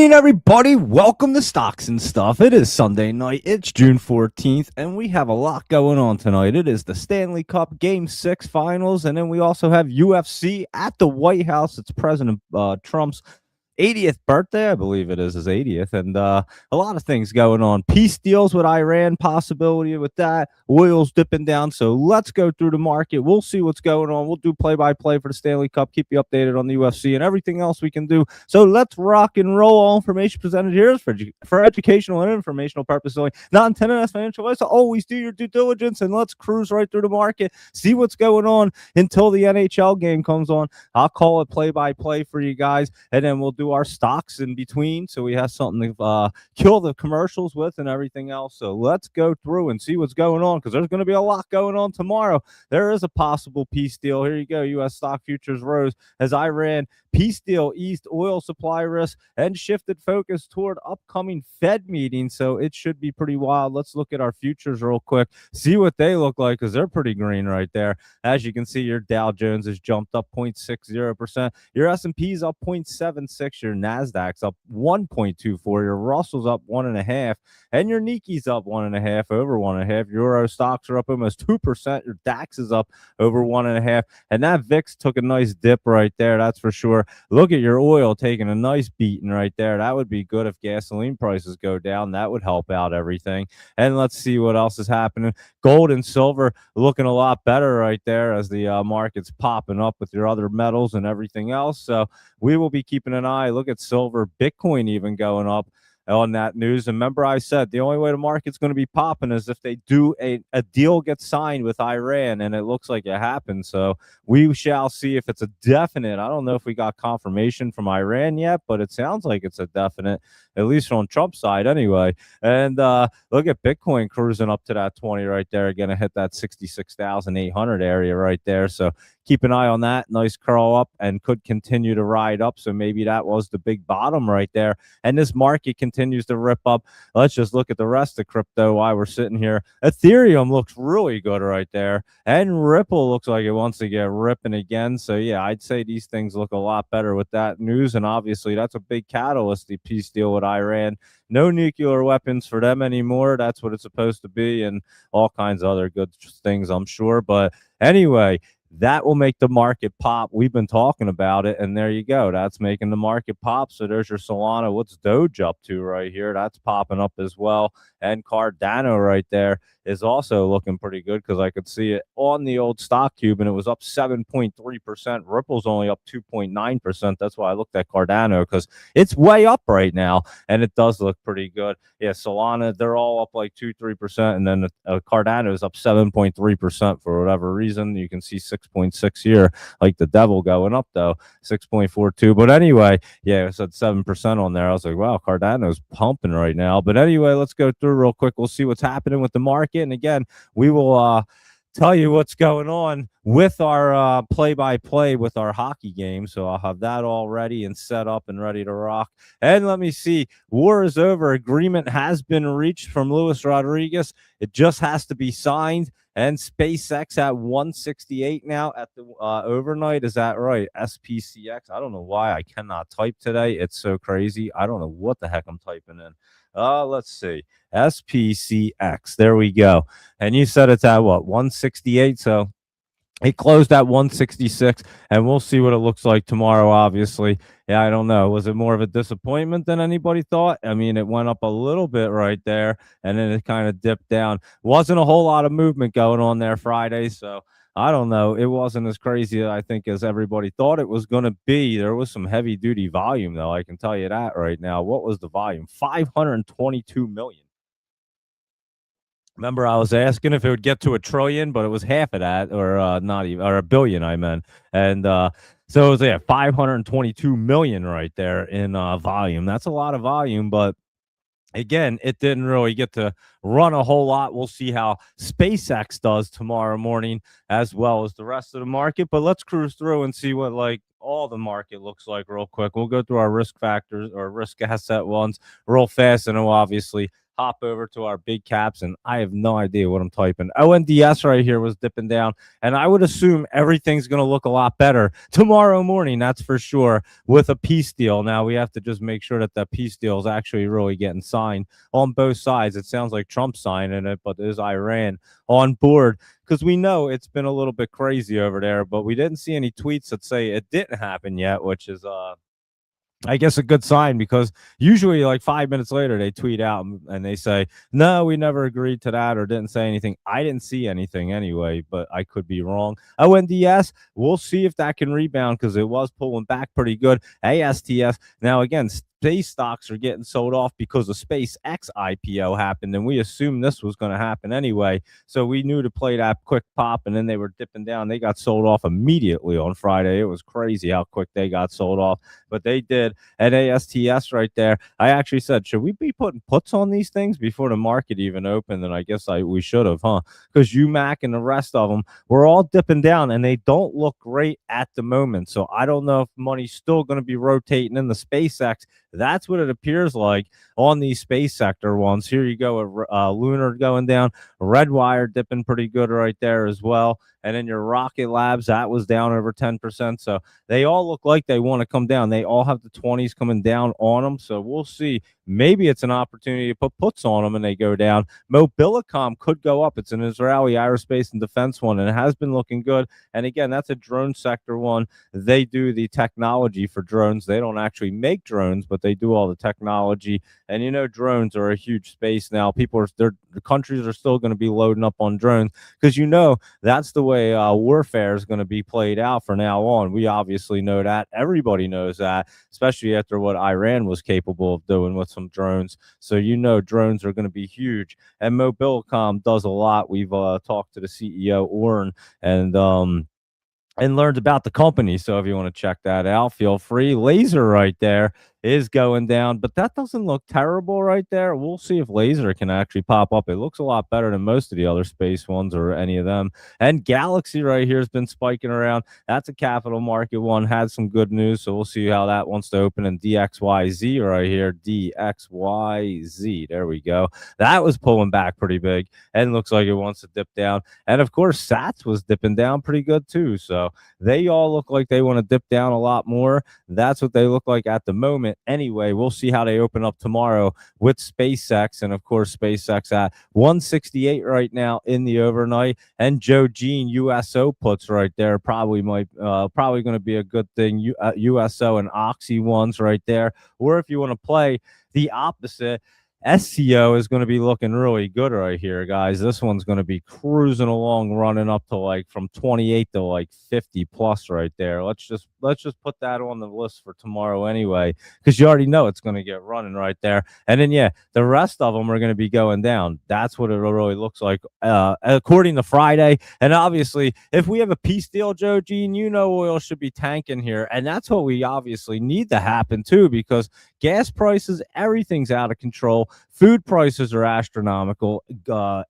morning, everybody. Welcome to Stocks and Stuff. It is Sunday night. It's June 14th, and we have a lot going on tonight. It is the Stanley Cup Game 6 finals, and then we also have UFC at the White House. It's President Trump's 80th birthday, I believe it is his 80th, and a lot of things going on. Peace deals with Iran, possibility with that. Oil's dipping down, so let's go through the market. We'll see what's going on. We'll do play-by-play for the Stanley Cup, keep you updated on the UFC and everything else we can do. So let's rock and roll. All information presented here is for educational and informational purposes only, not intended as financial advice. So always do your due diligence, and let's cruise right through the market, see what's going on until the NHL game comes on. I'll call it play-by-play for you guys, and then we'll do our stocks in between, so we have something to kill the commercials with and everything else. So let's go through and see what's going on, because there's going to be a lot going on tomorrow. There is a possible peace deal. Here you go. U.S. stock futures rose as Iran peace deal eased oil supply risk and shifted focus toward upcoming Fed meetings. So it should be pretty wild. Let's look at our futures real quick, see what they look like, because they're pretty green right there. As you can see, your Dow Jones has jumped up 0.60%. Your S&P's up 0.76. Your Nasdaq's up 1.24. Your Russell's up 1.5, and your Nikki's up 1.5, over 1.5. Euro stocks are up almost 2%. Your DAX is up over 1.5, and that VIX took a nice dip right there. That's for sure. Look at your oil taking a nice beating right there. That would be good if gasoline prices go down. That would help out everything. And let's see what else is happening. Gold and silver looking a lot better right there as the market's popping up with your other metals and everything else. So we will be keeping an eye. Look at silver, Bitcoin even going up on that news. And remember, I said the only way the market's going to be popping is if they do a deal gets signed with Iran, and it looks like it happened. So we shall see if it's a definite. I don't know if we got confirmation from Iran yet, but it sounds like it's a definite, at least on Trump's side anyway. And look at Bitcoin cruising up to that 20 right there. Going to hit that 66,800 area right there. So keep an eye on that. Nice curl up and could continue to ride up. So maybe that was the big bottom right there. And this market continues to rip up. Let's just look at the rest of crypto while we're sitting here. Ethereum looks really good right there. And Ripple looks like it wants to get ripping again. So yeah, I'd say these things look a lot better with that news. And obviously that's a big catalyst, the peace deal with Iran. No nuclear weapons for them anymore. That's what it's supposed to be, and all kinds of other good things, I'm sure. But anyway, that will make the market pop. We've been talking about it, and there you go. That's making the market pop. So there's your Solana. What's Doge up to right here? That's popping up as well. And Cardano right there is also looking pretty good, because I could see it on the old stock cube, and it was up 7.3%. Ripple's only up 2.9%. That's why I looked at Cardano, because it's way up right now, and it does look pretty good. Yeah, Solana, they're all up like 2-3%, and then Cardano is up 7.3% for whatever reason. You can see 6.6 here, like the devil going up though, 6.42. But anyway, yeah, it said 7% on there. I was like, wow, Cardano's pumping right now. But anyway, let's go through real quick. We'll see what's happening with the market. And again, we will tell you what's going on with our play-by-play with our hockey game. So I'll have that all ready and set up and ready to rock. And let me see. War is over. Agreement has been reached from Luis Rodriguez. It just has to be signed. And SpaceX at 168 now at the overnight. Is that right? SPCX. I don't know why I cannot type today. It's so crazy. I don't know what the heck I'm typing in. Let's see. SPCX. There we go. And you said it's at what? 168. So it closed at 166, and we'll see what it looks like tomorrow, obviously. Yeah, I don't know. Was it more of a disappointment than anybody thought? I mean, it went up a little bit right there, and then it kind of dipped down. Wasn't a whole lot of movement going on there Friday, so I don't know. It wasn't as crazy, I think, as everybody thought it was going to be. There was some heavy-duty volume, though. I can tell you that right now. What was the volume? 522 million. Remember, I was asking if it would get to $1 trillion, but it was half of that, or not even, or $1 billion, I meant. And so it was 522 million right there in volume. That's a lot of volume, but again, it didn't really get to run a whole lot. We'll see how SpaceX does tomorrow morning, as well as the rest of the market. But let's cruise through and see what like all the market looks like real quick. We'll go through our risk factors or risk asset ones real fast, and we'll obviously hop over to our big caps, and I have no idea what I'm typing. ONDS right here was dipping down, and I would assume everything's going to look a lot better tomorrow morning. That's for sure, with a peace deal. Now we have to just make sure that that peace deal is actually really getting signed on both sides. It sounds like Trump's signing it, but is Iran on board? Because we know it's been a little bit crazy over there, but we didn't see any tweets that say it didn't happen yet, which is I guess a good sign, because usually like 5 minutes later they tweet out and they say, no, we never agreed to that or didn't say anything. I didn't see anything anyway, but I could be wrong. ONDS, we'll see if that can rebound, because it was pulling back pretty good. ASTS, now again, space stocks are getting sold off because of SpaceX IPO happened, and we assumed this was going to happen anyway. So we knew to play that quick pop, and then they were dipping down. They got sold off immediately on Friday. It was crazy how quick they got sold off, but they did. At ASTS right there, I actually said, should we be putting puts on these things before the market even opened? And I guess we should have, huh? Because UMAC and the rest of them were all dipping down, and they don't look great at the moment. So I don't know if money's still going to be rotating in the SpaceX. That's what it appears like on these space sector ones. Here you go, Lunar going down, Redwire dipping pretty good right there as well. And then your Rocket Labs, that was down over 10%. So they all look like they want to come down. They all have the 20s coming down on them. So we'll see. Maybe it's an opportunity to put puts on them and they go down. Mobilicom could go up. It's an Israeli aerospace and defense one, and it has been looking good. And again, that's a drone sector one. They do the technology for drones. They don't actually make drones, but they do all the technology. And you know, drones are a huge space now. The countries are still going to be loading up on drones, because you know that's the way warfare is going to be played out from now on. We obviously know that. Everybody knows that, especially after what Iran was capable of doing with some drones. So you know drones are going to be huge. And Mobilicom does a lot. We've talked to the CEO, Orrin, and learned about the company. So if you want to check that out, feel free. Laser right there is going down, but that doesn't look terrible right there. We'll see if Laser can actually pop up. It looks a lot better than most of the other space ones or any of them. And Galaxy right here has been spiking around. That's a capital market one, had some good news, so we'll see how that wants to open. And DXYZ right here, DXYZ, there we go. That was pulling back pretty big and looks like it wants to dip down. And of course, Sats was dipping down pretty good too. So they all look like they want to dip down a lot more. That's what they look like at the moment. Anyway, we'll see how they open up tomorrow with SpaceX. And of course, SpaceX at 168 right now in the overnight. And Joe Jean USO puts right there probably going to be a good thing. USO and Oxy ones right there. Or if you want to play the opposite, SCO is going to be looking really good right here, guys. This one's going to be cruising along, running up to like from 28 to like 50 plus right there. Let's just put that on the list for tomorrow anyway, because you already know it's going to get running right there. And then yeah, the rest of them are going to be going down. That's what it really looks like according to Friday. And obviously, if we have a peace deal, Joe Jean, you know oil should be tanking here, and that's what we obviously need to happen too, because gas prices, everything's out of control. Food prices are astronomical.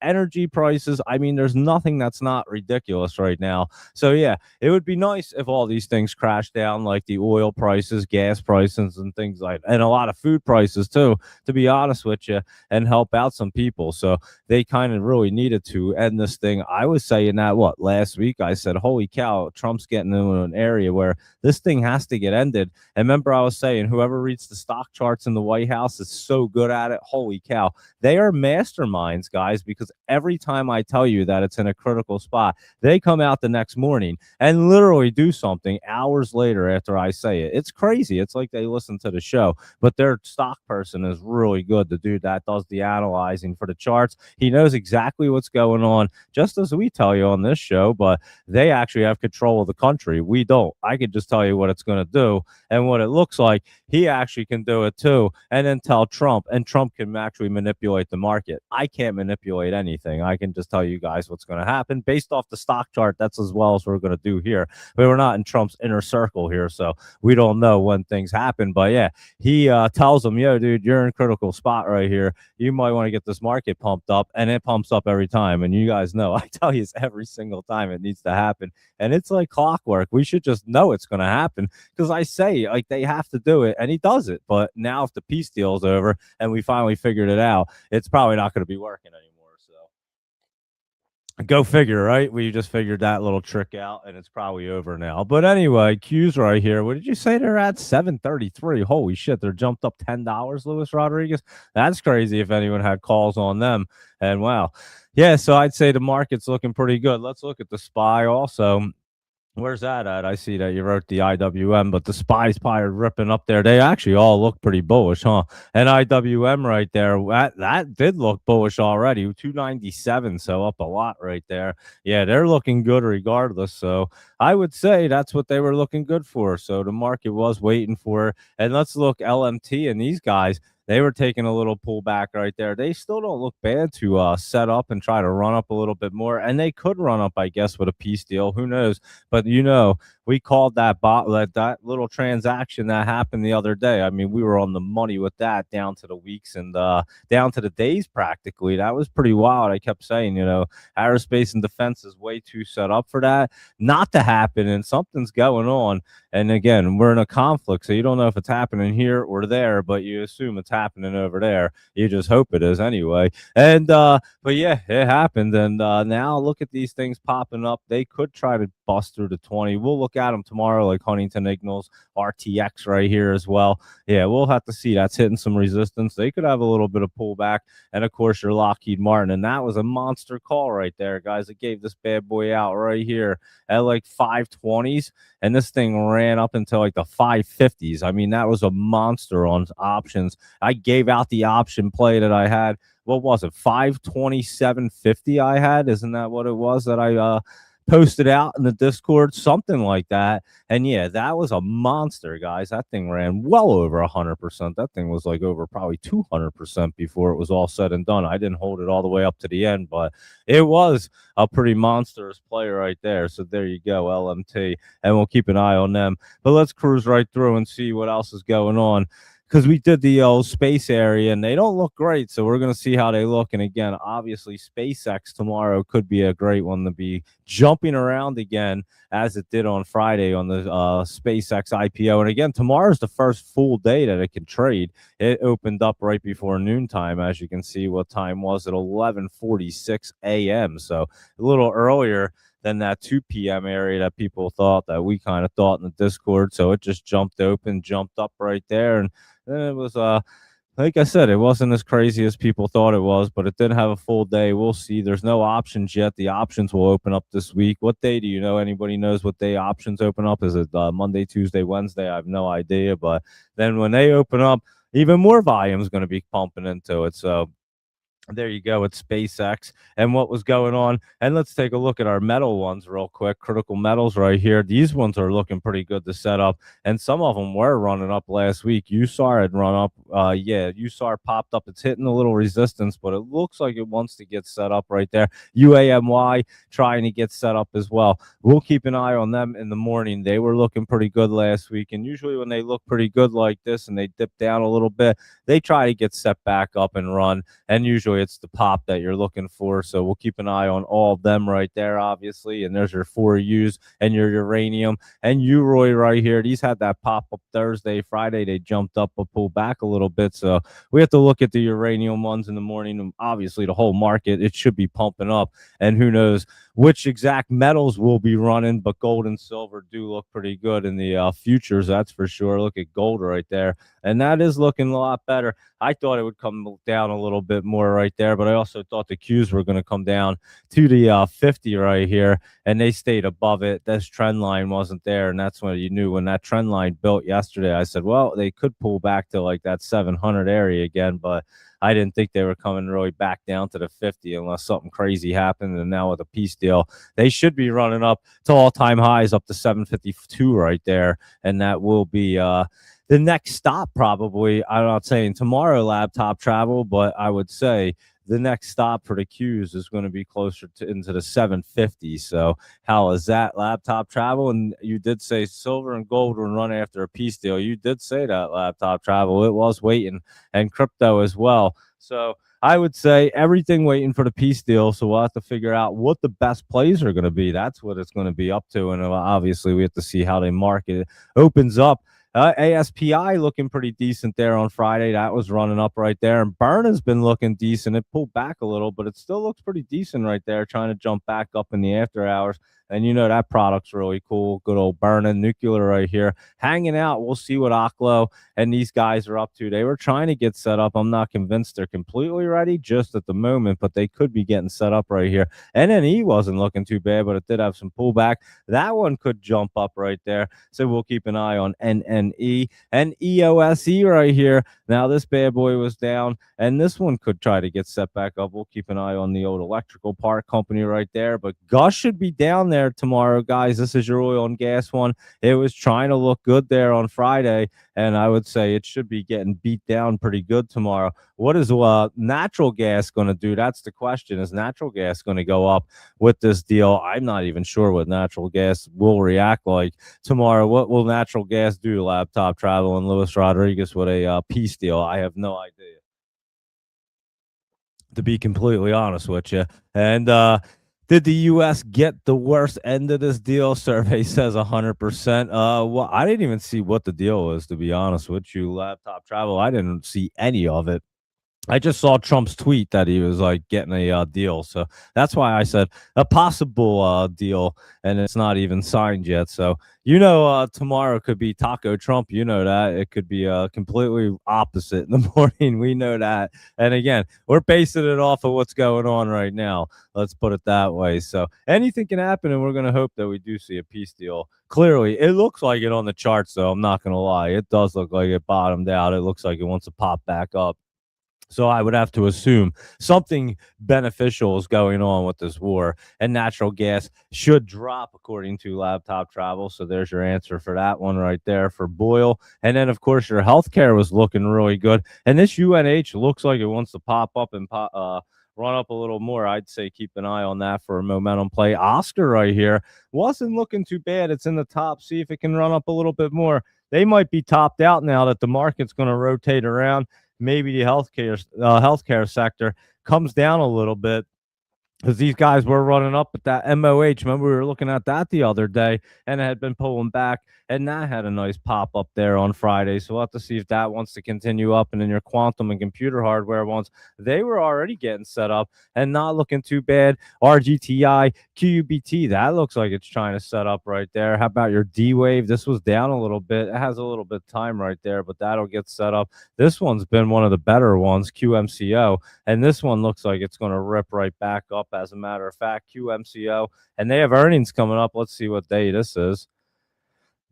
Energy prices, I mean, there's nothing that's not ridiculous right now. So yeah, it would be nice if all these things crash down, like the oil prices, gas prices, and things like that, and a lot of food prices too, to be honest with you, and help out some people. So they kind of really needed to end this thing. I was saying that last week. I said, holy cow, Trump's getting into an area where this thing has to get ended. And remember, I was saying, whoever reads the stock charts in the White House is so good at it. Holy cow, they are masterminds, guys, because every time I tell you that it's in a critical spot, they come out the next morning and literally do something hours later after I say it. It's crazy. It's like they listen to the show, but their stock person is really good. The dude that does the analyzing for the charts, he knows exactly what's going on, just as we tell you on this show, but they actually have control of the country. We don't. I could just tell you what it's going to do and what it looks like. He actually can do it too, and then tell Trump, and Trump can actually manipulate the market. I can't manipulate anything. I can just tell you guys what's going to happen based off the stock chart. That's as well as we're going to do here. But we're not in Trump's inner circle here, so we don't know when things happen. But yeah, he tells them, yo, dude, you're in a critical spot right here. You might want to get this market pumped up, and it pumps up every time. And you guys know, I tell you, it's every single time it needs to happen. And it's like clockwork. We should just know it's going to happen, because I say, like, they have to do it, and he does it. But now if the peace deal's over and we finally finally figured it out, it's probably not going to be working anymore. So go figure, right? We just figured that little trick out, and it's probably over now. But anyway, Q's right here. What did you say they're at? 733. Holy shit, they're jumped up $10, Luis Rodriguez. That's crazy if anyone had calls on them. And wow. Yeah, so I'd say the market's looking pretty good. Let's look at the SPY also. Where's that at? I see that you wrote the IWM, but the SPY's probably ripping up there. They actually all look pretty bullish, huh? And IWM right there, that did look bullish already. 297, so up a lot right there. Yeah, they're looking good regardless. So I would say that's what they were looking good for. So the market was waiting for. And let's look LMT and these guys. They were taking a little pullback right there. They still don't look bad to set up and try to run up a little bit more. And they could run up, I guess, with a peace deal. Who knows? But, we called that that little transaction that happened the other day. I mean, we were on the money with that down to the weeks and down to the days practically. That was pretty wild. I kept saying, aerospace and defense is way too set up for that not to happen, and something's going on. And again, we're in a conflict, so you don't know if it's happening here or there, but you assume it's happening over there. You just hope it is anyway. And but yeah, it happened. And now look at these things popping up. They could try to bust through the 20. We'll look at them tomorrow, like Huntington Ingalls, RTX right here as well. Yeah, we'll have to see. That's hitting some resistance. They could have a little bit of pullback. And of course, your Lockheed Martin. And that was a monster call right there, guys. It gave this bad boy out right here at like 520s. And this thing ran up until like the 550s. I mean, that was a monster on options. I gave out the option play that I had. What was it? 527.50 I had. Isn't that what it was that I posted out in the Discord? Something like that. And yeah, that was a monster, guys. That thing ran well over 100%. That thing was like over probably 200% before it was all said and done. I didn't hold it all the way up to the end, but it was a pretty monstrous play right there. So there you go, LMT. And we'll keep an eye on them. But let's cruise right through and see what else is going on, because we did the old space area and they don't look great. So we're going to see how they look. And again, obviously, SpaceX tomorrow could be a great one to be jumping around again, as it did on Friday on the SpaceX IPO. And again, tomorrow's the first full day that it can trade. It opened up right before noontime. As you can see, what time was it? 11:46 a.m. So a little earlier than that 2 p.m. area that people thought, that we kind of thought in the Discord. So it just jumped open, jumped up right there. And then it was, like I said, it wasn't as crazy as people thought it was, but it didn't have a full day. We'll see. There's no options yet. The options will open up this week. What day do you know? Anybody knows what day options open up? Is it Monday, Tuesday, Wednesday? I have no idea. But then when they open up, even more volume is going to be pumping into it. So there you go. It's SpaceX and what was going on. And let's take a look at our metal ones real quick. Critical metals right here. These ones are looking pretty good to set up. And some of them were running up last week. USAR had run up. Yeah, USAR popped up. It's hitting a little resistance, but it looks like it wants to get set up right there. UAMY trying to get set up as well. We'll keep an eye on them in the morning. They were looking pretty good last week. And usually when they look pretty good like this and they dip down a little bit, they try to get set back up and run. And usually it's the pop that you're looking for. So we'll keep an eye on all of them right there, obviously. And there's your 4Us and your uranium and Uroy right here. These had that pop up Thursday, Friday. They jumped up but pulled back a little bit. So we have to look at the uranium ones in the morning. And obviously, the whole market, it should be pumping up. And who knows which exact metals will be running, but gold and silver do look pretty good in the futures, that's for sure. Look at gold right there. And that is looking a lot better. I thought it would come down a little bit more right there, but I also thought the Qs were going to come down to the 50 right here, and they stayed above it. This trend line wasn't there, and that's when you knew when that trend line built yesterday. I said, well, they could pull back to like that 700 area again, but I didn't think they were coming really back down to the 50 unless something crazy happened. And now with a peace deal, they should be running up to all-time highs up to 752 right there, and that will be the next stop probably. I'm not saying tomorrow laptop travel, but I would say the next stop for the Qs is going to be closer to into the 750. So how is that laptop travel? And you did say silver and gold will run after a peace deal. You did say that, laptop travel. It was waiting, and crypto as well. So I would say everything waiting for the peace deal. So we'll have to figure out what the best plays are going to be. That's what it's going to be up to. And obviously we have to see how they market it opens up. ASPI looking pretty decent there on Friday. That was running up right there. And Burn has been looking decent. It pulled back a little, but it still looks pretty decent right there, trying to jump back up in the after hours. And you know that product's really cool. Good old Burning Nuclear right here. Hanging out. We'll see what Oklo and these guys are up to. They were trying to get set up. I'm not convinced they're completely ready just at the moment, but they could be getting set up right here. NNE wasn't looking too bad, but it did have some pullback. That one could jump up right there. So we'll keep an eye on NNE and EOSE right here. Now this bad boy was down, and this one could try to get set back up. We'll keep an eye on the old electrical part company right there. But Gus should be down there tomorrow, guys. This is your oil and gas one. It was trying to look good there on Friday, and I would say it should be getting beat down pretty good tomorrow. What is natural gas going to do? That's the question. Is natural gas going to go up with this deal? I'm not even sure what natural gas will react like tomorrow. What will natural gas do to Laptop Travel and Luis Rodriguez with a peace deal? I have no idea, to be completely honest with you. And did the U.S. get the worst end of this deal? Survey says 100%. Well, I didn't even see what the deal was, to be honest with you. Laptop Travel, I didn't see any of it. I just saw Trump's tweet that he was like getting a deal. So that's why I said a possible deal, and it's not even signed yet. So, tomorrow could be Taco Trump. You know that. It could be completely opposite in the morning. We know that. And again, we're basing it off of what's going on right now. Let's put it that way. So anything can happen, and we're going to hope that we do see a peace deal. Clearly, it looks like it on the charts, though. I'm not going to lie. It does look like it bottomed out. It looks like it wants to pop back up. So I would have to assume something beneficial is going on with this war, and natural gas should drop according to Laptop Travel. So there's your answer for that one right there for Boyle. And then, of course, your healthcare was looking really good. And this UNH looks like it wants to pop up and run up a little more. I'd say keep an eye on that for a momentum play. Oscar right here wasn't looking too bad. It's in the top. See if it can run up a little bit more. They might be topped out now that the market's going to rotate around. Maybe the healthcare sector comes down a little bit, because these guys were running up at that MOH. Remember, we were looking at that the other day, and it had been pulling back, and that had a nice pop up there on Friday. So we'll have to see if that wants to continue up. And then your quantum and computer hardware ones, they were already getting set up and not looking too bad. RGTI, QUBT, that looks like it's trying to set up right there. How about your D-Wave? This was down a little bit. It has a little bit of time right there, but that'll get set up. This one's been one of the better ones, QMCO, and this one looks like it's going to rip right back up. As a matter of fact, QMCO, and they have earnings coming up. Let's see what day this is.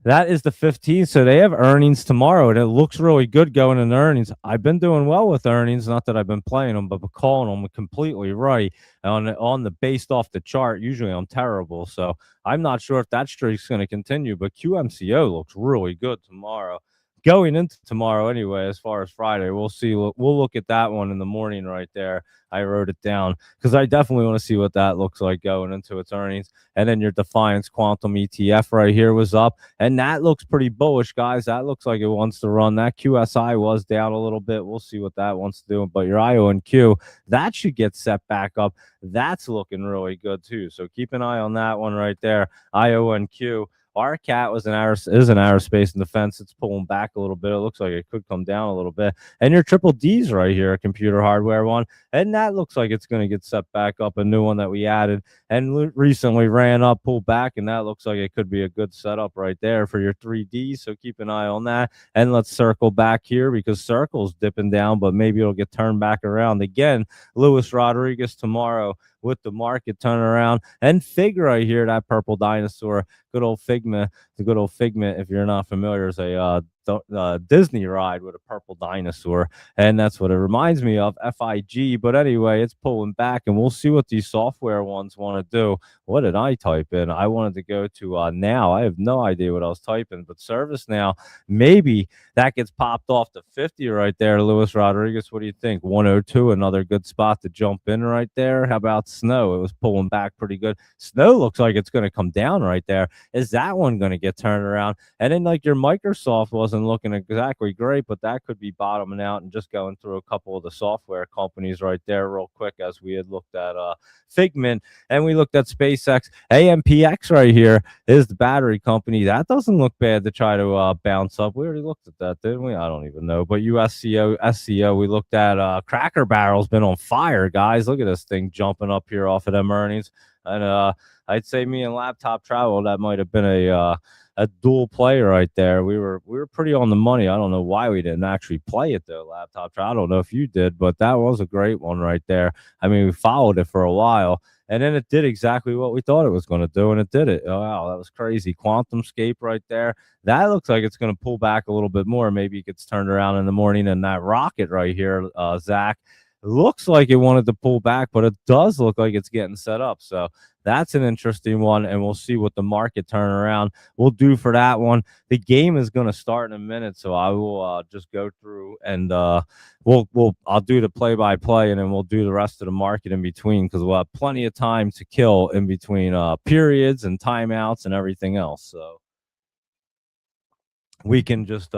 That is the 15th, so they have earnings tomorrow, and it looks really good going in earnings. I've been doing well with earnings, not that I've been playing them, but calling them completely right on the based off the chart. Usually I'm terrible, so I'm not sure if that streak's going to continue, but QMCO looks really good tomorrow. Going into tomorrow anyway, as far as Friday, we'll see. We'll look at that one in the morning right there. I wrote it down because I definitely want to see what that looks like going into its earnings. And then your Defiance Quantum ETF right here was up, and that looks pretty bullish, guys. That looks like it wants to run. That QSI was down a little bit. We'll see what that wants to do. But your IONQ, that should get set back up. That's looking really good too. So keep an eye on that one right there. IONQ. Our cat is an aerospace and defense. It's pulling back a little bit. It looks like it could come down a little bit. And your triple D's right here, a computer hardware one. And that looks like it's going to get set back up, a new one that we added and recently ran up, pulled back. And that looks like it could be a good setup right there for your 3Ds. So keep an eye on that. And let's circle back here because Circle's dipping down, but maybe it'll get turned back around again. Luis Rodriguez tomorrow with the market turnaround. And Fig right here, that purple dinosaur, good old Figment. The good old Figment, if you're not familiar, is a Disney ride with a purple dinosaur, and that's what it reminds me of, FIG. But anyway, it's pulling back, and we'll see what these software ones want to do. What did I type in? I wanted to go to Now. I have no idea what I was typing, but ServiceNow, maybe that gets popped off to 50 right there. Luis Rodriguez, what do you think? 102, another good spot to jump in right there. How about Snow? It was pulling back pretty good. Snow looks like it's going to come down right there. Is that one going to get turned around? And then like your Microsoft was wasn't looking exactly great, but that could be bottoming out and just going through a couple of the software companies right there real quick, as we had looked at Figment and we looked at SpaceX. AMPX right here is the battery company. That doesn't look bad to try to bounce up. We already looked at that, didn't we? I don't even know. But USCO, SCO, we looked at Cracker Barrel's been on fire, guys. Look at this thing jumping up here off of them earnings. And I'd say me and Laptop Travel, that might have been a dual play right there. We were pretty on the money. I don't know why we didn't actually play it though, Laptop Travel. I don't know if you did, but that was a great one right there. I mean, we followed it for a while, and then it did exactly what we thought it was going to do, and it did it. Oh, wow, that was crazy. QuantumScape right there. That looks like it's going to pull back a little bit more. Maybe it gets turned around in the morning. And that rocket right here, Zach, looks like it wanted to pull back, but it does look like it's getting set up. So that's an interesting one, and we'll see what the market turnaround will do for that one. The game is going to start in a minute, so I will just go through and I'll do the play-by-play, and then we'll do the rest of the market in between, because we'll have plenty of time to kill in between periods and timeouts and everything else. So we can just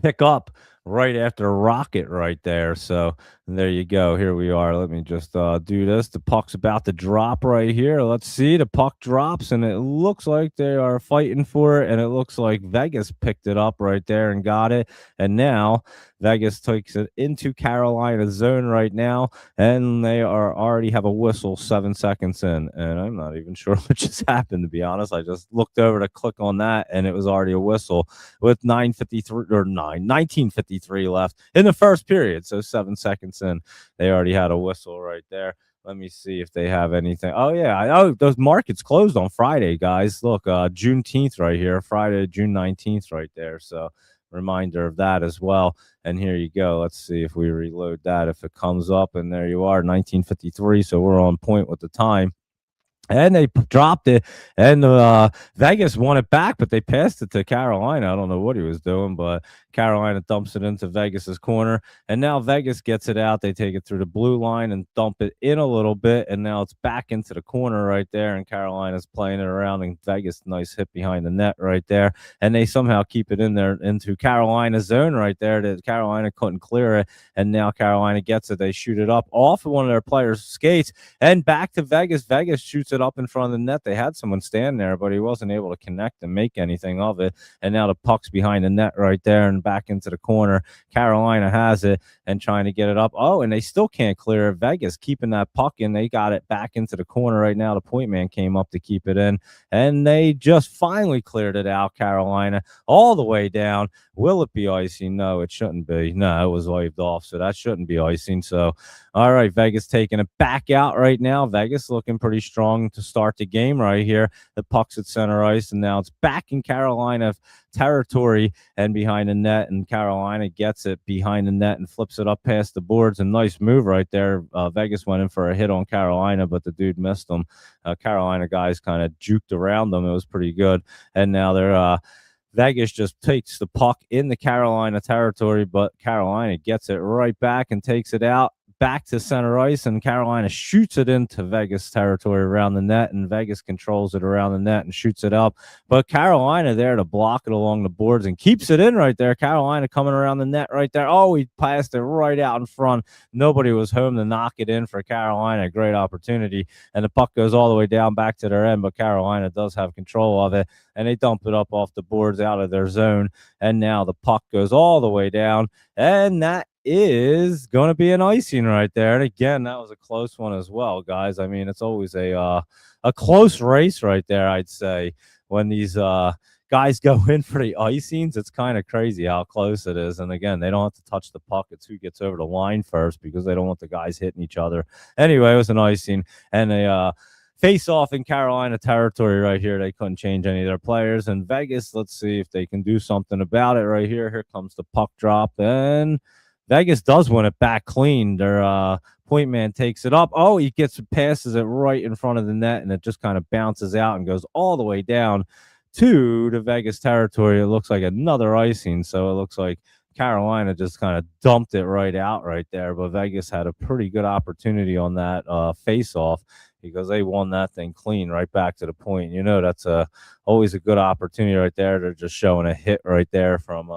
pick up right after rocket right there. So there you go. Here we are. Let me just do this. The puck's about to drop right here. Let's see. The puck drops, and it looks like they are fighting for it, and it looks like Vegas picked it up right there and got it. And now Vegas takes it into Carolina's zone right now, and they are already have a whistle 7 seconds in, and I'm not even sure what just happened, to be honest. I just looked over to click on that, and it was already a whistle with 19:53 left in the first period. So 7 seconds in, they already had a whistle right there. Let me see if they have anything. Oh, yeah. Oh, those markets closed on Friday, guys. Look, Juneteenth right here. Friday, June 19th right there. So reminder of that as well. And here you go. Let's see if we reload that, if it comes up. And there you are, 19:53. So we're on point with the time. And they dropped it, and Vegas won it back, but they passed it to Carolina. I don't know what he was doing, but Carolina dumps it into Vegas's corner, and now Vegas gets it out. They take it through the blue line and dump it in a little bit, and now it's back into the corner right there, and Carolina's playing it around, and Vegas, nice hit behind the net right there, and they somehow keep it in there into Carolina's zone right there. That Carolina couldn't clear it, and now Carolina gets it. They shoot it up off of one of their players' skates, and back to Vegas. Vegas shoots it up in front of the net. They had someone stand there, but he wasn't able to connect and make anything of it. And now the puck's behind the net right there and back into the corner. Carolina has it and trying to get it up. Oh, and they still can't clear it. Vegas keeping that puck in. They got it back into the corner right now. The point man came up to keep it in, and they just finally cleared it out, Carolina, all the way down. Will it be icing? No, it shouldn't be. No, it was waved off, so that shouldn't be icing. So, all right, Vegas taking it back out right now. Vegas looking pretty strong to start the game right here. The puck's at center ice, and now it's back in Carolina territory and behind the net, and Carolina gets it behind the net and flips it up past the boards. A nice move right there. Vegas went in for a hit on Carolina, but the dude missed him. Carolina guys kind of juked around them. It was pretty good, and now they're Vegas just takes the puck in the Carolina territory, but Carolina gets it right back and takes it out back to center ice, and Carolina shoots it into Vegas territory around the net, and Vegas controls it around the net and shoots it up. But Carolina there to block it along the boards and keeps it in right there. Carolina coming around the net right there. Oh, he passed it right out in front. Nobody was home to knock it in for Carolina. Great opportunity. And the puck goes all the way down back to their end, but Carolina does have control of it, and they dump it up off the boards out of their zone. And now the puck goes all the way down, and that is going to be an icing right there. And again, that was a close one as well, guys. I mean, it's always a close race right there, I'd say, when these guys go in for the icings. It's kind of crazy how close it is. And again, they don't have to touch the puck. It's who gets over the line first, because they don't want the guys hitting each other. Anyway, it was an icing, and a face off in Carolina territory right here. They couldn't change any of their players. And Vegas, let's see if they can do something about it right here. Here comes the puck drop, and Vegas does win it back clean. Their point man takes it up. Oh, he passes it right in front of the net, and it just kind of bounces out and goes all the way down to the Vegas territory. It looks like another icing. So it looks like Carolina just kind of dumped it right out right there. But Vegas had a pretty good opportunity on that face-off because they won that thing clean right back to the point. That's always a good opportunity right there. They're just showing a hit right there from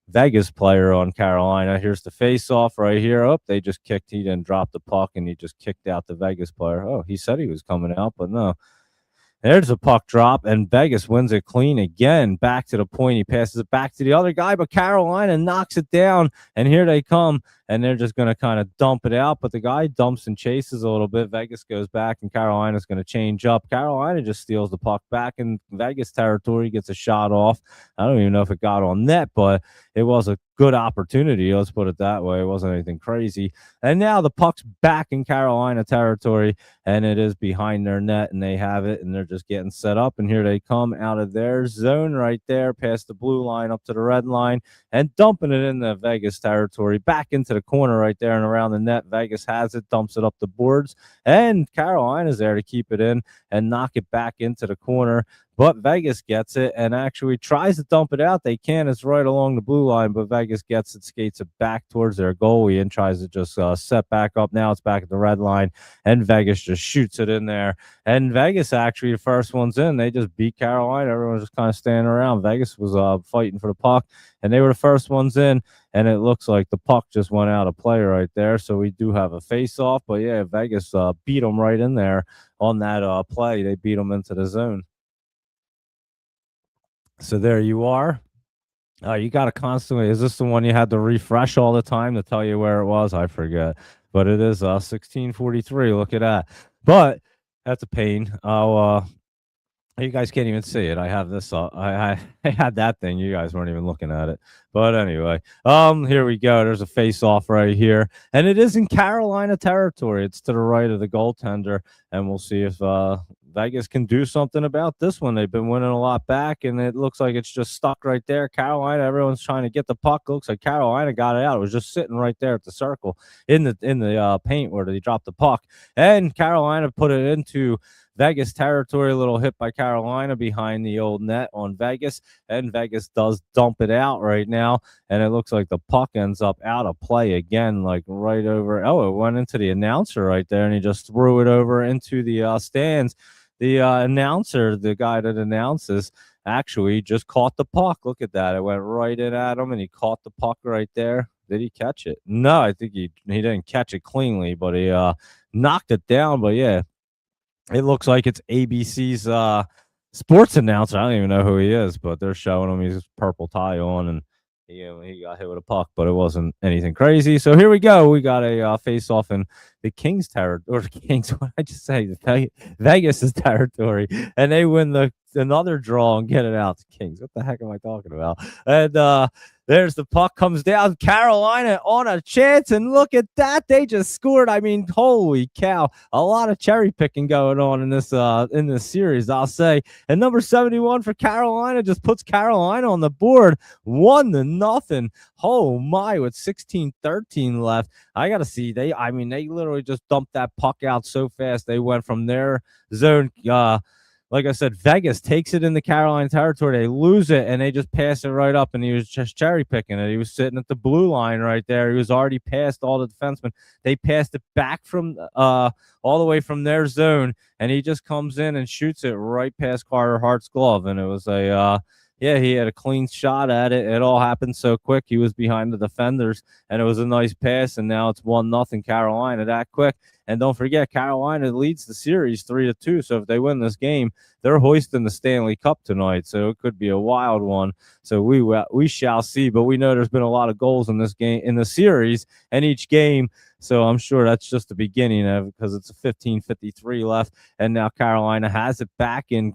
Vegas player on Carolina. Here's the face-off right here. Oh, they just kicked. He didn't drop the puck, and he just kicked out the Vegas player. Oh, he said he was coming out, but no. There's a puck drop, and Vegas wins it clean again. Back to the point. He passes it back to the other guy, but Carolina knocks it down, and here they come, and they're just going to kind of dump it out, but the guy dumps and chases a little bit. Vegas goes back, and Carolina's going to change up. Carolina just steals the puck back in Vegas territory, gets a shot off. I don't even know if it got on net, but it was a good opportunity. Let's put it that way. It wasn't anything crazy. And now the puck's back in Carolina territory, and it is behind their net, and they have it, and they're just getting set up. And here they come out of their zone right there, past the blue line up to the red line, and dumping it in the Vegas territory, back into the corner right there and around the net. Vegas has it, dumps it up the boards, and Carolina's there to keep it in and knock it back into the corner. But Vegas gets it and actually tries to dump it out. They can. It's right along the blue line, but Vegas gets it, skates it back towards their goalie and tries to just set back up. Now it's back at the red line, and Vegas just shoots it in there. And Vegas actually, the first one's in. They just beat Carolina. Everyone's just kind of standing around. Vegas was fighting for the puck, and they were the first ones in. And it looks like the puck just went out of play right there. So we do have a face-off. But, yeah, Vegas beat them right in there on that play. They beat them into the zone. So there you are. You got to constantly. Is this the one you had to refresh all the time to tell you where it was? I forget, but it is 1643. Look at that. But that's a pain. You guys can't even see it. I have this. I had that thing. You guys weren't even looking at it. But anyway, here we go. There's a face-off right here, and it is in Carolina territory. It's to the right of the goaltender, and we'll see if Vegas can do something about this one. They've been winning a lot back, and it looks like it's just stuck right there. Carolina, everyone's trying to get the puck. Looks like Carolina got it out. It was just sitting right there at the circle in the paint where they dropped the puck, and Carolina put it into Vegas territory. A little hit by Carolina behind the old net on Vegas, and Vegas does dump it out right now, and it looks like the puck ends up out of play again, like right over. Oh, it went into the announcer right there, and he just threw it over into the stands. The announcer, the guy that announces, actually just caught the puck. Look at that. It went right in at him, and he caught the puck right there. Did he catch it? No, I think he didn't catch it cleanly, but he knocked it down. But, yeah, it looks like it's ABC's sports announcer. I don't even know who he is, but they're showing him his purple tie on, and he got hit with a puck, but it wasn't anything crazy. So here we go. We got a face-off in the Kings territory, or the Kings. What did I just say? Vegas' territory, and they win another draw and get it out to Kings. What the heck am I talking about? And there's the puck comes down. Carolina on a chance, and look at that. They just scored. I mean, holy cow. A lot of cherry picking going on in this series, I'll say. And number 71 for Carolina just puts Carolina on the board 1-0. Oh, my, with 16:13 left. I got to see. They literally just dumped that puck out so fast. They went from their zone. Like I said, Vegas takes it in the Carolina territory. They lose it, and they just pass it right up, and he was just cherry-picking it. He was sitting at the blue line right there. He was already past all the defensemen. They passed it back from all the way from their zone, and he just comes in and shoots it right past Carter Hart's glove, and it was he had a clean shot at it. It all happened so quick. He was behind the defenders, and it was a nice pass, and now it's 1-0 Carolina that quick. And don't forget, Carolina leads the series 3-2. So if they win this game, they're hoisting the Stanley Cup tonight. So it could be a wild one. So we shall see. But we know there's been a lot of goals in this game, in the series, and each game. So I'm sure that's just the beginning of it, because it's a 15:53 left, and now Carolina has it back in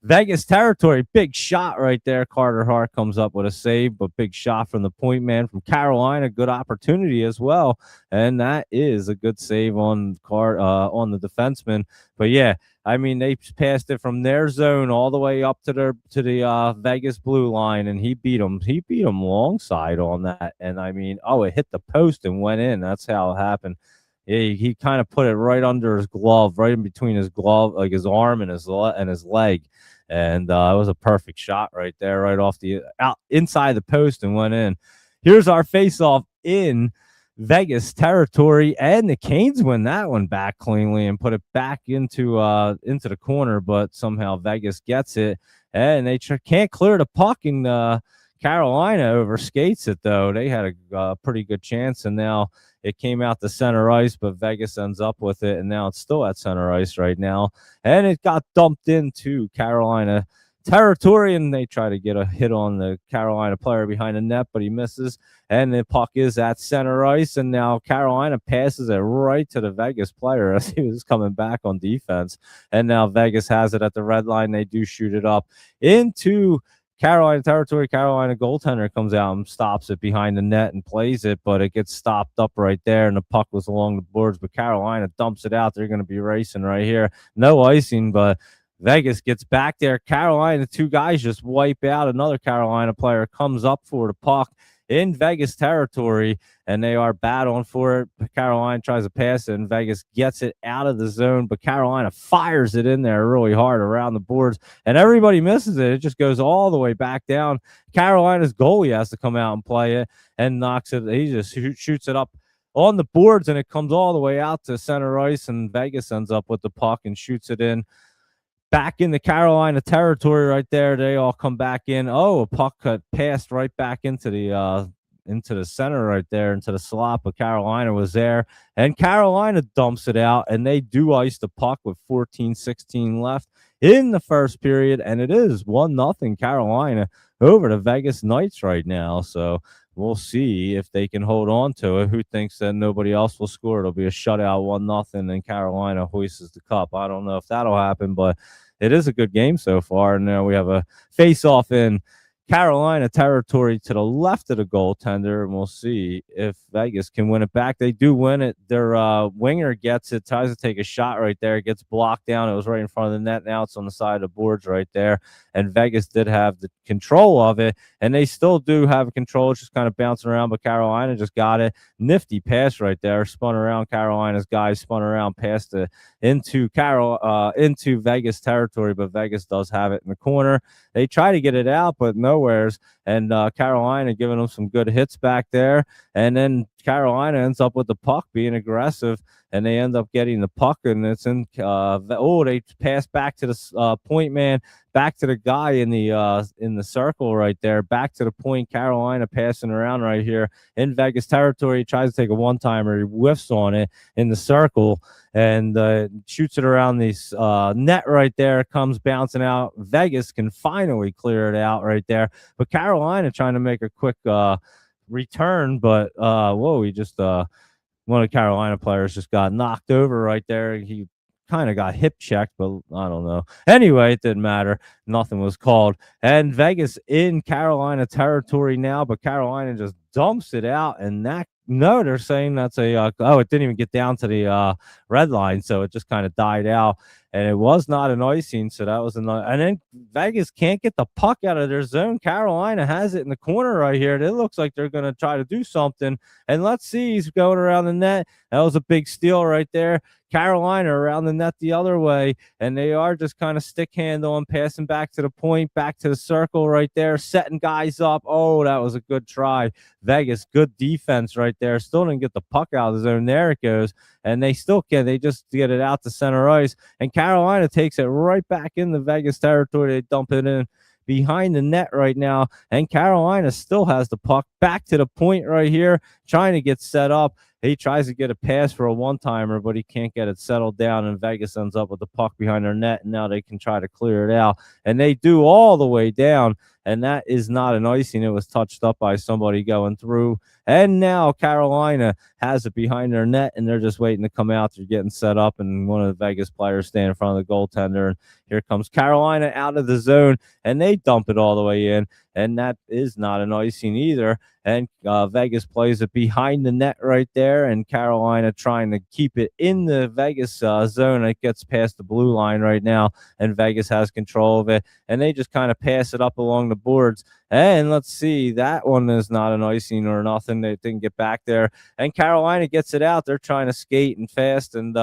Vegas territory. Big shot right there. Carter Hart comes up with a save, but big shot from the point man from Carolina. Good opportunity as well, and that is a good save on the defenseman. But yeah, I mean, they passed it from their zone all the way up to the Vegas blue line, and he beat them. He beat them long side on that, and I mean, it hit the post and went in. That's how it happened. He kind of put it right under his glove, right in between his glove, like his arm and his leg, and it was a perfect shot right there, right off the out inside the post and went in. here's our face-off in Vegas territory, and the Canes win that one back cleanly and put it back into the corner, but somehow Vegas gets it, and they can't clear the puck, and Carolina overskates it, though. They had a pretty good chance, and now it came out to center ice, but Vegas ends up with it, and now it's still at center ice right now, and it got dumped into Carolina territory, and they try to get a hit on the Carolina player behind the net, but he misses, and the puck is at center ice, and now Carolina passes it right to the Vegas player as he was coming back on defense, and now Vegas has it at the red line. They do shoot it up into Carolina territory. Carolina goaltender comes out and stops it behind the net and plays it, but it gets stopped up right there, and the puck was along the boards, but Carolina dumps it out. They're going to be racing right here. No icing, but Vegas gets back there. Carolina, two guys just wipe out. Another Carolina player comes up for the puck in Vegas territory, and they are battling for it. Carolina tries to pass it, and Vegas gets it out of the zone, but Carolina fires it in there really hard around the boards, and everybody misses it. It just goes all the way back down. Carolina's goalie has to come out and play it and knocks it. He just shoots it up on the boards, and it comes all the way out to center ice, and Vegas ends up with the puck and shoots it in. Back in the Carolina territory right there. They all come back in. Oh, a puck cut passed right back into the center right there, into the slot, but Carolina was there, and Carolina dumps it out, and they do ice the puck with 14-16 left in the first period, and it is 1-0 Carolina over the Vegas Knights right now. So we'll see if they can hold on to it. Who thinks that nobody else will score? It'll be a shutout, 1-0, and Carolina hoists the cup. I don't know if that'll happen, but it is a good game so far. And now we have a face-off in Carolina territory to the left of the goaltender, and we'll see if Vegas can win it back. They do win it. Their winger gets it, tries to take a shot right there, gets blocked down. It was right in front of the net. Now it's on the side of the boards right there, and Vegas did have the control of it, and they still do have control. It's just kind of bouncing around, but Carolina just got it. Nifty pass right there, spun around. Carolina's guys spun around, passed it into Vegas territory, but Vegas does have it in the corner. They try to get it out, but nowheres, and Carolina giving them some good hits back there, and then Carolina ends up with the puck being aggressive, and they end up getting the puck, and it's in they pass back to the point man, back to the guy in the circle right there, back to the point. Carolina passing around right here in Vegas territory. He tries to take a one-timer, he whiffs on it in the circle, and shoots it around this net right there. Comes bouncing out. Vegas can finally clear it out right there, but Carolina trying to make a quick return, but he just one of the Carolina players just got knocked over right there. He kind of got hip checked, but I don't know. Anyway, it didn't matter. Nothing was called. And Vegas in Carolina territory now, but Carolina just dumps it out, and they're saying that's it didn't even get down to the red line, so it just kind of died out, and it was not an icing, so that was another. And then Vegas can't get the puck out of their zone. Carolina has it in the corner right here. It looks like they're going to try to do something, and let's see, he's going around the net. That was a big steal right there. Carolina around the net the other way, and they are just kind of stick handling, passing back to the point, back to the circle right there, setting guys up. Oh, that was a good try. Vegas, good defense right there. Still didn't get the puck out of the zone. There it goes, and they still can. They just get it out to center ice, and Carolina takes it right back in the Vegas territory. They dump it in behind the net right now, and Carolina still has the puck back to the point right here, trying to get set up. He tries to get a pass for a one-timer, but he can't get it settled down, and Vegas ends up with the puck behind their net, and now they can try to clear it out, and they do all the way down, and that is not an icing. It was touched up by somebody going through, and now Carolina has it behind their net, and they're just waiting to come out. They're getting set up, and one of the Vegas players standing in front of the goaltender, and here comes Carolina out of the zone, and they dump it all the way in, and that is not an icing either. And Vegas plays it behind the net right there, and Carolina trying to keep it in the Vegas zone. It gets past the blue line right now, and Vegas has control of it, and they just kind of pass it up along the boards. And let's see, that one is not an icing or nothing. They didn't get back there, and Carolina gets it out. They're trying to skate and fast, and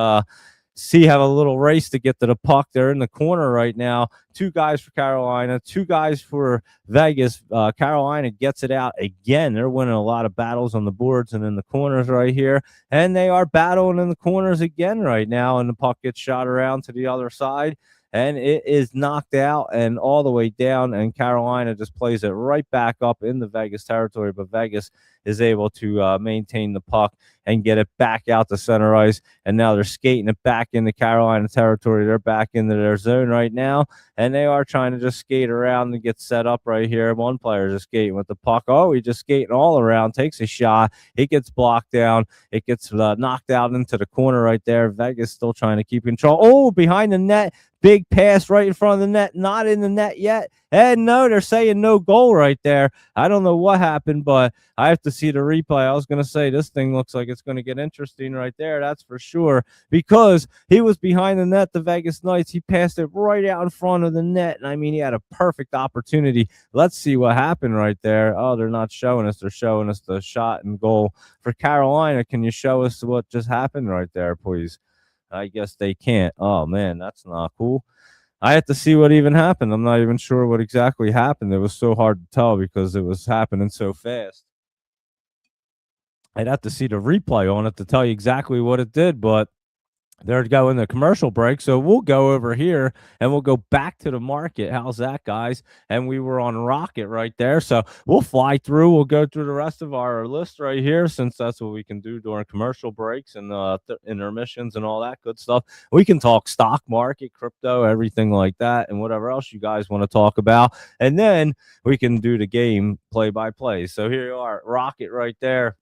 have a little race to get to the puck. They're in the corner right now. 2 guys for Carolina, 2 guys for Vegas. Carolina gets it out again. They're winning a lot of battles on the boards and in the corners right here. And they are battling in the corners again right now. And the puck gets shot around to the other side. And it is knocked out and all the way down. And Carolina just plays it right back up in the Vegas territory. But Vegas is able to maintain the puck and get it back out to center ice. And now they're skating it back into Carolina territory. They're back into their zone right now. And they are trying to just skate around and get set up right here. One player just skating with the puck. Oh, he's just skating all around, takes a shot. It gets blocked down. It gets knocked out into the corner right there. Vegas still trying to keep control. Oh, behind the net. Big pass right in front of the net. Not in the net yet. And no, they're saying no goal right there. I don't know what happened, but I have to see the replay. I was going to say this thing looks like it's going to get interesting right there. That's for sure, because he was behind the net, the Vegas Knights. He passed it right out in front of the net. And I mean, he had a perfect opportunity. Let's see what happened right there. Oh, they're not showing us. They're showing us the shot and goal for Carolina. Can you show us what just happened right there, please? I guess they can't. Oh, man, that's not cool. I have to see what even happened. I'm not even sure what exactly happened. It was so hard to tell because it was happening so fast. I'd have to see the replay on it to tell you exactly what it did, but they're going to commercial break. So we'll go over here and we'll go back to the market. How's that, guys? And we were on Rocket right there. So we'll fly through. We'll go through the rest of our list right here, since that's what we can do during commercial breaks and intermissions and all that good stuff. We can talk stock market, crypto, everything like that, and whatever else you guys want to talk about. And then we can do the game play by play. So here you are, Rocket right there.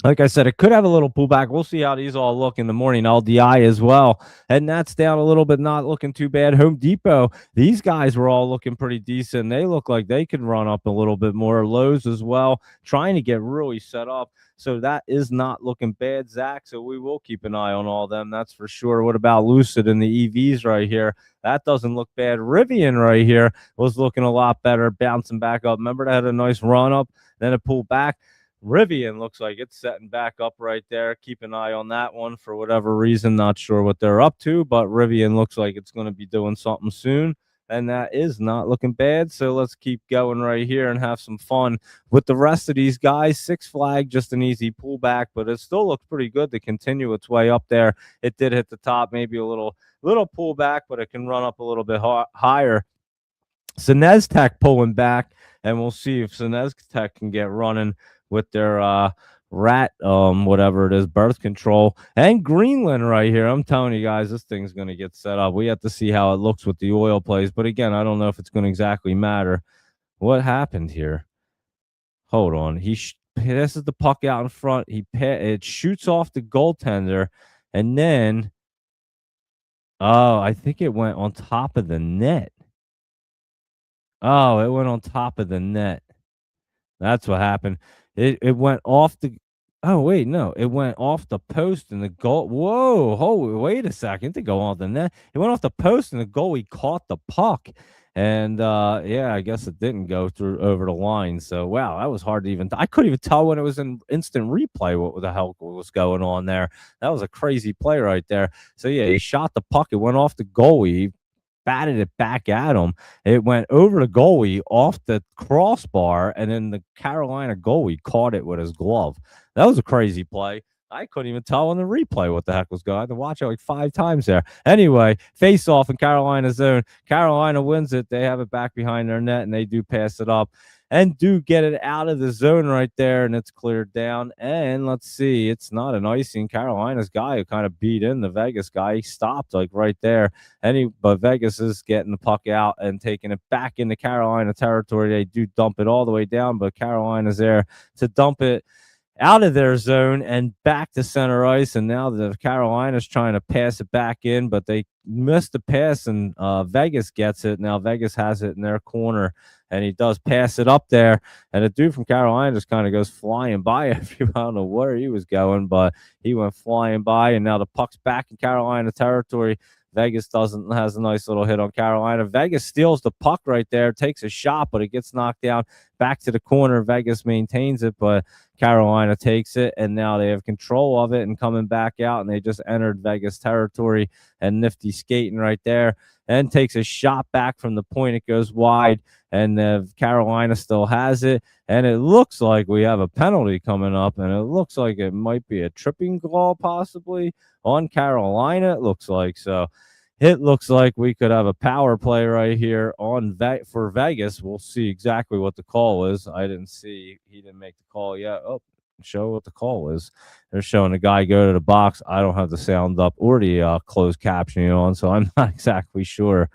Like I said, it could have a little pullback. We'll see how these all look in the morning. LDI as well. And that's down a little bit, not looking too bad. Home Depot, these guys were all looking pretty decent. They look like they could run up a little bit more. Lowe's as well, trying to get really set up. So that is not looking bad, Zach. So we will keep an eye on all of them. That's for sure. What about Lucid and the EVs right here? That doesn't look bad. Rivian right here was looking a lot better, bouncing back up. Remember, they had a nice run up, then it pulled back. Rivian looks like it's setting back up right there. Keep an eye on that one for whatever reason. Not sure what they're up to, but Rivian looks like it's going to be doing something soon. And that is not looking bad. So let's keep going right here and have some fun with the rest of these guys. Six Flag, just an easy pullback, but it still looks pretty good to continue its way up there. It did hit the top, maybe a little pullback, but it can run up a little bit higher. SenesTech pulling back, and we'll see if SenesTech can get running with their rat, whatever it is, birth control. And Greenland right here. I'm telling you guys, this thing's going to get set up. We have to see how it looks with the oil plays. But again, I don't know if it's going to exactly matter. What happened here? Hold on. He passes the puck out in front. It shoots off the goaltender. And then, I think it went on top of the net. Oh, it went on top of the net. That's what happened. It went off the – oh, wait, no. It went off the post and the goal – whoa, wait a second. To go off the net. It went off the post and the goalie caught the puck. And, yeah, I guess it didn't go through over the line. So, wow, that was hard to even – I couldn't even tell when it was in instant replay what the hell was going on there. That was a crazy play right there. So, yeah, he shot the puck. It went off the goalie. He batted it back at him. It went over the goalie off the crossbar, and then the Carolina goalie caught it with his glove. That was a crazy play. I couldn't even tell on the replay what the heck was going on. I had to watch it like 5 times there. Anyway, face off in Carolina's zone. Carolina wins it. They have it back behind their net, and they do pass it up and do get it out of the zone right there, and it's cleared down. And let's see, it's not an icing. Carolina's guy who kind of beat in the Vegas guy. He stopped like right there. But Vegas is getting the puck out and taking it back into Carolina territory. They do dump it all the way down, but Carolina's there to dump it out of their zone and back to center ice. And now the Carolina's trying to pass it back in, but they missed the pass, and Vegas gets it. Now Vegas has it in their corner, and he does pass it up there. And the dude from Carolina just kind of goes flying by everyone. I don't know where he was going, but he went flying by, and now the puck's back in Carolina territory. Vegas has a nice little hit on Carolina. Vegas steals the puck right there, takes a shot, but it gets knocked down back to the corner. Vegas maintains it, but Carolina takes it, and now they have control of it and coming back out, and they just entered Vegas territory, and Nifty skating right there and takes a shot back from the point. It goes wide, and Carolina still has it, and it looks like we have a penalty coming up, and it looks like it might be a tripping call possibly on Carolina. It looks like so. It looks like we could have a power play right here on for Vegas. We'll see exactly what the call is. I didn't see. He didn't make the call yet. Oh, show what the call is. They're showing a guy go to the box. I don't have the sound up or the closed captioning on, so I'm not exactly sure.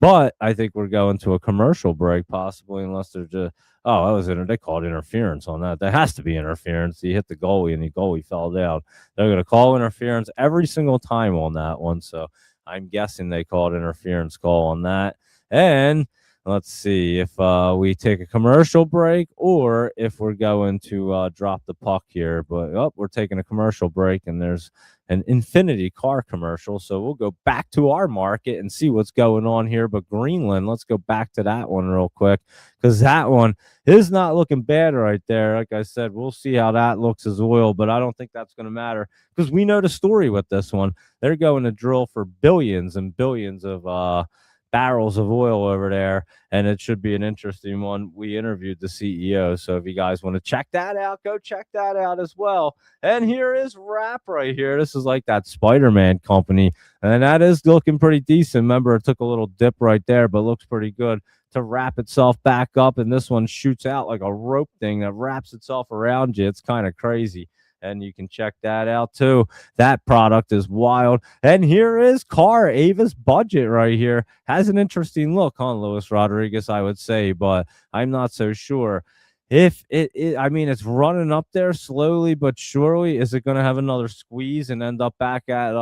But I think we're going to a commercial break possibly, unless they're just that was they called interference on that. That has to be interference. He hit the goalie and the goalie fell down. They're going to call interference every single time on that one. So I'm guessing they called interference call on that. And let's see if we take a commercial break or if we're going to drop the puck here. But we're taking a commercial break, and there's an Infinity car commercial. So we'll go back to our market and see what's going on here. But Greenland, let's go back to that one real quick, because that one is not looking bad right there. Like I said, we'll see how that looks as oil, but I don't think that's going to matter because we know the story with this one. They're going to drill for billions and billions of barrels of oil over there, and it should be an interesting one. We interviewed the CEO, so if you guys want to check that out, go check that out as well. And here is Wrap right here. This is like that Spider-Man company, and that is looking pretty decent. Remember, it took a little dip right there, but looks pretty good to wrap itself back up, and this one shoots out like a rope thing that wraps itself around you. It's kind of crazy. And you can check that out too. That product is wild. And here is Car Avis Budget right here. Has an interesting look on Luis Rodriguez, I would say, but I'm not so sure. If I mean, it's running up there slowly but surely. Is it going to have another squeeze and end up back at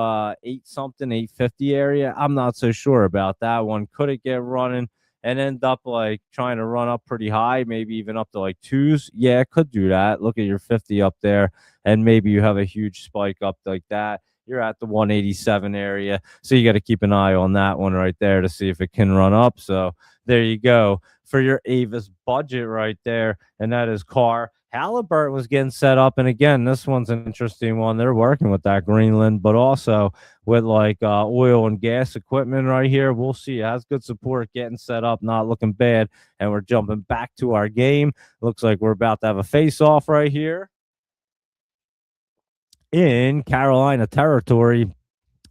850 area? I'm not so sure about that one. Could it get running and end up like trying to run up pretty high, maybe even up to like twos? Yeah, it could do that. Look at your 50 up there, and maybe you have a huge spike up like that. You're at the 187 area, so you got to keep an eye on that one right there to see if it can run up. So there you go for your Avis Budget right there, and that is Car. Halliburton was getting set up, and again, this one's an interesting one. They're working with that Greenland, but also with like oil and gas equipment right here. We'll see. It has good support getting set up, not looking bad, and we're jumping back to our game. Looks like we're about to have a face-off right here in Carolina territory.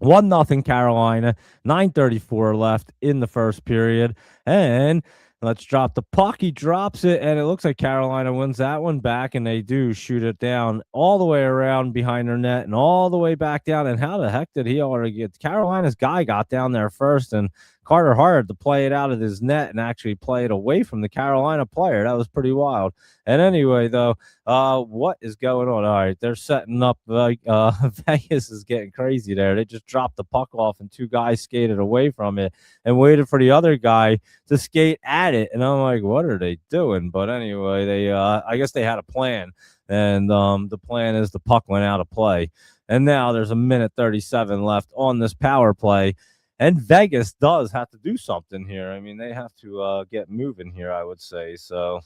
1-0 Carolina, 9:34 left in the first period, and let's drop the puck. He drops it, and it looks like Carolina wins that one back, and they do shoot it down all the way around behind their net and all the way back down. And how the heck did he already get? Carolina's guy got down there first, and Carter Hart to play it out of his net and actually play it away from the Carolina player. That was pretty wild. And anyway, though, what is going on? All right, they're setting up like Vegas is getting crazy there. They just dropped the puck off, and two guys skated away from it and waited for the other guy to skate at it. And I'm like, what are they doing? But anyway, they I guess they had a plan, and the plan is the puck went out of play. And now there's a minute 37 left on this power play. And Vegas does have to do something here. I mean, they have to get moving here, I would say. So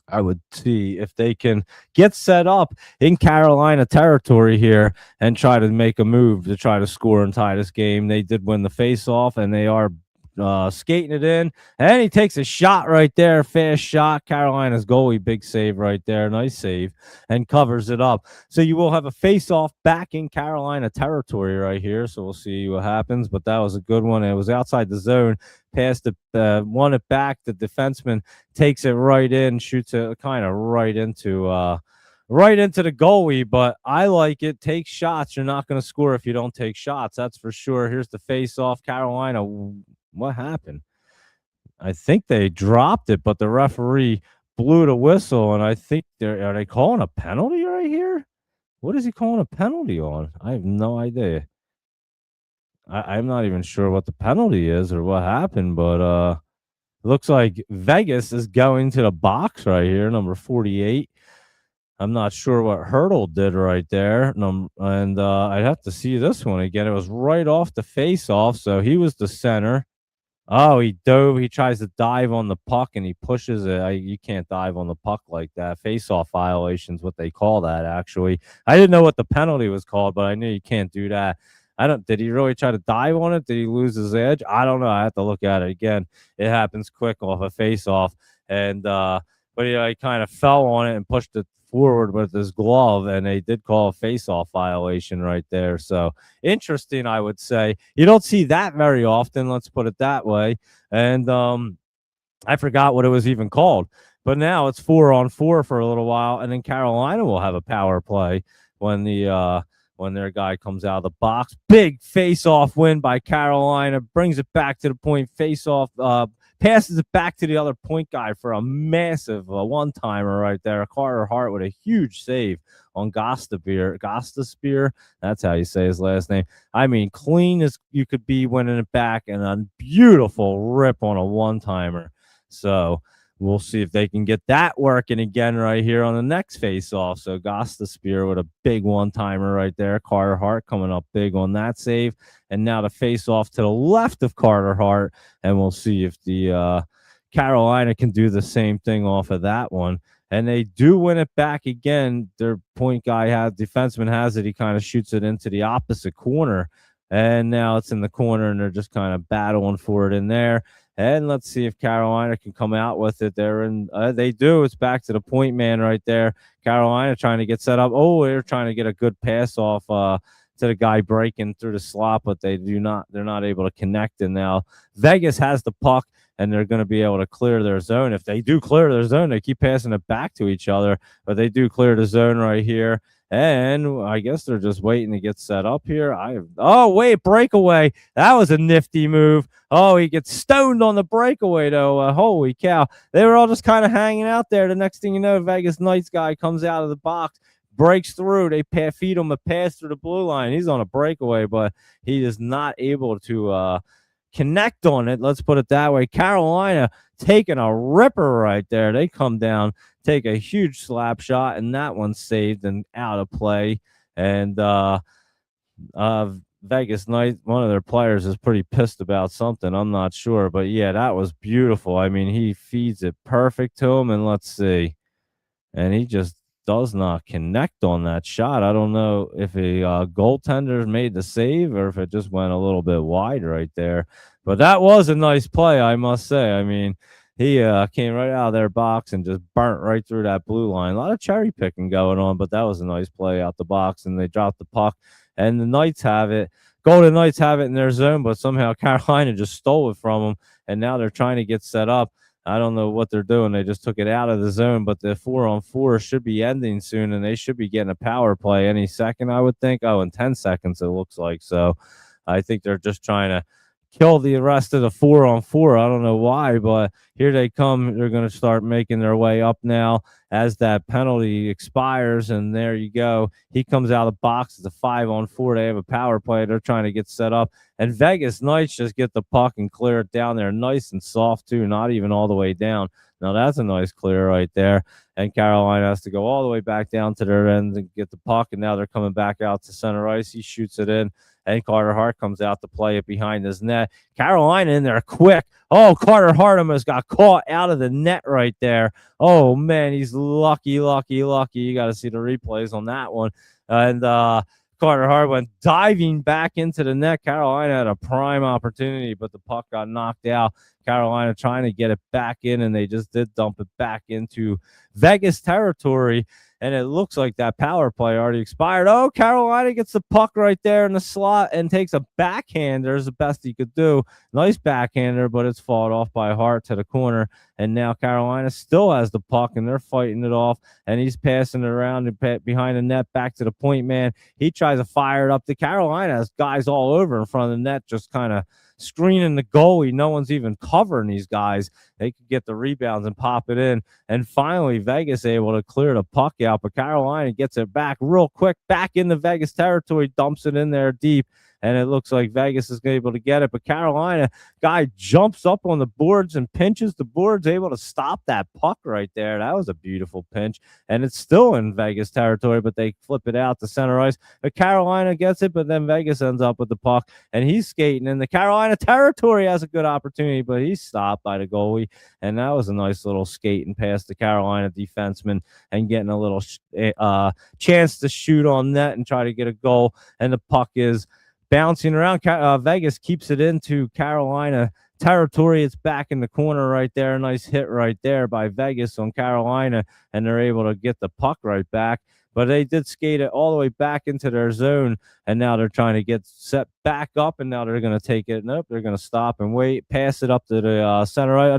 I would see if they can get set up in Carolina territory here and try to make a move to try to score and tie this game. They did win the face-off, and they are skating it in, and he takes a shot right there. Fast shot. Carolina's goalie, big save right there. Nice save, and covers it up. So you will have a face-off back in Carolina territory right here. So we'll see what happens, but that was a good one. It was outside the zone. Past it, won it back. The defenseman takes it right in, shoots it kind of right into the goalie, but I like it. Take shots. You're not going to score if you don't take shots. That's for sure. Here's the face-off. Carolina. What happened? I think they dropped it, but the referee blew the whistle, and I think are they calling a penalty right here? What is he calling a penalty on? I have no idea. I'm not even sure what the penalty is or what happened, but looks like Vegas is going to the box right here, number 48. I'm not sure what Hurdle did right there. And I'd have to see this one again. It was right off the face-off, so he was the center. Oh, he dove. He tries to dive on the puck and he pushes it. You can't dive on the puck like that. Face-off violation's what they call that, actually. I didn't know what the penalty was called, but I knew you can't do that. I don't. Did he really try to dive on it? Did he lose his edge? I don't know. I have to look at it again. It happens quick off a face-off, and but he kind of fell on it and pushed it forward with his glove, and they did call a face-off violation right there. So interesting, I would say. You don't see that very often, let's put it that way. And I forgot what it was even called. But now it's 4-on-4 for a little while, and then Carolina will have a power play when when their guy comes out of the box. Big face-off win by Carolina, brings it back to the point, face-off, passes it back to the other point guy for a massive one-timer right there. Carter Hart with a huge save on Gostaspear. That's how you say his last name. I mean, clean as you could be winning it back, and a beautiful rip on a one-timer. So we'll see if they can get that working again right here on the next face-off. So Gostaspear with a big one-timer right there. Carter Hart coming up big on that save. And now the face-off to the left of Carter Hart, and we'll see if the Carolina can do the same thing off of that one. And they do win it back again. Their point guy defenseman has it. He kind of shoots it into the opposite corner. And now it's in the corner, and they're just kind of battling for it in there. And let's see if Carolina can come out with it there. And they do. It's back to the point man right there. Carolina trying to get set up. Oh, they're trying to get a good pass off to the guy breaking through the slot, but they're not able to connect. And now Vegas has the puck, and they're going to be able to clear their zone. If they do clear their zone, they keep passing it back to each other, but they do clear the zone right here. And I guess they're just waiting to get set up here. Oh, wait, breakaway. That was a nifty move. Oh, he gets stoned on the breakaway, though. Holy cow. They were all just kind of hanging out there. The next thing you know, Vegas Knights guy comes out of the box, breaks through. They feed him a pass through the blue line. He's on a breakaway, but he is not able to connect on it. Let's put it that way. Carolina taking a ripper right there. They come down, take a huge slap shot, and that one's saved and out of play. And Vegas Knight, one of their players is pretty pissed about something. I'm not sure, but yeah, that was beautiful. I mean, he feeds it perfect to him, and let's see. And he just does not connect on that shot. I don't know if a goaltender made the save or if it just went a little bit wide right there. But that was a nice play, I must say. I mean, he came right out of their box and just burnt right through that blue line. A lot of cherry picking going on, but that was a nice play out the box, and they dropped the puck. And the Knights have it. Golden Knights have it in their zone, but somehow Carolina just stole it from them, and now they're trying to get set up. I don't know what they're doing. They just took it out of the zone, but the 4-on-4 should be ending soon, and they should be getting a power play any second, I would think. Oh, in 10 seconds, it looks like. So I think they're just trying to kill the rest of the 4-on-4. I don't know why, but here they come. They're going to start making their way up now as that penalty expires, and there you go. He comes out of the box. It's a 5-on-4. They have a power play. They're trying to get set up, and Vegas Knights just get the puck and clear it down there nice and soft, too, not even all the way down. Now, that's a nice clear right there, and Carolina has to go all the way back down to their end and get the puck, and now they're coming back out to center ice. He shoots it in, and Carter Hart comes out to play it behind his net. Carolina in there quick. Oh, Carter Hart almost got caught out of the net right there. Oh, man, he's lucky. You got to see the replays on that one. And Carter Hart went diving back into the net. Carolina had a prime opportunity, but the puck got knocked out. Carolina trying to get it back in, and they just did dump it back into Vegas territory. And it looks like that power play already expired. Oh, Carolina gets the puck right there in the slot and takes a backhander. Is the best he could do. Nice backhander, but it's fought off by Hart to the corner. And now Carolina still has the puck, and they're fighting it off. And he's passing it around and behind the net back to the point man. He tries to fire it up. The Carolina has guys all over in front of the net, just kind of screening the goalie. No one's even covering these guys. They could get the rebounds and pop it in. And finally, Vegas able to clear the puck out, but Carolina gets it back real quick, back into Vegas territory, dumps it in there deep. and it looks like Vegas is able to get it. But Carolina guy jumps up on the boards and pinches the boards, able to stop that puck right there. That was a beautiful pinch, and it's still in Vegas territory, but they flip it out to center ice. But Carolina gets it, but then Vegas ends up with the puck, and he's skating in the Carolina territory, has a good opportunity, but he's stopped by the goalie, and that was a nice little skating past the Carolina defenseman and getting a little chance to shoot on net and try to get a goal, and the puck is bouncing around. Vegas keeps it into Carolina territory. It's back in the corner right there. Nice hit right there by Vegas on Carolina, and they're able to get the puck right back. But they did skate it all the way back into their zone, and now they're trying to get set back up, and now they're going to take it. Nope, they're going to stop and wait, pass it up to the center. I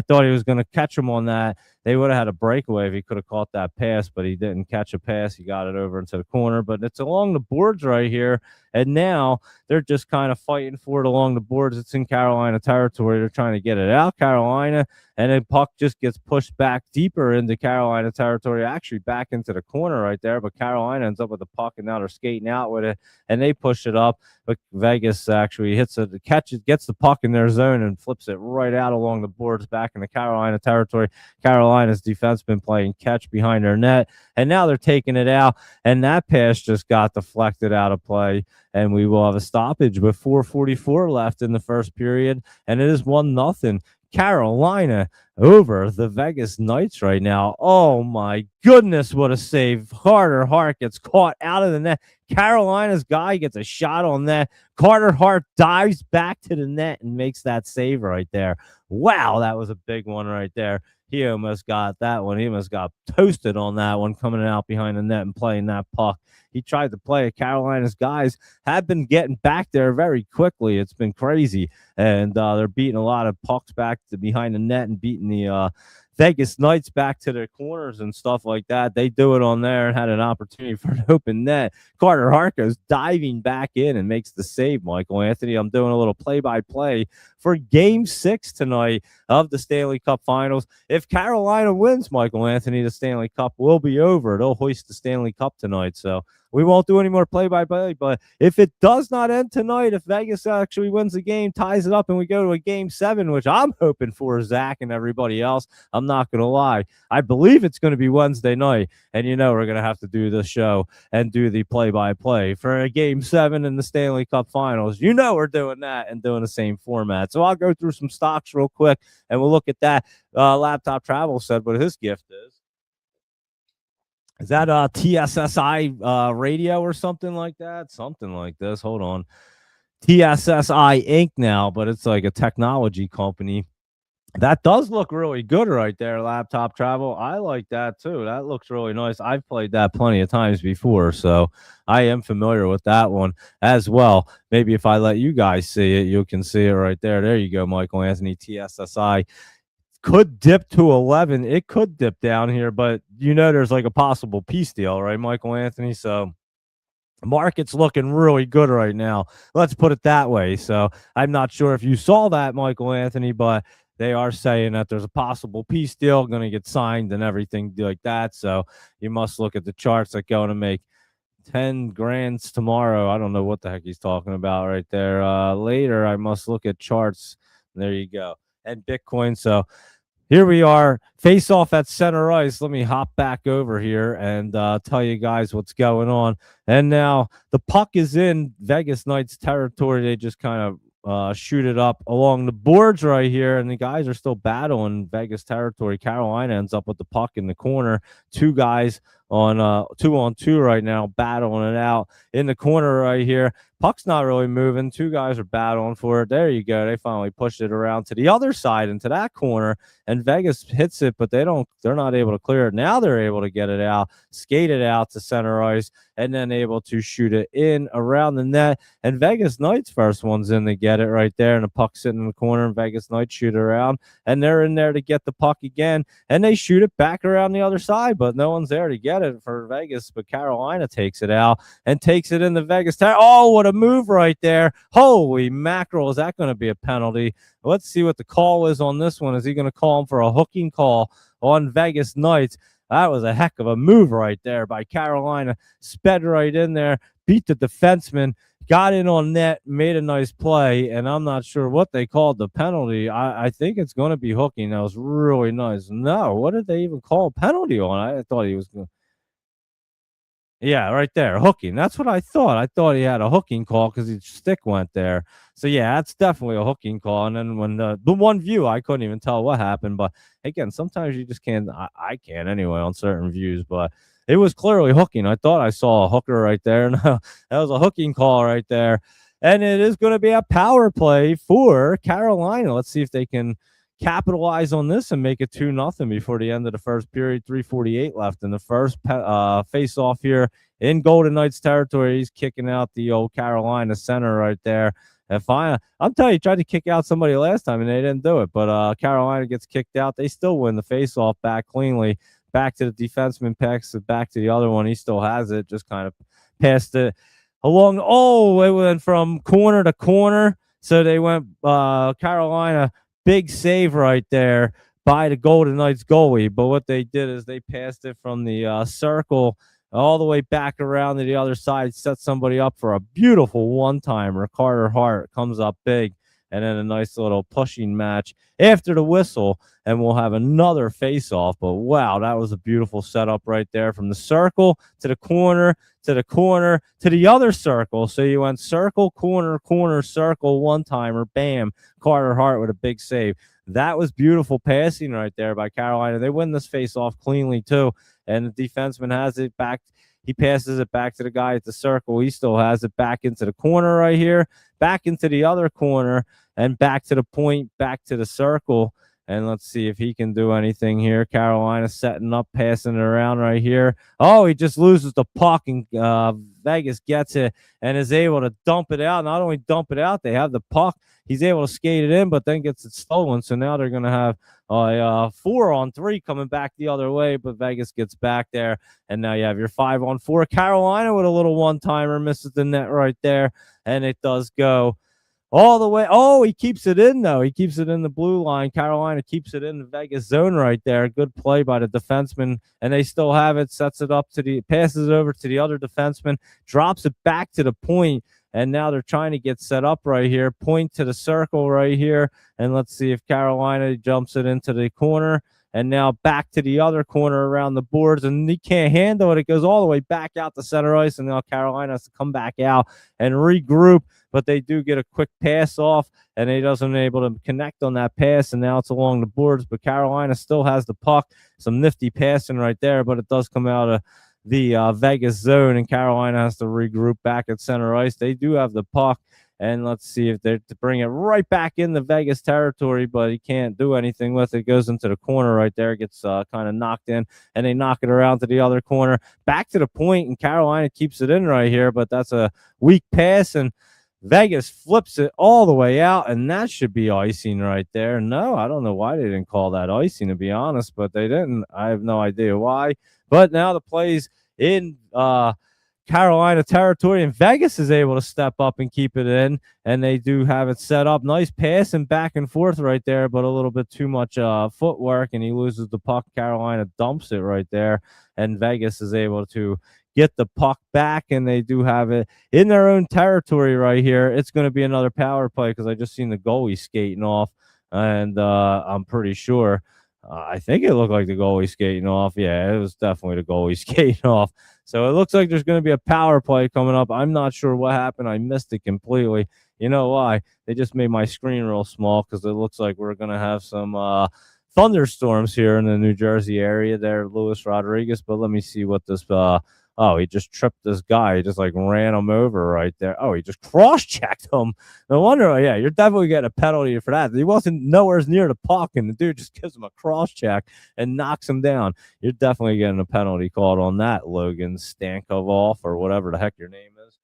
thought he was going to catch him on that. They would have had a breakaway if he could have caught that pass, but he didn't catch a pass. He got it over into the corner, but it's along the boards right here, and now they're just kind of fighting for it along the boards. It's in Carolina territory. They're trying to get it out, Carolina, and then puck just gets pushed back deeper into Carolina territory, actually back into the corner right there, but Carolina ends up with the puck, and now they're skating out with it, and they push it up, but Vegas actually hits it, catches, gets the puck in their zone, and flips it right out along the boards back in the Carolina territory. Carolina's defense been playing catch behind their net, and now they're taking it out, and that pass just got deflected out of play, and we will have a stoppage with 4:44 left in the first period, and it is 1-0 Carolina over the Vegas Knights right now. Oh my goodness, what a save. Carter Hart gets caught out of the net. Carolina's guy gets a shot on net. Carter Hart dives back to the net and makes that save right there. Wow, that was a big one right there. He almost got that one. He almost got toasted on that one, coming out behind the net and playing that puck. He tried to play it. Carolina's guys have been getting back there very quickly. It's been crazy, and they're beating a lot of pucks back to behind the net and beating the Vegas Knights back to their corners and stuff like that. They do it on there and had an opportunity for an open net. Carter Hart goes diving back in and makes the save, Michael Anthony. I'm doing a little play-by-play for Game 6 tonight of the Stanley Cup Finals. If Carolina wins, Michael Anthony, the Stanley Cup will be over. They'll hoist the Stanley Cup tonight, so we won't do any more play-by-play, but if it does not end tonight, if Vegas actually wins the game, ties it up, and we go to a Game 7, which I'm hoping for Zach and everybody else, I'm not going to lie. I believe it's going to be Wednesday night, and you know we're going to have to do the show and do the play-by-play for a Game 7 in the Stanley Cup Finals. You know we're doing that and doing the same format. So I'll go through some stocks real quick, and we'll look at that. Laptop Travel said what his gift is. Is that TSSI radio or something like that? Something like this. Hold on. TSSI Inc. now, but it's like a technology company. That does look really good right there, Laptop Travel. I like that too. That looks really nice. I've played that plenty of times before, so I am familiar with that one as well. Maybe if I let you guys see it, you can see it right there. There you go, Michael Anthony, TSSI. Could dip to 11. It could dip down here, but you know there's like a possible peace deal, right, Michael Anthony? So market's looking really good right now. Let's put it that way. So I'm not sure if you saw that, Michael Anthony, but they are saying that there's a possible peace deal going to get signed and everything like that. So you must look at the charts that going to make 10 grands tomorrow. I don't know what the heck he's talking about right there. Later, I must look at charts. There you go. And Bitcoin. So here we are, face off at center ice. Let me hop back over here and tell you guys what's going on. And now the puck is in Vegas Knights territory. They just kind of shoot it up along the boards right here, and the guys are still battling Vegas territory. Carolina ends up with the puck in the corner. Two guys on 2-on-2 right now, battling it out in the corner right here. Puck's not really moving. Two guys are battling for it. There you go. They finally pushed it around to the other side into that corner, and Vegas hits it, but they're not able to clear it. Now they're able to get it out, skate it out to center ice, and then able to shoot it in around the net. And Vegas Knights first one's in to get it right there, and the puck's sitting in the corner, and Vegas Knights shoot it around, and they're in there to get the puck again, and they shoot it back around the other side, but no one's there to get it for Vegas. But Carolina takes it out and takes it in the Vegas. Oh, what a move right there. Holy mackerel. Is that going to be a penalty? Let's see what the call is on this one. Is he going to call him for a hooking call on Vegas Knights? That was a heck of a move right there by Carolina. Sped right in there, beat the defenseman, got in on net, made a nice play, and I'm not sure what they called the penalty. I think it's going to be hooking. That was really nice. No, what did they even call a penalty on? I thought he was going. Yeah, right there, hooking. That's what I thought. I thought he had a hooking call because his stick went there. So yeah, that's definitely a hooking call. And then when the one view, I couldn't even tell what happened. But again, sometimes you just can't. I can't anyway on certain views. But it was clearly hooking. I thought I saw a hooker right there. No, that was a hooking call right there. And it is going to be a power play for Carolina. Let's see if they can capitalize on this and make it 2-0 before the end of the first period. 3:48 left in the first face off here in Golden Knights territory. He's kicking out the old Carolina center right there. And I'm telling you, he tried to kick out somebody last time and they didn't do it. But Carolina gets kicked out. They still win the face off back cleanly. Back to the defenseman, packs it back to the other one. He still has it, just kind of passed it along. Oh, it went from corner to corner. So they went Carolina. Big save right there by the Golden Knights goalie. But what they did is they passed it from the circle all the way back around to the other side, set somebody up for a beautiful one-timer. Carter Hart comes up big, and then a nice little pushing match after the whistle, and we'll have another face-off. But wow, that was a beautiful setup right there from the circle to the corner to the corner to the other circle. So you went circle, corner, corner, circle, one-timer, bam, Carter Hart with a big save. That was beautiful passing right there by Carolina. They win this face-off cleanly too, and the defenseman has it back. He passes it back to the guy at the circle. He still has it back into the corner right here, back into the other corner, and back to the point, back to the circle. And let's see if he can do anything here. Carolina setting up, passing it around right here. Oh, he just loses the puck, and Vegas gets it and is able to dump it out. Not only dump it out, they have the puck. He's able to skate it in, but then gets it stolen. So now they're going to have a 4-on-3 coming back the other way, but Vegas gets back there. And now you have your 5-on-4. Carolina with a little one-timer, misses the net right there, and it does go all the way. Oh, he keeps it in, though. He keeps it in the blue line. Carolina keeps it in the Vegas zone right there. Good play by the defenseman, and they still have it. Sets it up passes it over to the other defenseman, drops it back to the point, and now they're trying to get set up right here. Point to the circle right here, and let's see if Carolina jumps it into the corner. And now back to the other corner around the boards, and he can't handle it. It goes all the way back out to center ice, and now Carolina has to come back out and regroup. But they do get a quick pass off, and he doesn't able to connect on that pass, and now it's along the boards. But Carolina still has the puck. Some nifty passing right there, but it does come out of the Vegas zone, and Carolina has to regroup back at center ice. They do have the puck. And let's see if they're to bring it right back in the Vegas territory, but he can't do anything with it. It goes into the corner right there, gets kind of knocked in, and they knock it around to the other corner, back to the point, and Carolina keeps it in right here, but that's a weak pass, and Vegas flips it all the way out, and that should be icing right there. No, I don't know why they didn't call that icing, to be honest, but they didn't. I have no idea why. But now the play's in Carolina territory, and Vegas is able to step up and keep it in, and they do have it set up. Nice passing back and forth right there, but a little bit too much footwork, and he loses the puck. Carolina dumps it right there, and Vegas is able to get the puck back, and they do have it in their own territory right here. It's going to be another power play because I just seen the goalie skating off, and I'm pretty sure. I think it looked like the goalie skating off. Yeah, it was definitely the goalie skating off. So it looks like there's going to be a power play coming up. I'm not sure what happened. I missed it completely. You know why? They just made my screen real small because it looks like we're going to have some thunderstorms here in the New Jersey area there, Luis Rodriguez. But let me see what this oh, he just tripped this guy. He just like ran him over right there. Oh, he just cross-checked him. No wonder. Oh, yeah, you're definitely getting a penalty for that. He wasn't nowhere near the puck, and the dude just gives him a cross-check and knocks him down. You're definitely getting a penalty called on that, Logan Stankovoff, or whatever the heck your name is.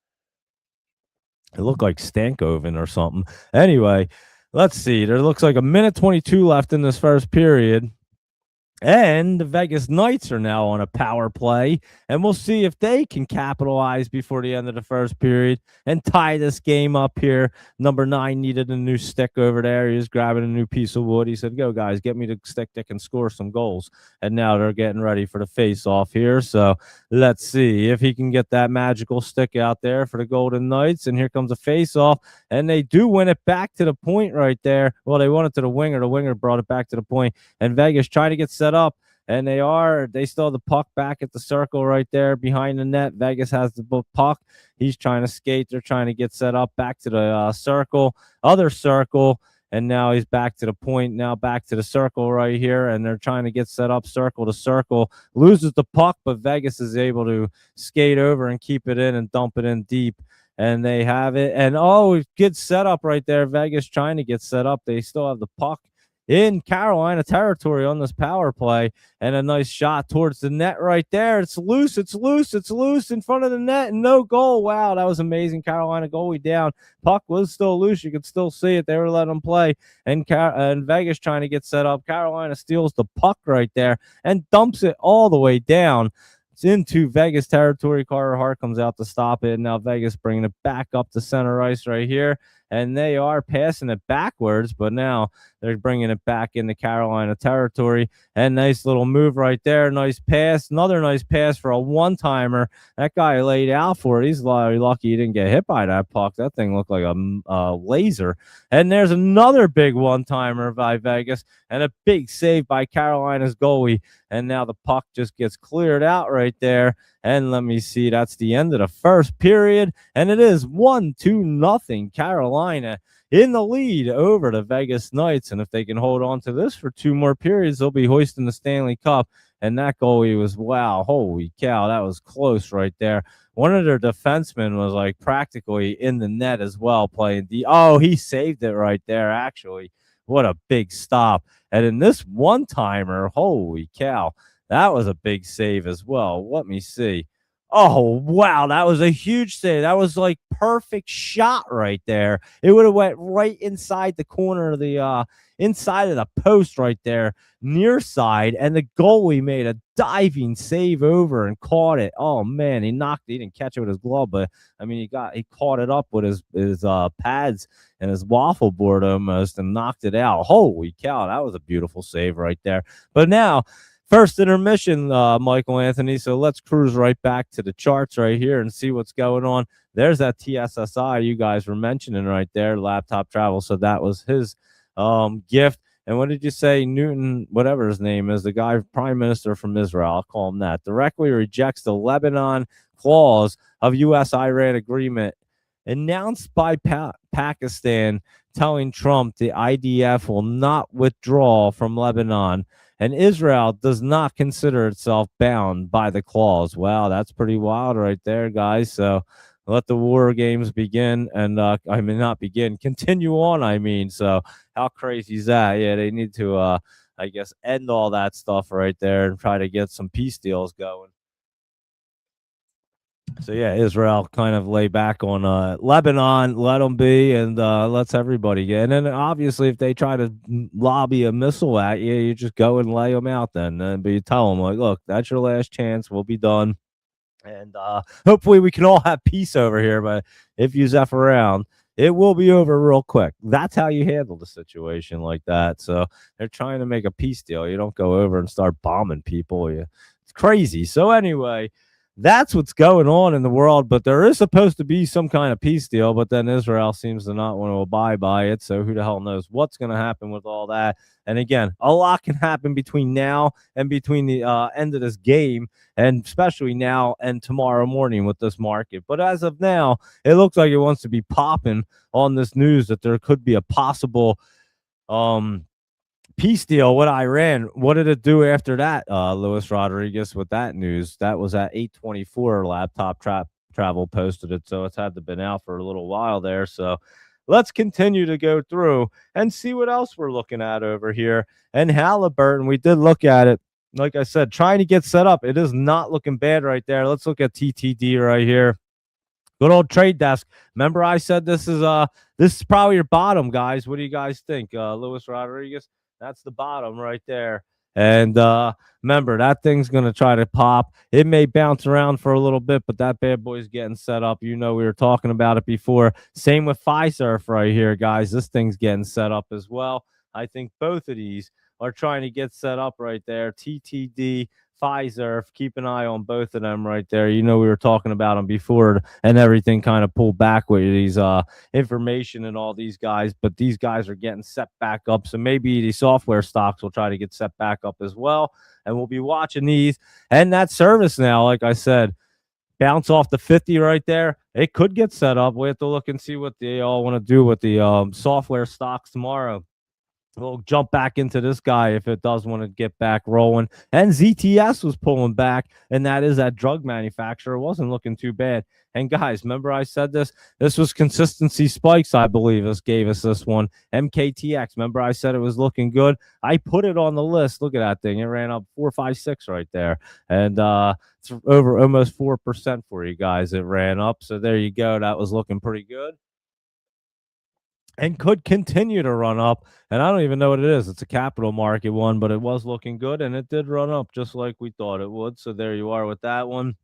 It looked like Stankoven or something. Anyway, let's see. There looks like 1:22 left in this first period. And the Vegas Knights are now on a power play, and we'll see if they can capitalize before the end of the first period and tie this game up here. Number 9 needed a new stick over there. He was grabbing a new piece of wood. He said, "Go, guys, get me the stick that can score some goals." And now they're getting ready for the face-off here. So let's see if he can get that magical stick out there for the Golden Knights. And here comes a face-off, and they do win it back to the point right there. Well, they won it to the winger. The winger brought it back to the point, and Vegas trying to get set up, and they still have the puck back at the circle right there behind the net. Vegas has the puck. He's trying to skate. They're trying to get set up back to the other circle, and now he's back to the point. Now back to the circle right here, and they're trying to get set up circle to circle. Loses the puck, but Vegas is able to skate over and keep it in and dump it in deep. And they have it. And good setup right there. Vegas trying to get set up. They still have the puck in Carolina territory on this power play, and a nice shot towards the net right there. It's loose in front of the net, and no goal. Wow, that was amazing. Carolina goalie down. Puck was still loose. You could still see it. They were letting them play, and Vegas trying to get set up. Carolina steals the puck right there and dumps it all the way down. It's into Vegas territory. Carter Hart comes out to stop it. And now Vegas bringing it back up to center ice right here. And they are passing it backwards, but now they're bringing it back into Carolina territory. And nice little move right there. Nice pass. Another nice pass for a one-timer. That guy laid out for it. He's lucky he didn't get hit by that puck. That thing looked like a laser. And there's another big one-timer by Vegas and a big save by Carolina's goalie. And now the puck just gets cleared out right there. And let me see, that's the end of the first period. And it is 1-0 Carolina in the lead over the Vegas Knights. And if they can hold on to this for 2 more periods, they'll be hoisting the Stanley Cup. And that goalie was, wow, holy cow, that was close right there. One of their defensemen was like practically in the net as well playing he saved it right there, actually. What a big stop. And in this one-timer, holy cow, that was a big save as well. Let me see. Oh, wow. That was a huge save. That was like perfect shot right there. It would have went right inside the corner of the inside of the post right there, near side. And the goalie made a diving save over and caught it. Oh, man. He didn't catch it with his glove, but I mean, he caught it up with his pads and his waffle board almost and knocked it out. Holy cow. That was a beautiful save right there. But now, first intermission, Michael Anthony. So let's cruise right back to the charts right here and see what's going on. There's that TSSI you guys were mentioning right there, laptop travel. So that was his gift. And what did you say? Newton, whatever his name is, the guy, prime minister from Israel, I'll call him that, directly rejects the Lebanon clause of U.S.-Iran agreement announced by Pakistan, telling Trump the IDF will not withdraw from Lebanon. And Israel does not consider itself bound by the clause. Wow, that's pretty wild right there, guys. So let the war games begin and not begin, continue on. So how crazy is that? Yeah, they need to I guess end all that stuff right there and try to get some peace deals going. So yeah, Israel kind of lay back on Lebanon, let them be, and lets everybody get. And then obviously, if they try to lobby a missile at you, you just go and lay them out. But you tell them like, look, that's your last chance. We'll be done, and hopefully we can all have peace over here. But if you zeph around, it will be over real quick. That's how you handle the situation like that. So they're trying to make a peace deal. You don't go over and start bombing people. It's crazy. So anyway, that's what's going on in the world, but there is supposed to be some kind of peace deal, but then Israel seems to not want to abide by it, so who the hell knows what's going to happen with all that. And again, a lot can happen between now and between the end of this game, and especially now and tomorrow morning with this market. But as of now, it looks like it wants to be popping on this news that there could be a possible peace deal with Iran. What did it do after that, Luis Rodriguez, with that news? That was at 8:24. Laptop travel posted it, so it's had to been out for a little while there. So let's continue to go through and see what else we're looking at over here. And Halliburton, we did look at it. Like I said, trying to get set up. It is not looking bad right there. Let's look at TTD right here. Good old trade desk. Remember I said this is probably your bottom, guys. What do you guys think? Luis Rodriguez? That's the bottom right there. And remember, that thing's going to try to pop. It may bounce around for a little bit, but that bad boy's getting set up. You know, we were talking about it before. Same with Fiserv right here, guys. This thing's getting set up as well. I think both of these are trying to get set up right there. TTD, Fiserv, keep an eye on both of them right there. You know, we were talking about them before, and everything kind of pulled back with these information and all these guys, but these guys are getting set back up. So maybe the software stocks will try to get set back up as well. And we'll be watching these. And that service now, like I said, bounce off the 50 right there. It could get set up. We have to look and see what they all want to do with the software stocks tomorrow. We'll jump back into this guy if it does want to get back rolling. And ZTS was pulling back, and that is that drug manufacturer. It wasn't looking too bad. And guys, remember I said this? This was consistency spikes, I believe. This gave us this one. MKTX. Remember I said it was looking good? I put it on the list. Look at that thing. It ran up 456 right there. And it's over almost 4% for you guys. It ran up. So there you go. That was looking pretty good. And could continue to run up. And I don't even know what it is. It's a capital market one, but it was looking good, and it did run up just like we thought it would. So there you are with that one.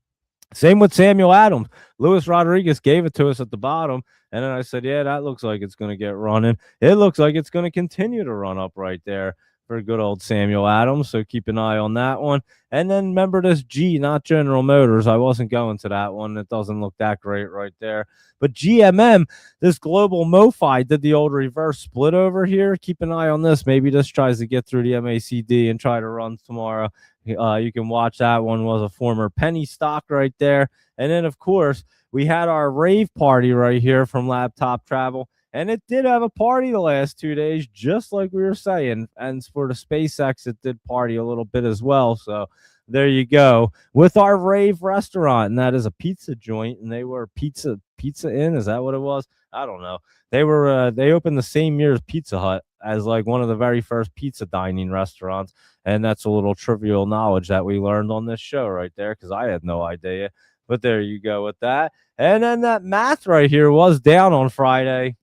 Same with Samuel Adams. Luis Rodriguez gave it to us at the bottom, and then I said, yeah, that looks like it's going to get running. It looks like it's going to continue to run up right there for good old Samuel Adams. So keep an eye on that one. And then remember this G, not General Motors. I wasn't going to that one. It doesn't look that great right there. But GMM, this global MoFi, did the old reverse split over here. Keep an eye on this. Maybe this tries to get through the MACD and try to run tomorrow. You can watch that one. Was a former penny stock right there. And then, of course, we had our rave party right here from Laptop Travel. And it did have a party the last 2 days, just like we were saying. And for the SpaceX, it did party a little bit as well. So there you go with our rave restaurant. And that is a pizza joint. And they were Pizza Inn. Is that what it was? I don't know. They were they opened the same year as Pizza Hut as like one of the very first pizza dining restaurants. And that's a little trivial knowledge that we learned on this show right there, because I had no idea. But there you go with that. And then that math right here was down on Friday.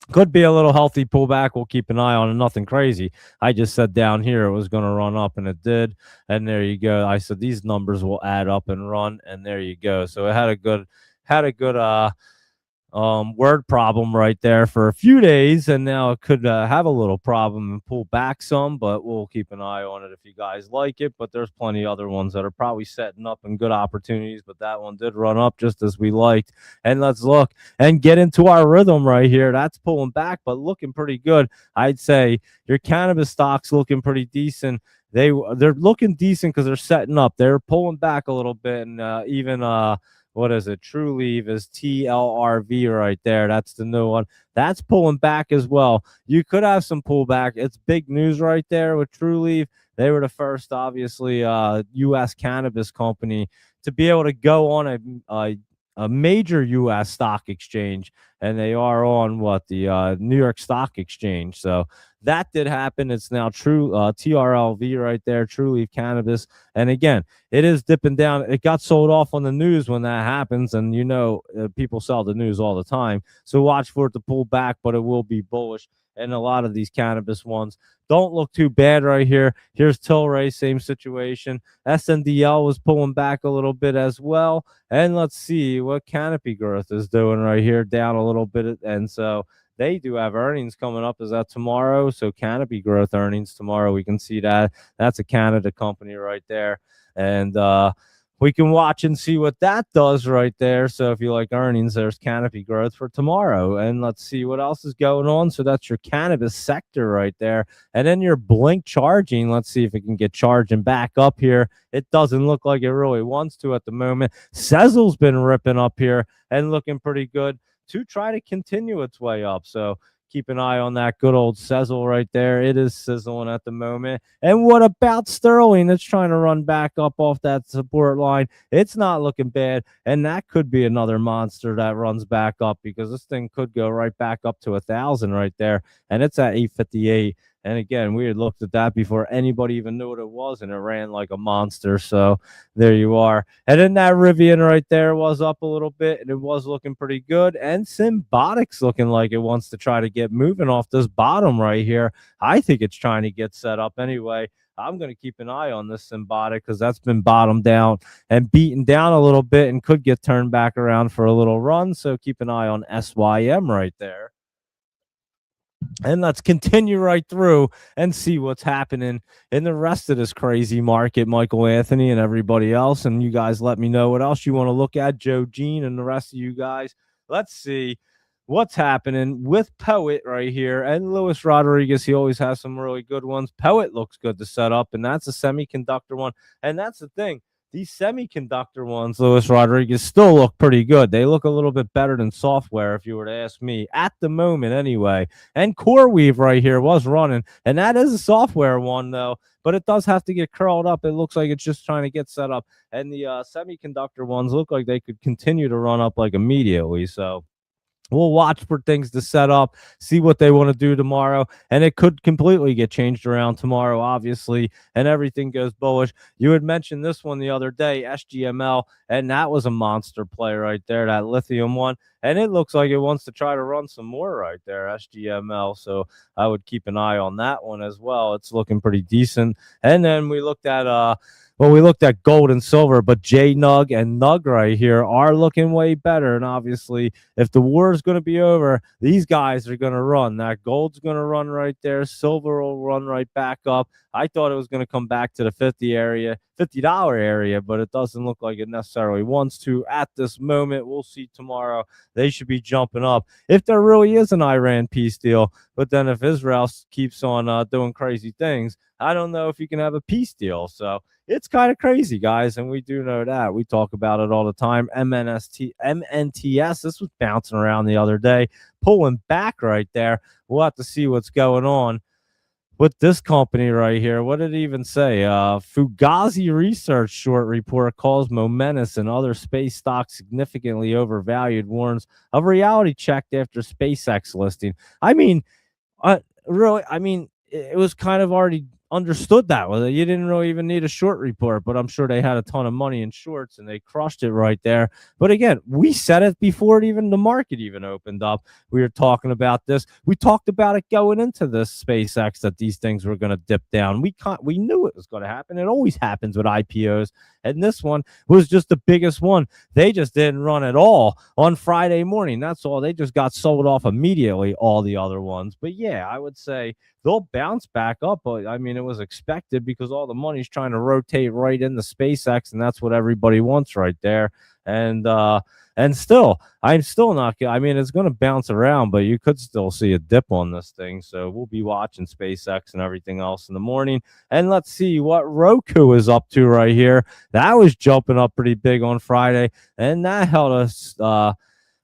Could be a little healthy pullback. We'll keep an eye on it. Nothing crazy. I just said down here it was going to run up, and it did. And there you go. I said these numbers will add up and run, and there you go. So it had a good word problem right there for a few days, and now it could have a little problem and pull back some, but we'll keep an eye on it if you guys like it. But there's plenty of other ones that are probably setting up and good opportunities, but that one did run up just as we liked. And let's look and get into our rhythm right here. That's pulling back, but looking pretty good. I'd say your cannabis stocks looking pretty decent. They're looking decent because they're setting up. They're pulling back a little bit, and even what is it? True Leave is TLRV right there. That's the new one. That's pulling back as well. You could have some pullback. It's big news right there with True Leave. They were the first, obviously, U.S. cannabis company to be able to go on a major U.S. stock exchange, and they are on the New York Stock Exchange. So that did happen. It's now true TRLV right there, True Leaf Cannabis. And again, it is dipping down. It got sold off on the news when that happens, and people sell the news all the time. So watch for it to pull back, but it will be bullish. And a lot of these cannabis ones don't look too bad right here. Here's Tilray, same situation. SNDL was pulling back a little bit as well. And let's see what Canopy Growth is doing right here, down a little bit. And so they do have earnings coming up. Is that tomorrow? So Canopy Growth earnings tomorrow. We can see that. That's a Canada company right there. And we can watch and see what that does right there. So if you like earnings, there's Canopy Growth for tomorrow. And let's see what else is going on. So that's your cannabis sector right there. And then your Blink charging. Let's see if it can get charging back up here. It doesn't look like it really wants to at the moment. Sezzle's been ripping up here and looking pretty good to try to continue its way up. So keep an eye on that good old Sezzle right there. It is sizzling at the moment. And what about Sterling? It's trying to run back up off that support line. It's not looking bad. And that could be another monster that runs back up, because this thing could go right back up to 1,000 right there. And it's at 858. And again, we had looked at that before anybody even knew what it was, and it ran like a monster. So there you are. And then that Rivian right there was up a little bit, and it was looking pretty good. And Symbiotics looking like it wants to try to get moving off this bottom right here. I think it's trying to get set up anyway. I'm going to keep an eye on this Symbotic because that's been bottomed down and beaten down a little bit and could get turned back around for a little run. So keep an eye on SYM right there. And let's continue right through and see what's happening in the rest of this crazy market, Michael Anthony and everybody else. And you guys let me know what else you want to look at, Joe Jean and the rest of you guys. Let's see what's happening with Poet right here and Luis Rodriguez. He always has some really good ones. Poet looks good to set up, and that's a semiconductor one. And that's the thing. These semiconductor ones, Luis Rodriguez, still look pretty good. They look a little bit better than software, if you were to ask me, at the moment anyway. And CoreWeave right here was running, and that is a software one, though, but it does have to get curled up. It looks like it's just trying to get set up. And the semiconductor ones look like they could continue to run up like immediately. So we'll watch for things to set up, see what they want to do tomorrow, and it could completely get changed around tomorrow, obviously, and everything goes bullish. You had mentioned this one the other day, SGML, and that was a monster play right there, that lithium one, and it looks like it wants to try to run some more right there, SGML, so I would keep an eye on that one as well. It's looking pretty decent. And then we looked at we looked at gold and silver, but J-Nug and Nug right here are looking way better. And obviously, if the war is going to be over, these guys are going to run. That gold's going to run right there. Silver will run right back up. I thought it was going to come back to the $50 area, but it doesn't look like it necessarily wants to at this moment. We'll see tomorrow. They should be jumping up if there really is an Iran peace deal. But then if Israel keeps on doing crazy things, I don't know if you can have a peace deal. So it's kind of crazy, guys, and we do know that. We talk about it all the time. MNTS, this was bouncing around the other day, pulling back right there. We'll have to see what's going on with this company right here. What did it even say? Fugazi Research short report calls Momentus and other space stocks significantly overvalued, warns of reality checked after SpaceX listing. I mean, really, I mean, it was kind of already understood that way. You didn't really even need a short report, but I'm sure they had a ton of money in shorts and they crushed it right there. But again, we said it before the market even opened up. We were talking about this. We talked about it going into this SpaceX that these things were going to dip down. We knew it was going to happen. It always happens with IPOs. And this one was just the biggest one. They just didn't run at all on Friday morning. That's all. They just got sold off immediately, all the other ones. But yeah, I would say they'll bounce back up. But I mean, it was expected because all the money's trying to rotate right into SpaceX, and that's what everybody wants right there. And still, I'm still not. I mean, it's going to bounce around, but you could still see a dip on this thing. So we'll be watching SpaceX and everything else in the morning. And let's see what Roku is up to right here. That was jumping up pretty big on Friday, and that held us.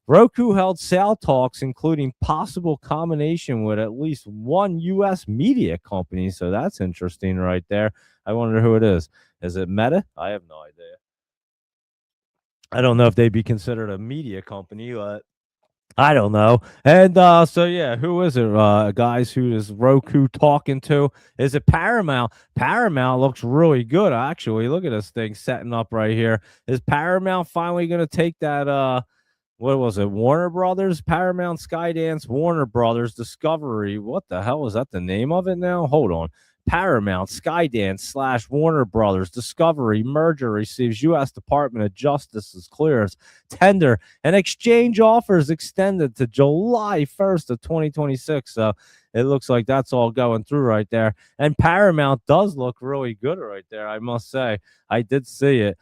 Roku held sale talks, including possible combination with at least one U.S. media company. So that's interesting right there. I wonder who it is. Is it Meta? I have no idea. I don't know if they'd be considered a media company, but I don't know. And so, yeah, who is it, guys? Who is Roku talking to? Is it Paramount? Paramount looks really good, actually. Look at this thing setting up right here. Is Paramount finally going to take that what was it? Warner Brothers, Paramount, Skydance, Warner Brothers, Discovery. What the hell is that the name of it now? Hold on. Paramount, Skydance / Warner Brothers, Discovery merger receives U.S. Department of Justice's clearance. Tender and exchange offers extended to July 1st of 2026. So it looks like that's all going through right there. And Paramount does look really good right there, I must say. I did see it.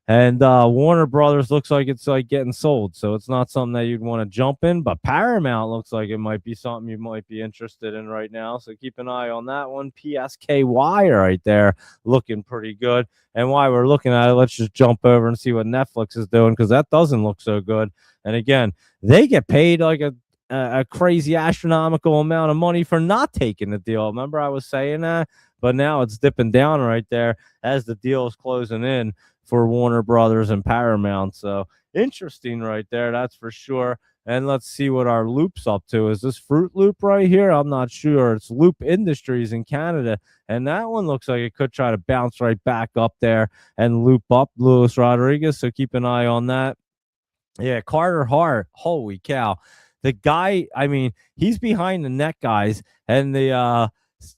And Warner Brothers looks like it's like getting sold. So it's not something that you'd want to jump in. But Paramount looks like it might be something you might be interested in right now. So keep an eye on that one. PSKY right there looking pretty good. And while we're looking at it, let's just jump over and see what Netflix is doing because that doesn't look so good. And again, they get paid like a crazy astronomical amount of money for not taking the deal. Remember I was saying that? But now it's dipping down right there as the deal is closing in for Warner Brothers and Paramount. So interesting right there, that's for sure. And let's see what our Loop's up to. Is this Fruit Loop right here? I'm not sure. It's Loop Industries in Canada. And that one looks like it could try to bounce right back up there and loop up Luis Rodriguez. So keep an eye on that. Yeah, Carter Hart. Holy cow. The guy, I mean, he's behind the net, guys. And the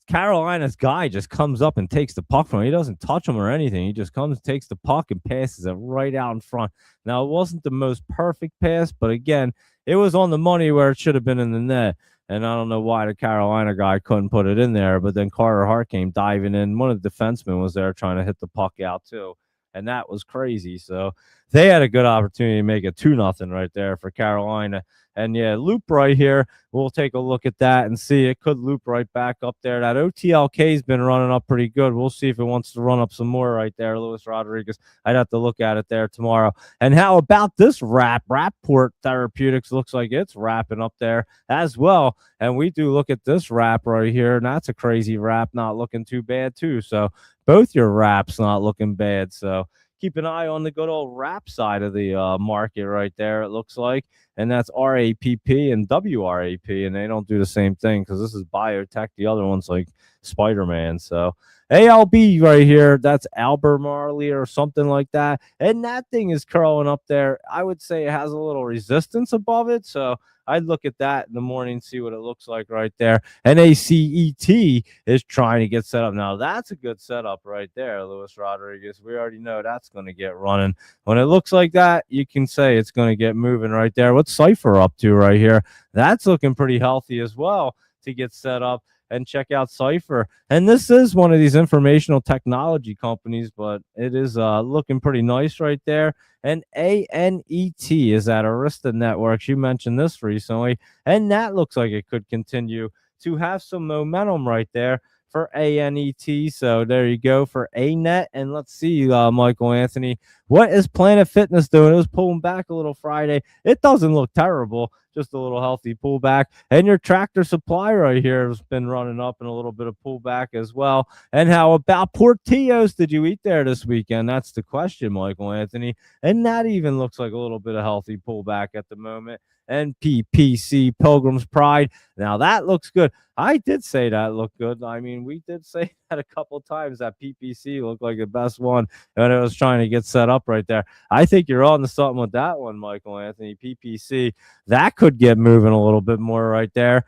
Carolina's guy just comes up and takes the puck from him. He doesn't touch him or anything. He just comes, takes the puck, and passes it right out in front. Now, it wasn't the most perfect pass, but again, it was on the money where it should have been in the net. And I don't know why the Carolina guy couldn't put it in there, but then Carter Hart came diving in. One of the defensemen was there trying to hit the puck out too, and that was crazy. So they had a good opportunity to make it 2-0 right there for Carolina. And yeah, loop right here. We'll take a look at that and see. It could loop right back up there. That OTLK's been running up pretty good. We'll see if it wants to run up some more right there, Luis Rodriguez. I'd have to look at it there tomorrow. And how about this wrap? Rapport Therapeutics looks like it's wrapping up there as well. And we do look at this wrap right here, and that's a crazy wrap, not looking too bad too. So both your wraps not looking bad. So keep an eye on the good old wrap side of the market right there, it looks like. And that's RAPP and WRAP, and they don't do the same thing because this is biotech. The other one's like Spider-Man. So ALB right here, that's Albemarle or something like that. And that thing is curling up there. I would say it has a little resistance above it. So I'd look at that in the morning, see what it looks like right there. And ACET is trying to get set up. Now, that's a good setup right there, Luis Rodriguez. We already know that's going to get running. When it looks like that, you can say it's going to get moving right there. What's Cypher up to right here? That's looking pretty healthy as well to get set up. And check out Cypher. And this is one of these informational technology companies, but it is looking pretty nice right there. And ANET is at Arista Networks. You mentioned this recently, and that looks like it could continue to have some momentum right there for ANET. So there you go for ANET. And let's see, Michael Anthony, what is Planet Fitness doing? It was pulling back a little Friday. It doesn't look terrible, just a little healthy pullback. And your Tractor Supply right here has been running up and a little bit of pullback as well. And how about Portillo's? Did you eat there this weekend? That's the question, Michael Anthony. And that even looks like a little bit of healthy pullback at the moment. And PPC, Pilgrim's Pride. Now that looks good. I did say that looked good. I mean, we did say that a couple times, that PPC looked like the best one when it was trying to get set up right there. I think you're on to something with that one, Michael Anthony. PPC, that could get moving a little bit more right there.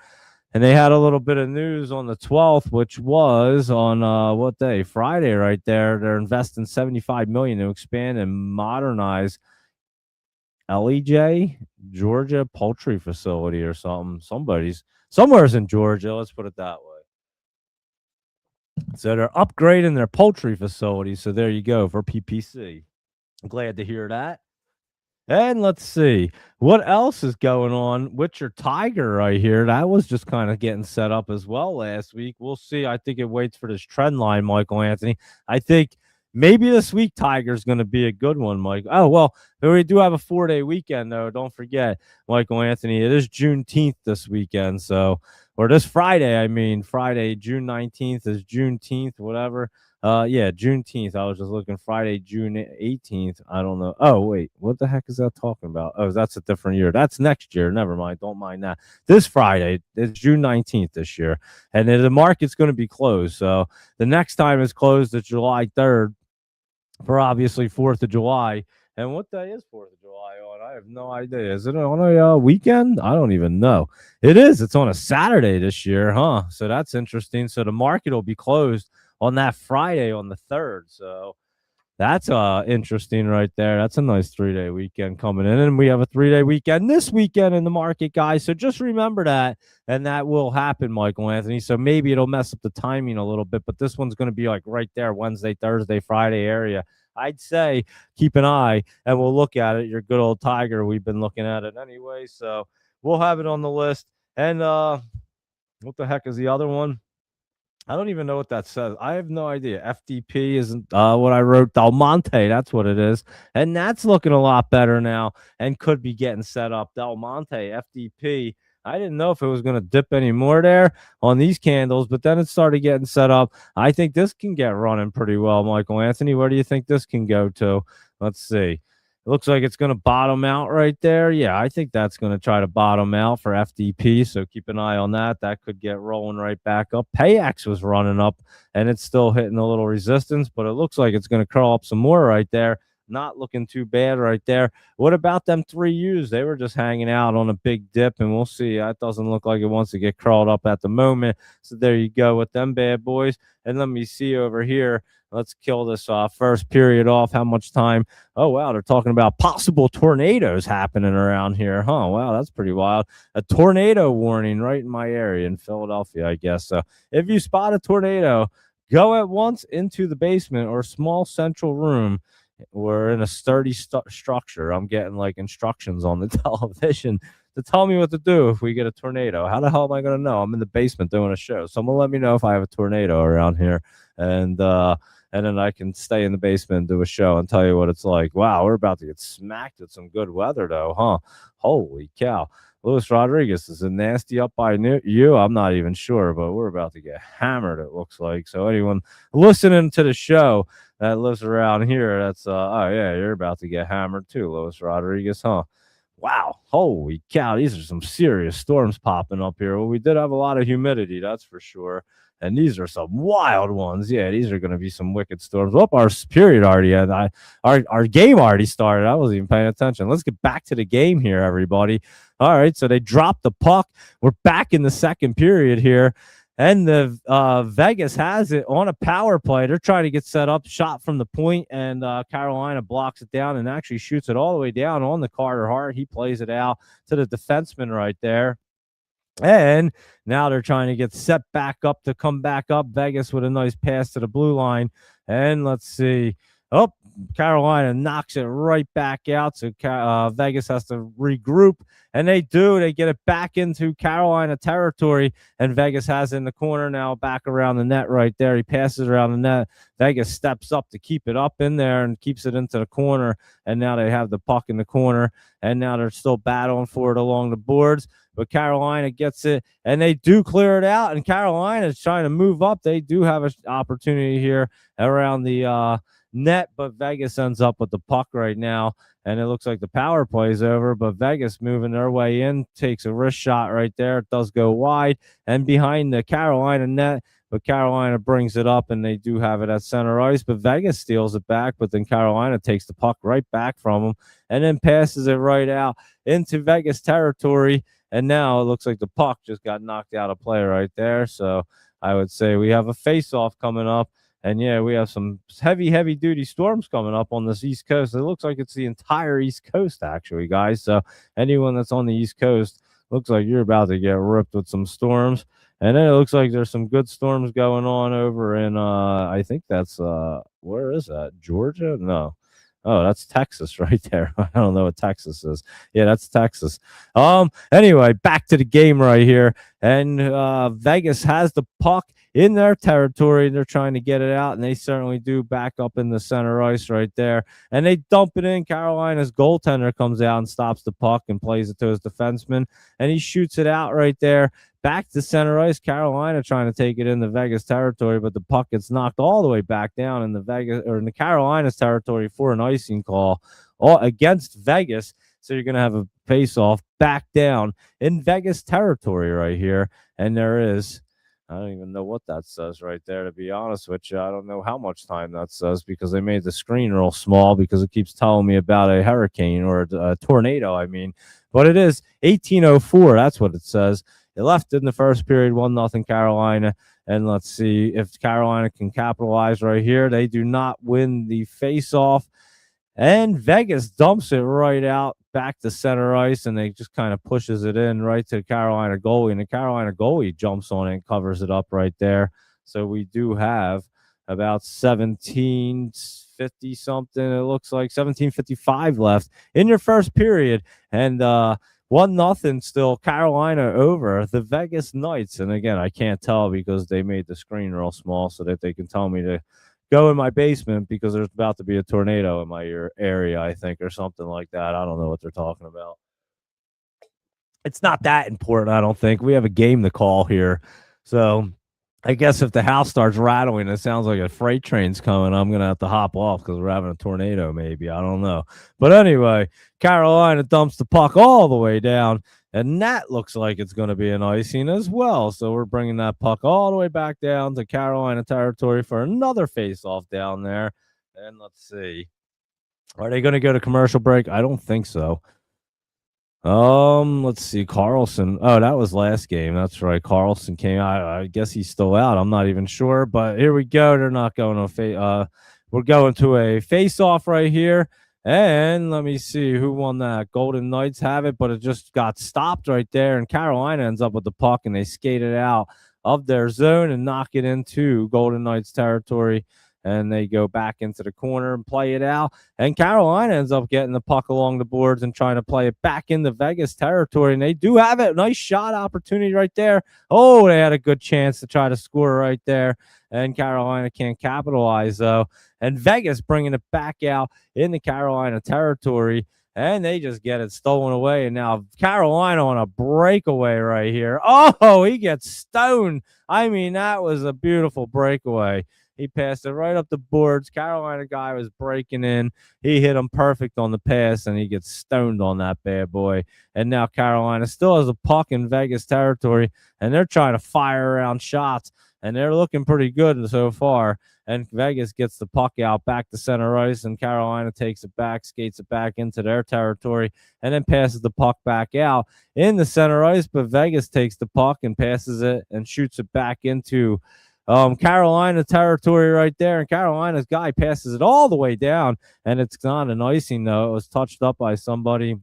And they had a little bit of news on the 12th, which was on what day? Friday right there. They're investing $75 million to expand and modernize LEJ Georgia poultry facility or something. Somewhere's in Georgia. Let's put it that way. So they're upgrading their poultry facility. So there you go for PPC. I'm glad to hear that. And let's see what else is going on with your Tiger right here. That was just kind of getting set up as well last week. We'll see. I think it waits for this trend line, Michael Anthony. I think maybe this week Tiger's going to be a good one, Mike. Oh, well, we do have a 4-day weekend, though. Don't forget, Michael Anthony, it is Juneteenth this weekend. So, or this Friday, I mean, Friday, June 19th is Juneteenth, whatever. Yeah, Juneteenth. I was just looking Friday, June 18th. I don't know. Oh, wait, what the heck is that talking about? Oh, that's a different year. That's next year. Never mind. Don't mind that. This Friday is June 19th this year. And then the market's going to be closed. So the next time it's closed is July 3rd for obviously 4th of July. And what day is 4th of July on? I have no idea. Is it on a weekend? I don't even know. It is. It's on a Saturday this year, huh? So that's interesting. So the market will be closed on that Friday on the 3rd. So that's interesting right there. That's a nice 3-day weekend coming in. And we have a 3-day weekend this weekend in the market, guys. So just remember that. And that will happen, Michael Anthony. So maybe it'll mess up the timing a little bit. But this one's going to be like right there, Wednesday, Thursday, Friday area. I'd say keep an eye and we'll look at it. Your good old Tiger. We've been looking at it anyway. So we'll have it on the list. And what the heck is the other one? I don't even know what that says. I have no idea. FDP isn't what I wrote. Del Monte, that's what it is. And that's looking a lot better now and could be getting set up. Del Monte, FDP. I didn't know if it was going to dip any more there on these candles, but then it started getting set up. I think this can get running pretty well, Michael Anthony. Where do you think this can go to? Let's see. It looks like it's going to bottom out right there. Yeah, I think that's going to try to bottom out for FDP, so keep an eye on that. That could get rolling right back up. PayX was running up, and it's still hitting a little resistance, but it looks like it's going to curl up some more right there. not looking too bad right there. What about them 3U's? They were just hanging out on a big dip, and we'll see. That doesn't look like it wants to get crawled up at the moment. So there you go with them bad boys. And let me see over here. Let's kill this first period off. How much time? Oh, wow. They're talking about possible tornadoes happening around here. Huh. Wow. That's pretty wild. A tornado warning right in my area in Philadelphia, I guess. So if you spot a tornado, go at once into the basement or small central room. We're in a sturdy structure. I'm getting like instructions on the television to tell me what to do if we get a tornado. How the hell am I going to know? I'm in the basement doing a show. Someone let me know if I have a tornado around here. And then I can stay in the basement and do a show and tell you what it's like. Wow, we're about to get smacked with some good weather, though, huh? Holy cow. Luis Rodriguez, is it nasty up by you? I'm not even sure, but we're about to get hammered, it looks like. So anyone listening to the show that lives around here, that's, oh, yeah, you're about to get hammered too, Luis Rodriguez, huh? Wow, holy cow, these are some serious storms popping up here. Well, we did have a lot of humidity, that's for sure. And these are some wild ones. Yeah, these are going to be some wicked storms. Well, our period already had. Our game already started. I wasn't even paying attention. Let's get back to the game here, everybody. All right, so they dropped the puck. We're back in the second period here. And the Vegas has it on a power play. They're trying to get set up, shot from the point, and Carolina blocks it down and actually shoots it all the way down on the Carter Hart. He plays it out to the defenseman right there. And now they're trying to get set back up to come back up. Vegas with a nice pass to the blue line. And let's see. Oh, Carolina knocks it right back out. So Vegas has to regroup. And they do. They get it back into Carolina territory. And Vegas has it in the corner now, back around the net right there. He passes around the net. Vegas steps up to keep it up in there and keeps it into the corner. And now they have the puck in the corner. And now they're still battling for it along the boards. But Carolina gets it, and they do clear it out. And Carolina is trying to move up. They do have an opportunity here around the net, but Vegas ends up with the puck right now. And it looks like the power play is over, but Vegas moving their way in, takes a wrist shot right there. It does go wide and behind the Carolina net, but Carolina brings it up, and they do have it at center ice. But Vegas steals it back, but then Carolina takes the puck right back from them and then passes it right out into Vegas territory. And now it looks like the puck just got knocked out of play right there. So I would say we have a face-off coming up. And, yeah, we have some heavy-duty storms coming up on this East Coast. It looks like it's the entire East Coast, actually, guys. So anyone that's on the East Coast, looks like you're about to get ripped with some storms. And then it looks like there's some good storms going on over in, I think that's, where is that? Georgia? No. Oh, that's Texas right there. I don't know what Texas is. Yeah, that's Texas. Anyway, back to the game right here. And Vegas has the puck in their territory, and they're trying to get it out, and they certainly do back up in the center ice right there. And they dump it in. Carolina's goaltender comes out and stops the puck and plays it to his defenseman, and he shoots it out right there. Back to center ice. Carolina trying to take it in the Vegas territory, but the puck gets knocked all the way back down in the Vegas or in the Carolina's territory for an icing call against Vegas. So you're going to have a face-off back down in Vegas territory right here. And there is, I don't even know what that says right there, to be honest with you. I don't know how much time that says because they made the screen real small because it keeps telling me about a hurricane or a tornado, I mean. But it is 18:04. That's what it says. They left in the first period, 1-0 Carolina. And let's see if Carolina can capitalize right here. They do not win the face-off. And Vegas dumps it right out back to center ice, and they just kind of pushes it in right to the Carolina goalie. And the Carolina goalie jumps on it and covers it up right there. So we do have about 17:50 something. It looks like 17:55 left in your first period. And 1-0 still, Carolina over the Vegas Knights. And again, I can't tell because they made the screen real small so that they can tell me to go in my basement because there's about to be a tornado in my area, I think, or something like that. I don't know what they're talking about. It's not that important, I don't think. We have a game to call here. So I guess if the house starts rattling, it sounds like a freight train's coming. I'm going to have to hop off because we're having a tornado maybe. I don't know. But anyway, Carolina dumps the puck all the way down, and that looks like it's going to be an icing as well. So we're bringing that puck all the way back down to Carolina territory for another face-off down there. And let's see. Are they going to go to commercial break? I don't think so. Let's see. Carlson. Oh, that was last game. That's right. Carlson came out. I guess he's still out. I'm not even sure. But here we go. They're not going to we're going to a face-off right here. And let me see who won that. Golden Knights have it, but it just got stopped right there. And Carolina ends up with the puck, and they skate it out of their zone and knock it into Golden Knights territory. And they go back into the corner and play it out. And Carolina ends up getting the puck along the boards and trying to play it back into Vegas territory. And they do have it. Nice shot opportunity right there. Oh, they had a good chance to try to score right there. And Carolina can't capitalize, though. And Vegas bringing it back out in the Carolina territory. And they just get it stolen away. And now Carolina on a breakaway right here. Oh, he gets stoned. I mean, that was a beautiful breakaway. He passed it right up the boards. Carolina guy was breaking in. He hit him perfect on the pass, and he gets stoned on that bad boy. And now Carolina still has a puck in Vegas territory, and they're trying to fire around shots, and they're looking pretty good so far. And Vegas gets the puck out back to center ice, and Carolina takes it back, skates it back into their territory, and then passes the puck back out in the center ice. But Vegas takes the puck and passes it and shoots it back into Carolina territory right there, and Carolina's guy passes it all the way down, and it's not an icing though. It was touched up by somebody,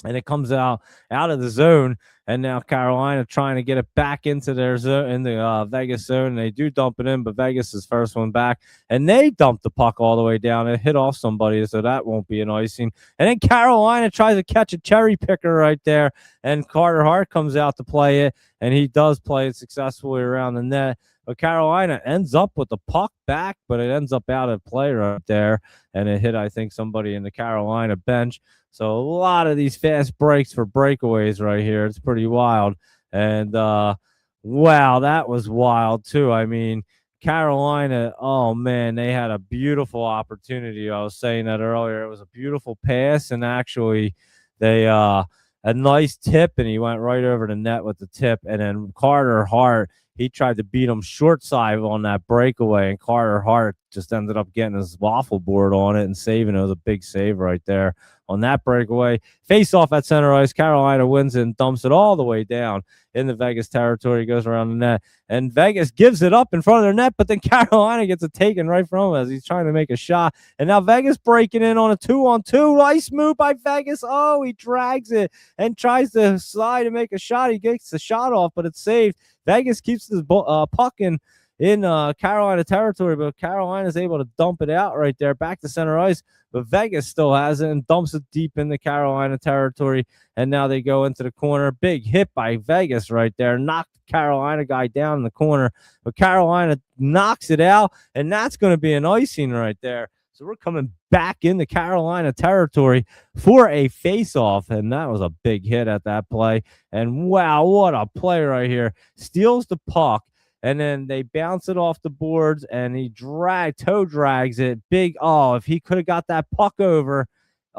and it comes out of the zone. And now Carolina trying to get it back into their zone, in the Vegas zone. And they do dump it in, but Vegas is first one back, and they dump the puck all the way down. It hit off somebody, so that won't be an icing. And then Carolina tries to catch a cherry picker right there, and Carter Hart comes out to play it, and he does play it successfully around the net. But Carolina ends up with the puck back, but it ends up out of play right there, and it hit, I think, somebody in the Carolina bench. So a lot of these fast breaks for breakaways right here. It's pretty wild. And wow, that was wild too. I mean, Carolina, oh man, they had a beautiful opportunity. I was saying that earlier. It was a beautiful pass, and actually they a nice tip, and he went right over the net with the tip. And then Carter Hart, he tried to beat him short side on that breakaway, and Carter Hart just ended up getting his waffle board on it and saving it. It was a big save right there on that breakaway. Face off at center ice. Carolina wins it and dumps it all the way down in the Vegas territory. Goes around the net, and Vegas gives it up in front of their net, but then Carolina gets it taken right from him as he's trying to make a shot. And now Vegas breaking in on a 2-on-2. Nice move by Vegas. Oh, he drags it and tries to slide and make a shot. He gets the shot off, but it's saved. Vegas keeps his puck in Carolina territory, but Carolina is able to dump it out right there back to center ice. But Vegas still has it and dumps it deep in the Carolina territory. And now they go into the corner. Big hit by Vegas right there. Knocked the Carolina guy down in the corner. But Carolina knocks it out, and that's going to be an icing right there. So we're coming back in the Carolina territory for a face-off, and that was a big hit at that play. And wow, what a play right here. Steals the puck, and then they bounce it off the boards, and he toe drags it. Big, oh, if he could have got that puck over.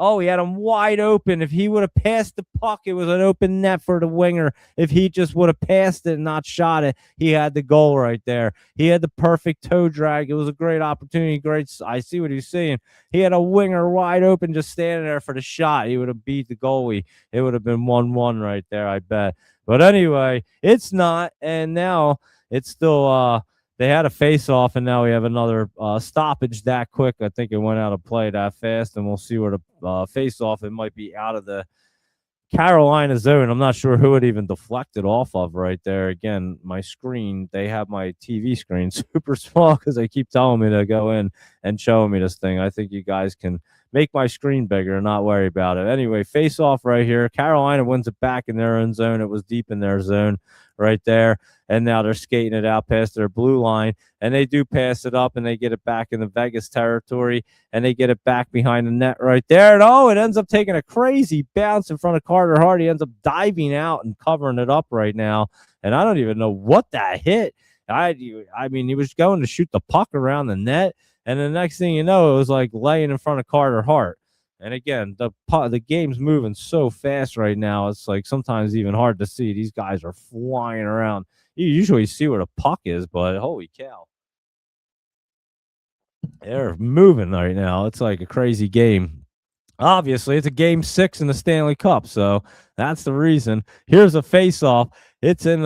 Oh, he had him wide open. If he would have passed the puck, it was an open net for the winger. If he just would have passed it and not shot it, he had the goal right there. He had the perfect toe drag. It was a great opportunity. Great. I see what he's saying. He had a winger wide open just standing there for the shot. He would have beat the goalie. It would have been 1-1 right there, I bet. But anyway, it's not. And now it's still they had a face-off, and now we have another stoppage that quick. I think it went out of play that fast, and we'll see where the face-off, it might be out of the Carolina zone. I'm not sure who it even deflected off of right there. Again, my screen, they have my TV screen super small because they keep telling me to go in and showing me this thing. I think you guys can make my screen bigger and not worry about it. Anyway, face off right here. Carolina wins it back in their own zone. It was deep in their zone right there. And now they're skating it out past their blue line. And they do pass it up, and they get it back in the Vegas territory, and they get it back behind the net right there. And oh, it ends up taking a crazy bounce in front of Carter Hart. He ends up diving out and covering it up right now. And I don't even know what that hit. I mean, he was going to shoot the puck around the net, and the next thing you know, it was like laying in front of Carter Hart. And again, the game's moving so fast right now. It's like sometimes even hard to see. These guys are flying around. You usually see where the puck is, but holy cow. They're moving right now. It's like a crazy game. Obviously, it's a game 6 in the Stanley Cup, so that's the reason. Here's a face-off. It's in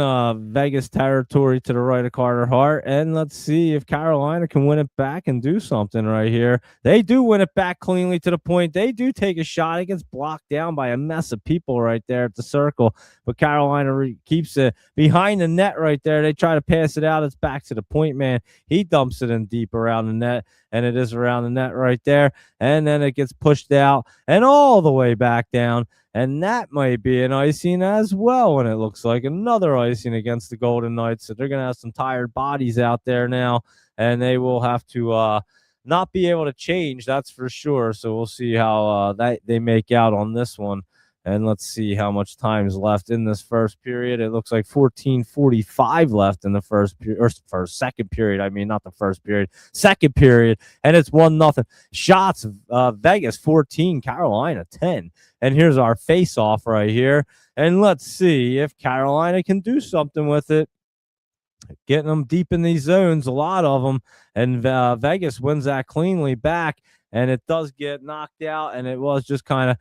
Vegas territory to the right of Carter Hart, and let's see if Carolina can win it back and do something right here. They do win it back cleanly to the point. They do take a shot. It gets blocked down by a mess of people right there at the circle, but Carolina keeps it behind the net right there. They try to pass it out. It's back to the point man. He dumps it in deep around the net, and it is around the net right there, and then it gets pushed out and all the way back down. And that might be an icing as well. And it looks like another icing against the Golden Knights. So they're going to have some tired bodies out there now. And they will have to not be able to change. That's for sure. So we'll see how that they make out on this one. And let's see how much time is left in this first period. It looks like 14:45 left in the first period, or for second period. I mean, not the first period, second period. And it's 1-0. Shots, Vegas 14, Carolina 10. And here's our face-off right here. And let's see if Carolina can do something with it. Getting them deep in these zones, a lot of them. And Vegas wins that cleanly back. And it does get knocked out. And it was just kind of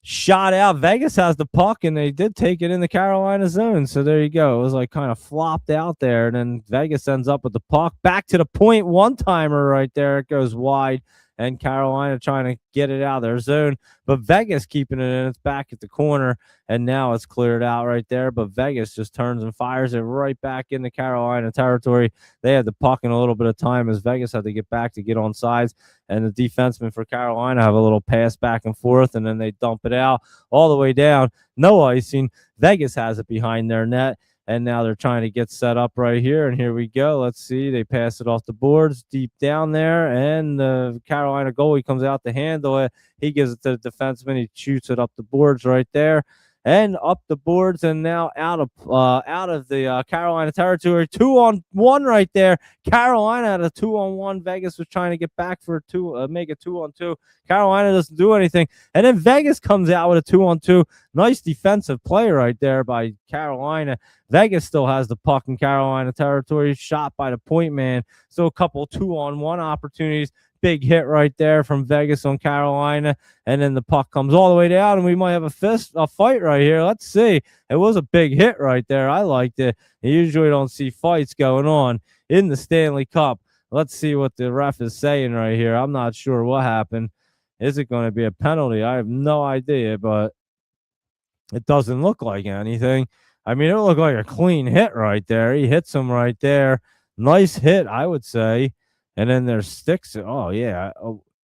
shot out. Vegas has the puck, and they did take it in the Carolina zone. So there you go. It was like kind of flopped out there, and then Vegas ends up with the puck back to the point. One-timer right there. It goes wide, and Carolina trying to get it out of their zone, but Vegas keeping it in. It's back at the corner, and now it's cleared out right there, but Vegas just turns and fires it right back into Carolina territory. They had the puck in a little bit of time as Vegas had to get back to get on sides, and the defensemen for Carolina have a little pass back and forth, and then they dump it out all the way down. No icing. Vegas has it behind their net, and now they're trying to get set up right here. And here we go. Let's see. They pass it off the boards deep down there, and the Carolina goalie comes out to handle it. He gives it to the defenseman. He shoots it up the boards right there, and up the boards, and now out of the Carolina territory. 2-on-1 right there. Carolina had a 2-on-1. Vegas was trying to get back for make a 2-on-2. Carolina doesn't do anything, and then Vegas comes out with a 2-on-2. Nice defensive play right there by Carolina. Vegas still has the puck in Carolina territory, shot by the point man. So a couple 2-on-1 opportunities. Big hit right there from Vegas on Carolina, and then the puck comes all the way down, and we might have a fight right here. Let's see. It was a big hit right there. I liked it. You usually don't see fights going on in the Stanley Cup. Let's see what the ref is saying right here. I'm not sure what happened. Is it going to be a penalty? I have no idea, but it doesn't look like anything. I mean, it looked like a clean hit right there. He hits him right there. Nice hit, I would say. And then there's sticks. Oh, yeah.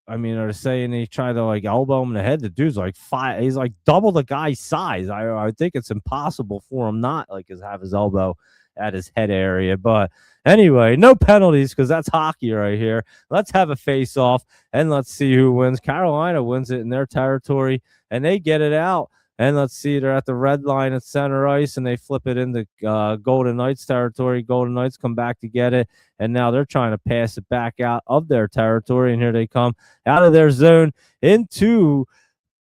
I mean, they're saying he tried to like elbow him in the head. The dude's like he's like double the guy's size. I think it's impossible for him not like have his elbow at his head area. But anyway, no penalties because that's hockey right here. Let's have a face off and let's see who wins. Carolina wins it in their territory and they get it out. And let's see, they're at the red line at center ice, and they flip it into Golden Knights territory. Golden Knights come back to get it, and now they're trying to pass it back out of their territory. And here they come out of their zone into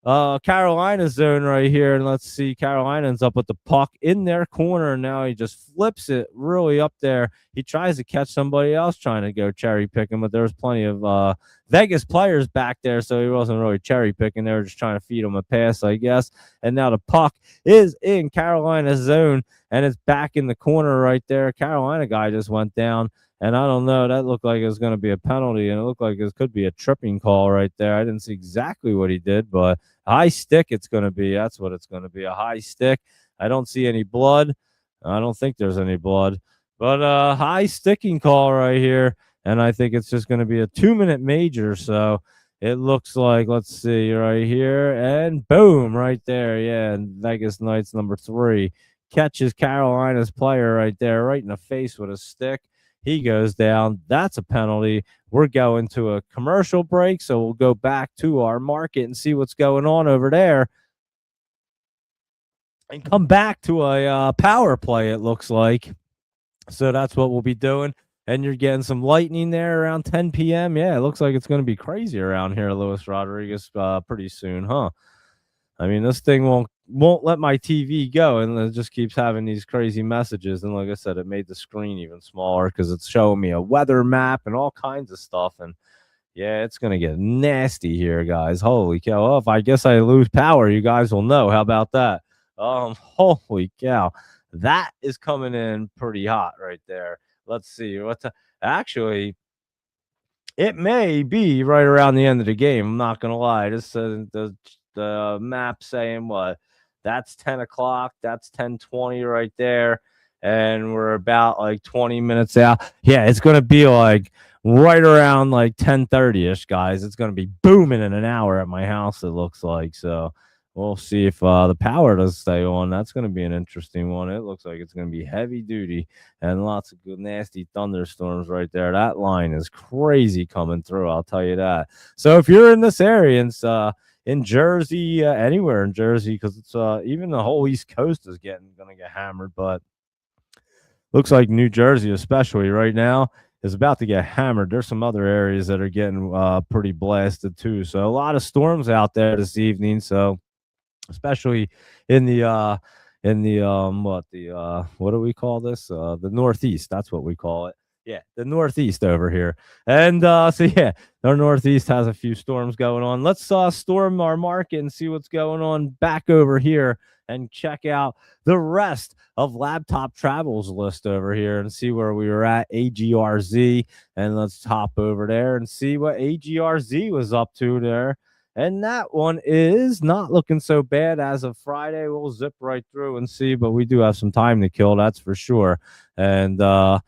Carolina's zone right here. And let's see, Carolina ends up with the puck in their corner. And now he just flips it really up there. He tries to catch somebody else trying to go cherry picking, but there was plenty of Vegas players back there, so he wasn't really cherry picking. They were just trying to feed him a pass, I guess. And now the puck is in Carolina's zone, and it's back in the corner right there. Carolina guy just went down. And I don't know, that looked like it was going to be a penalty, and it looked like it could be a tripping call right there. I didn't see exactly what he did, but high stick it's going to be. That's what it's going to be, a high stick. I don't see any blood. I don't think there's any blood. But high sticking call right here, and I think it's just going to be a 2-minute major. So it looks like, let's see, right here, and boom, right there. Yeah, and Vegas Knights number 3 catches Carolina's player right there, right in the face with a stick. He goes down. That's a penalty. We're going to a commercial break, so we'll go back to our market and see what's going on over there and come back to a power play, it looks like. So that's what we'll be doing. And you're getting some lightning there around 10 p.m. Yeah, it looks like it's going to be crazy around here, Luis Rodriguez, pretty soon, huh? I mean, this thing won't let my TV go, and it just keeps having these crazy messages. And like I said, it made the screen even smaller because it's showing me a weather map and all kinds of stuff. And Yeah, it's gonna get nasty here, guys. Holy cow! Well, if I guess I lose power, you guys will know. How about that? Holy cow, that is coming in pretty hot right there. Let's see what actually. It may be right around the end of the game. I'm not gonna lie. This the map saying what? That's 10 o'clock. That's 10:20 right there, and we're about like 20 minutes out. Yeah, it's gonna be like right around like 10:30 ish, guys. It's gonna be booming in an hour at my house. It looks like so. We'll see if the power does stay on. That's going to be an interesting one. It looks like it's going to be heavy duty and lots of good, nasty thunderstorms right there. That line is crazy coming through. I'll tell you that. So if you're in this area and in Jersey, anywhere in Jersey, because it's even the whole East Coast is going to get hammered, but looks like New Jersey, especially right now, is about to get hammered. There's some other areas that are getting pretty blasted too. So a lot of storms out there this evening. So especially in the what do we call this, the Northeast, that's what we call it. Yeah, the Northeast over here. And so yeah, our Northeast has a few storms going on. Let's storm our market and see what's going on back over here and check out the rest of Laptop Travels list over here and see where we were at AGRZ. And let's hop over there and see what AGRZ was up to there. And that one is not looking so bad as of Friday. We'll zip right through and see, but we do have some time to kill, that's for sure. And what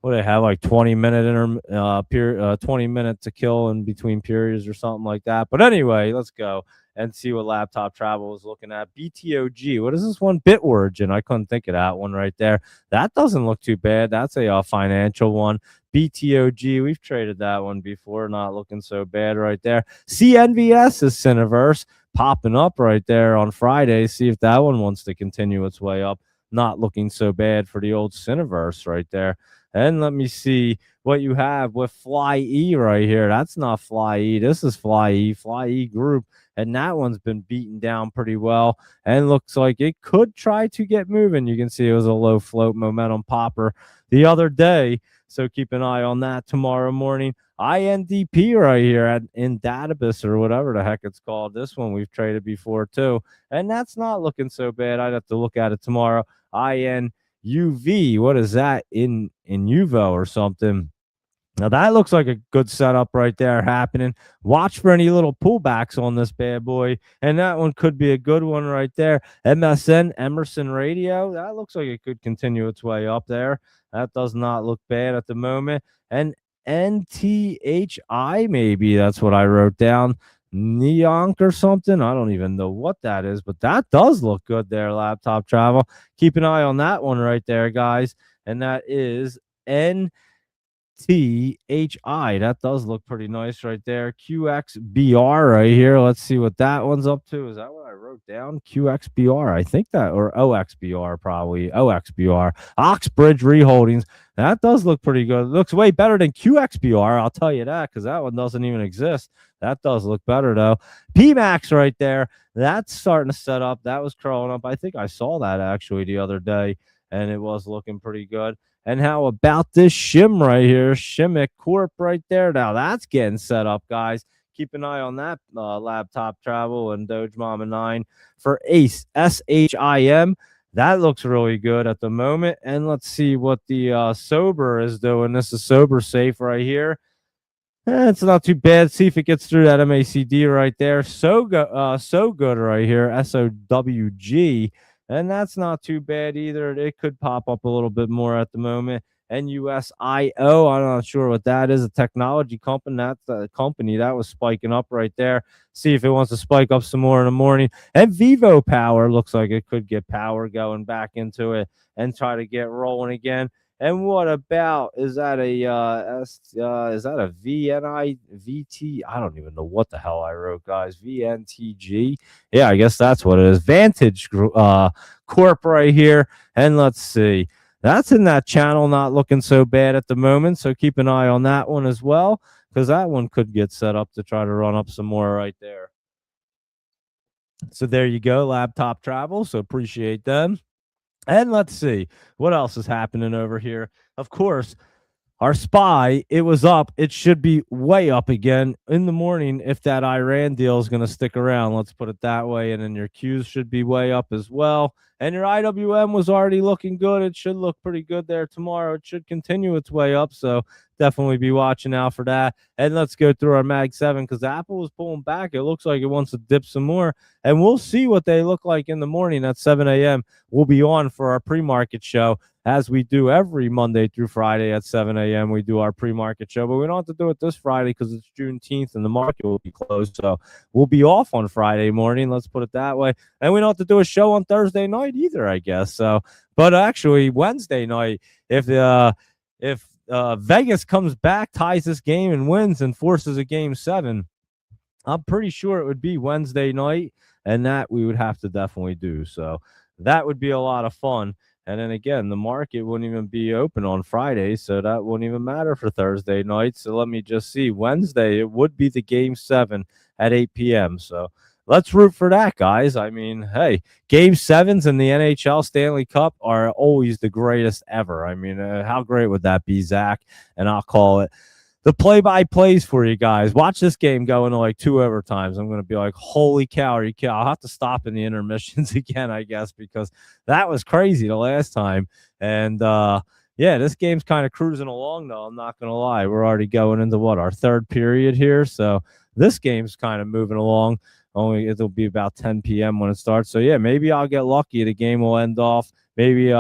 do they have, like 20 minutes to kill in between periods or something like that. But anyway, let's go and see what Laptop Travel is looking at. BTOG, what is this one? Bitwarden. I couldn't think of that one right there. That doesn't look too bad. That's a financial one. BTOG, we've traded that one before. Not looking so bad right there. CNVS is Cineverse popping up right there on Friday. See if that one wants to continue its way up. Not looking so bad for the old Cineverse right there. And let me see what you have with Fly E right here. That's not Fly E. This is Fly E Group. And that one's been beaten down pretty well and looks like it could try to get moving. You can see it was a low float momentum popper the other day. So keep an eye on that tomorrow morning. INDP right here in Database or whatever the heck it's called. This one we've traded before too. And that's not looking so bad. I'd have to look at it tomorrow. INUV. What is that? In UVO or something? Now that looks like a good setup right there happening. Watch for any little pullbacks on this bad boy. And that one could be a good one right there. MSN, Emerson Radio. That looks like it could continue its way up there. That does not look bad at the moment. And NTHI, maybe that's what I wrote down. Neonk or something. I don't even know what that is, but that does look good there, Laptop Travel. Keep an eye on that one right there, guys. And that is NTHI. That does look pretty nice right there. QXBR right here. Let's see what that one's up to. Is that what I wrote down? QXBR. I think that, or OXBR, probably. OXBR. Oxbridge Reholdings. That does look pretty good. It looks way better than QXBR. I'll tell you that, because that one doesn't even exist. That does look better, though. PMAX right there. That's starting to set up. That was crawling up. I think I saw that actually the other day, and it was looking pretty good. And how about this shim right here? Shimmick Corp right there. Now that's getting set up, guys. Keep an eye on that Laptop Travel and Doge Mama 9 for ACE, SHIM. That looks really good at the moment. And let's see what the Sober is doing. This is Sober Safe right here. It's not too bad. See if it gets through that MACD right there. So good right here. SOWG. And that's not too bad either. It could pop up a little bit more at the moment. NUSIO, I'm not sure what that is. A technology company. That's a company that was spiking up right there. See if it wants to spike up some more in the morning. And Vivo Power looks like it could get power going back into it and try to get rolling again. And what about, is that a VNI I don't even know what the hell I wrote, guys. VNTG. Yeah, I guess that's what it is. Vantage Corp right here. And let's see. That's in that channel, not looking so bad at the moment. So keep an eye on that one as well, because that one could get set up to try to run up some more right there. So there you go, Laptop Travel. So appreciate them. And let's see what else is happening over here. Of course, our SPY, it was up. It should be way up again in the morning if that Iran deal is going to stick around. Let's put it that way. And then your Qs should be way up as well. And your IWM was already looking good. It should look pretty good there tomorrow. It should continue its way up. So definitely be watching out for that. And let's go through our Mag 7 because Apple was pulling back. It looks like it wants to dip some more. And we'll see what they look like in the morning at 7 a.m. We'll be on for our pre-market show as we do every Monday through Friday at 7 a.m. We do our pre-market show, but we don't have to do it this Friday because it's Juneteenth and the market will be closed. So we'll be off on Friday morning. Let's put it that way. And we don't have to do a show on Thursday night either, I guess. So, but actually Wednesday night, if Vegas comes back, ties this game and wins and forces a game 7, I'm pretty sure it would be Wednesday night, and that we would have to definitely do. So that would be a lot of fun. And then again, the market wouldn't even be open on Friday, so that wouldn't even matter for Thursday night. So let me just see. Wednesday, it would be the game 7 at 8 p.m. So let's root for that, guys. I mean, hey, game 7s in the NHL Stanley Cup are always the greatest ever. I mean, how great would that be, Zach? And I'll call it the play-by-plays for you guys. Watch this game go into like 2 overtimes. I'm going to be like, holy cow, I'll have to stop in the intermissions again, I guess, because that was crazy the last time. And, yeah, this game's kind of cruising along, though. I'm not going to lie. We're already going into, our 3rd period here. So this game's kind of moving along. Only it'll be about 10 p.m. when it starts. So, yeah, maybe I'll get lucky. The game will end off. Maybe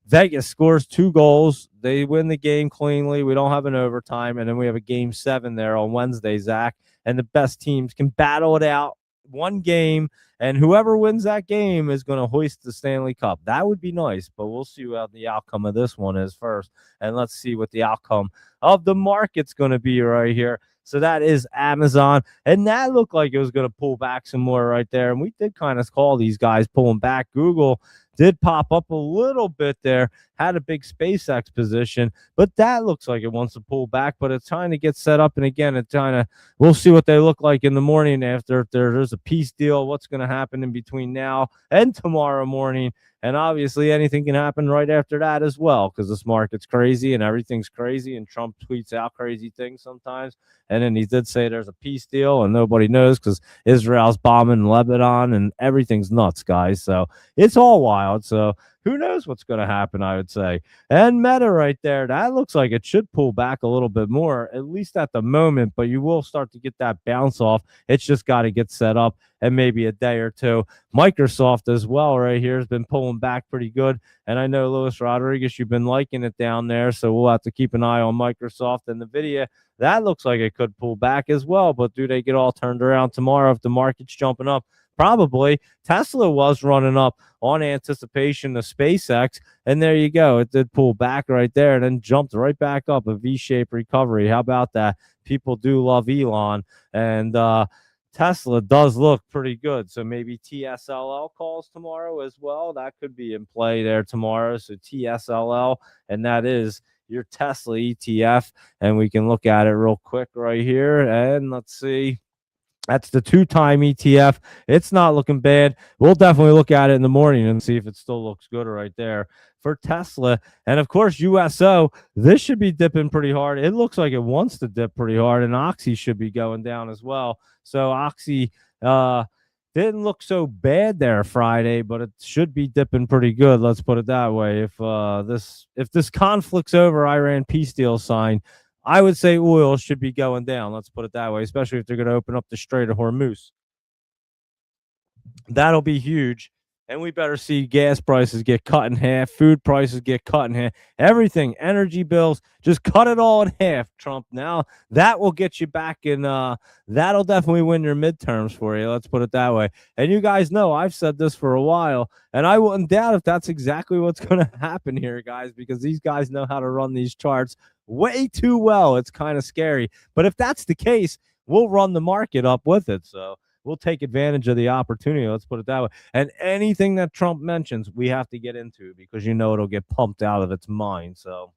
Vegas scores 2 goals. They win the game cleanly. We don't have an overtime. And then we have a game 7 there on Wednesday, Zach. And the best teams can battle it out 1 game. And whoever wins that game is going to hoist the Stanley Cup. That would be nice. But we'll see what the outcome of this one is first. And let's see what the outcome of the market's going to be right here. So that is Amazon. And that looked like it was going to pull back some more right there. And we did kind of call these guys pulling back. Google did pop up a little bit there, had a big SpaceX position, but that looks like it wants to pull back, but it's trying to get set up. And again, it's trying to, we'll see what they look like in the morning after if there's a peace deal, what's going to happen in between now and tomorrow morning. And obviously anything can happen right after that as well, because this market's crazy and everything's crazy, and Trump tweets out crazy things sometimes. And then he did say there's a peace deal and nobody knows because Israel's bombing Lebanon and everything's nuts, guys. So it's all wild. So who knows what's going to happen, I would say. And Meta right there, that looks like it should pull back a little bit more, at least at the moment, but you will start to get that bounce off. It's just got to get set up and maybe a day or two. Microsoft as well right here has been pulling back pretty good. And I know, Luis Rodriguez, you've been liking it down there, so we'll have to keep an eye on Microsoft. And NVIDIA, that looks like it could pull back as well, but do they get all turned around tomorrow if the market's jumping up? Probably. Tesla was running up on anticipation of SpaceX, and there you go. It did pull back right there and then jumped right back up, a V-shaped recovery. How about that? People do love Elon, and Tesla does look pretty good. So maybe TSLL calls tomorrow as well. That could be in play there tomorrow. So TSLL, and that is your Tesla ETF, and we can look at it real quick right here, and let's see. That's the 2-time ETF. It's not looking bad. We'll definitely look at it in the morning and see if it still looks good right there for Tesla. And of course, USO, this should be dipping pretty hard. It looks like it wants to dip pretty hard, and Oxy should be going down as well. So Oxy didn't look so bad there Friday, but it should be dipping pretty good. Let's put it that way. If this conflict's over, Iran peace deal signed, I would say oil should be going down. Let's put it that way, especially if they're going to open up the Strait of Hormuz. That'll be huge. And we better see gas prices get cut in half, food prices get cut in half, everything, energy bills, just cut it all in half, Trump. Now, that will get you back in, that'll definitely win your midterms for you. Let's put it that way. And you guys know I've said this for a while, and I wouldn't doubt if that's exactly what's going to happen here, guys, because these guys know how to run these charts way too well. It's kind of scary. But if that's the case, we'll run the market up with it. So we'll take advantage of the opportunity. Let's put it that way. And anything that Trump mentions, we have to get into because you know it'll get pumped out of its mind. So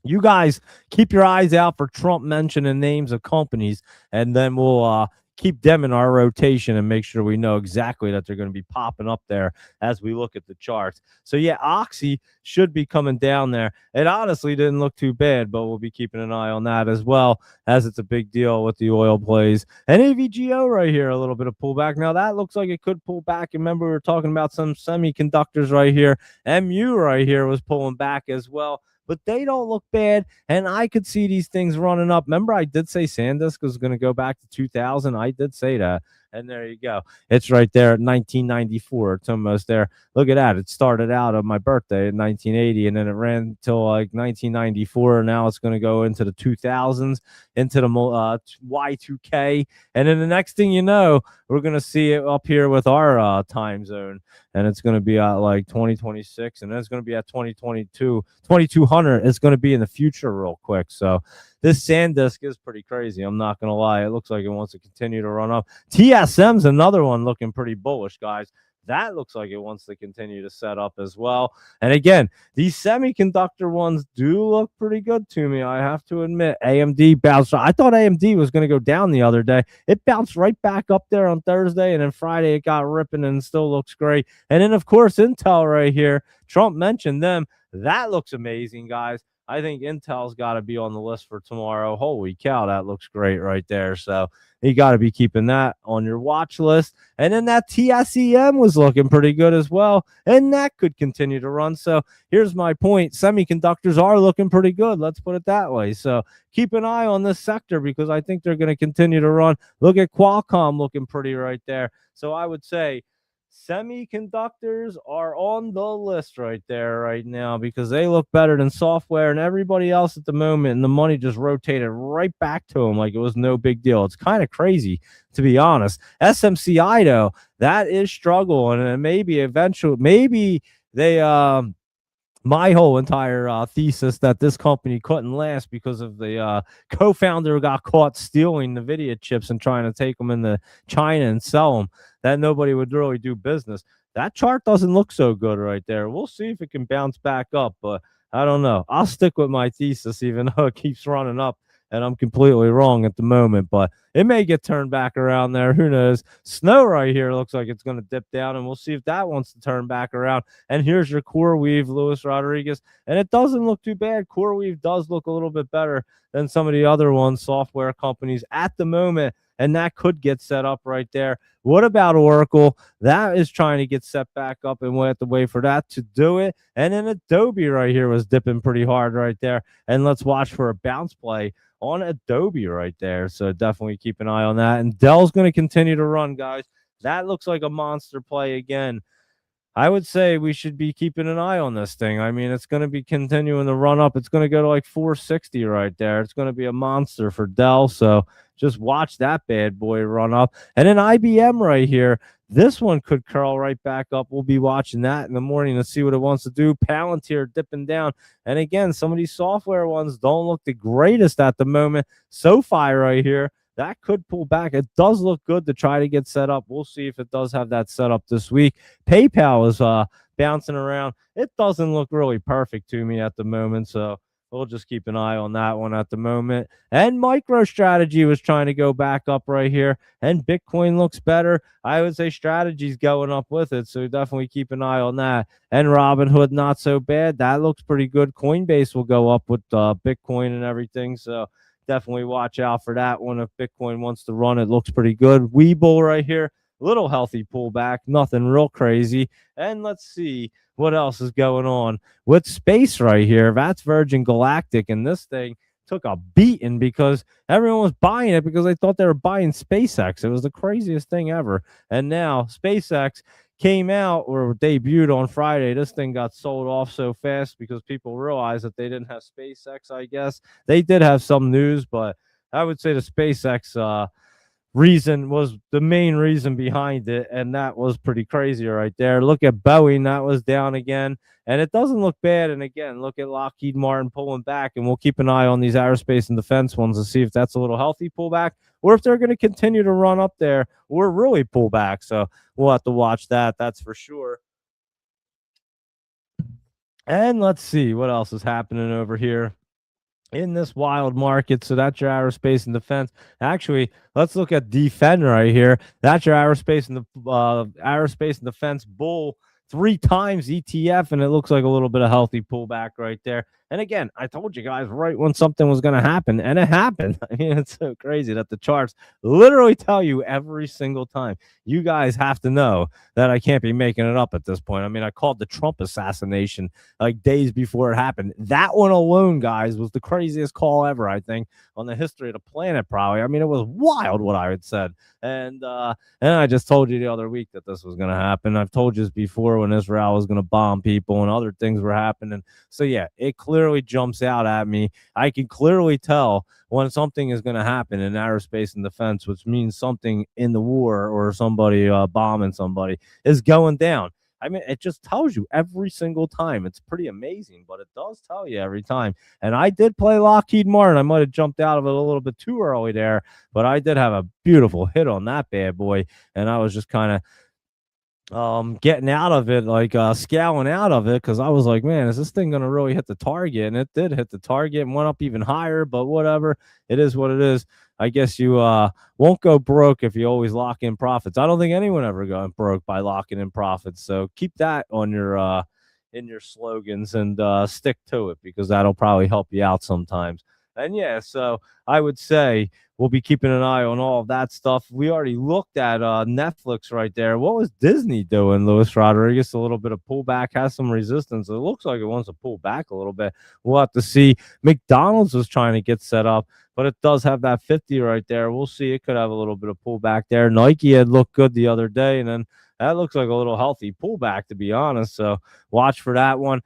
you guys keep your eyes out for Trump mentioning names of companies, and then we'll keep them in our rotation and make sure we know exactly that they're going to be popping up there as we look at the charts. So yeah, Oxy should be coming down there. It honestly didn't look too bad, but we'll be keeping an eye on that as well, as it's a big deal with the oil plays. And AVGO right here, a little bit of pullback. Now that looks like it could pull back. Remember, we were talking about some semiconductors right here. MU right here was pulling back as well, but they don't look bad. And I could see these things running up. Remember, I did say SanDisk was going to go back to 2000. I did say that. And there you go. It's right there at 1994. It's almost there. Look at that. It started out on my birthday in 1980, and then it ran till like 1994. And now it's going to go into the 2000s, into the Y2K. And then the next thing you know, we're going to see it up here with our time zone. And it's going to be at like 2026. And then it's going to be at 2022, 2200. It's going to be in the future real quick. So this SanDisk is pretty crazy. I'm not going to lie. It looks like it wants to continue to run up. TSM's another one looking pretty bullish, guys. That looks like it wants to continue to set up as well. And again, these semiconductor ones do look pretty good to me, I have to admit. AMD bounced. I thought AMD was going to go down the other day. It bounced right back up there on Thursday, and then Friday it got ripping and still looks great. And then, of course, Intel right here. Trump mentioned them. That looks amazing, guys. I think Intel's got to be on the list for tomorrow. Holy cow, that looks great right there. So you got to be keeping that on your watch list. And then that TSEM was looking pretty good as well, and that could continue to run. So here's my point. Semiconductors are looking pretty good. Let's put it that way. So keep an eye on this sector because I think they're going to continue to run. Look at Qualcomm looking pretty right there. So I would say semiconductors are on the list right there right now because they look better than software and everybody else at the moment, and the money just rotated right back to them like it was no big deal. It's kind of crazy, to be honest. SMCI, though, that is struggling, and maybe eventually, maybe they my whole entire thesis that this company couldn't last because of the co-founder got caught stealing NVIDIA chips and trying to take them into China and sell them, that nobody would really do business. That chart doesn't look so good right there. We'll see if it can bounce back up, but I don't know. I'll stick with my thesis even though it keeps running up and I'm completely wrong at the moment, but it may get turned back around there. Who knows? Snow right here looks like it's going to dip down, and we'll see if that wants to turn back around. And here's your CoreWeave, Luis Rodriguez, and it doesn't look too bad. CoreWeave does look a little bit better than some of the other ones, software companies at the moment, and that could get set up right there. What about Oracle? That is trying to get set back up, and we'll have to wait for that to do it. And then Adobe right here was dipping pretty hard right there, and let's watch for a bounce play on Adobe right there. So definitely keep an eye on that. And Dell's going to continue to run, guys. That looks like a monster play again. I would say we should be keeping an eye on this thing. I mean, it's going to be continuing to run up. It's going to go to like 460 right there. It's going to be a monster for Dell. So just watch that bad boy run up. And then IBM right here. This one could curl right back up. We'll be watching that in the morning to see what it wants to do. Palantir dipping down. And again, some of these software ones don't look the greatest at the moment. SoFi right here, that could pull back. It does look good to try to get set up. We'll see if it does have that set up this week. PayPal is bouncing around. It doesn't look really perfect to me at the moment, so we'll just keep an eye on that one at the moment. And MicroStrategy was trying to go back up right here, and Bitcoin looks better. I would say Strategy's going up with it, so definitely keep an eye on that. And Robinhood, not so bad. That looks pretty good. Coinbase will go up with Bitcoin and everything, so definitely watch out for that one. If Bitcoin wants to run, it looks pretty good. Webull right here, little healthy pullback, nothing real crazy. And let's see what else is going on with space right here. That's Virgin Galactic, and this thing took a beating because everyone was buying it because they thought they were buying SpaceX. It was the craziest thing ever. And now SpaceX came out or debuted on Friday. This thing got sold off so fast because people realized that they didn't have SpaceX, I guess. They did have some news, but I would say the SpaceX reason was the main reason behind it, and that was pretty crazy right there. Look at Boeing, that was down again, and it doesn't look bad. And again, look at Lockheed Martin pulling back, and we'll keep an eye on these aerospace and defense ones to see if that's a little healthy pullback or if they're going to continue to run up there or really pull back. So we'll have to watch that, that's for sure. And let's see what else is happening over here. in this wild market. So that's your aerospace and defense. Actually, let's look at defend right here. That's your aerospace and defense bull 3 times ETF, and it looks like a little bit of healthy pullback right there. And again, I told you guys right when something was going to happen, and it happened. I mean, it's so crazy that the charts literally tell you every single time. You guys have to know that I can't be making it up at this point. I mean, I called the Trump assassination like days before it happened. That one alone, guys, was the craziest call ever, I think, on the history of the planet, probably. I mean, it was wild what I had said. And I just told you the other week that this was going to happen. I've told you this before when Israel was going to bomb people and other things were happening. So, yeah, it clearly jumps out at me. I can clearly tell when something is going to happen in aerospace and defense, which means something in the war or somebody bombing somebody is going down. I mean, it just tells you every single time. It's pretty amazing, but it does tell you every time. And I did play Lockheed Martin. I might have jumped out of it a little bit too early there, but I did have a beautiful hit on that bad boy. And I was just kind of getting out of it, like scaling out of it, because I was like, man, is this thing gonna really hit the target? And it did hit the target and went up even higher, but whatever, it is what it is. I guess you won't go broke if you always lock in profits. I don't think anyone ever got broke by locking in profits, so keep that on your in your slogans and stick to it, because that'll probably help you out sometimes. And yeah, so I would say we'll be keeping an eye on all of that stuff. We already looked at Netflix right there. What was Disney doing, Luis Rodriguez? A little bit of pullback, has some resistance. It looks like it wants to pull back a little bit. We'll have to see. McDonald's was trying to get set up, but it does have that 50 right there. We'll see. It could have a little bit of pullback there. Nike had looked good the other day, and then that looks like a little healthy pullback, to be honest. So watch for that one.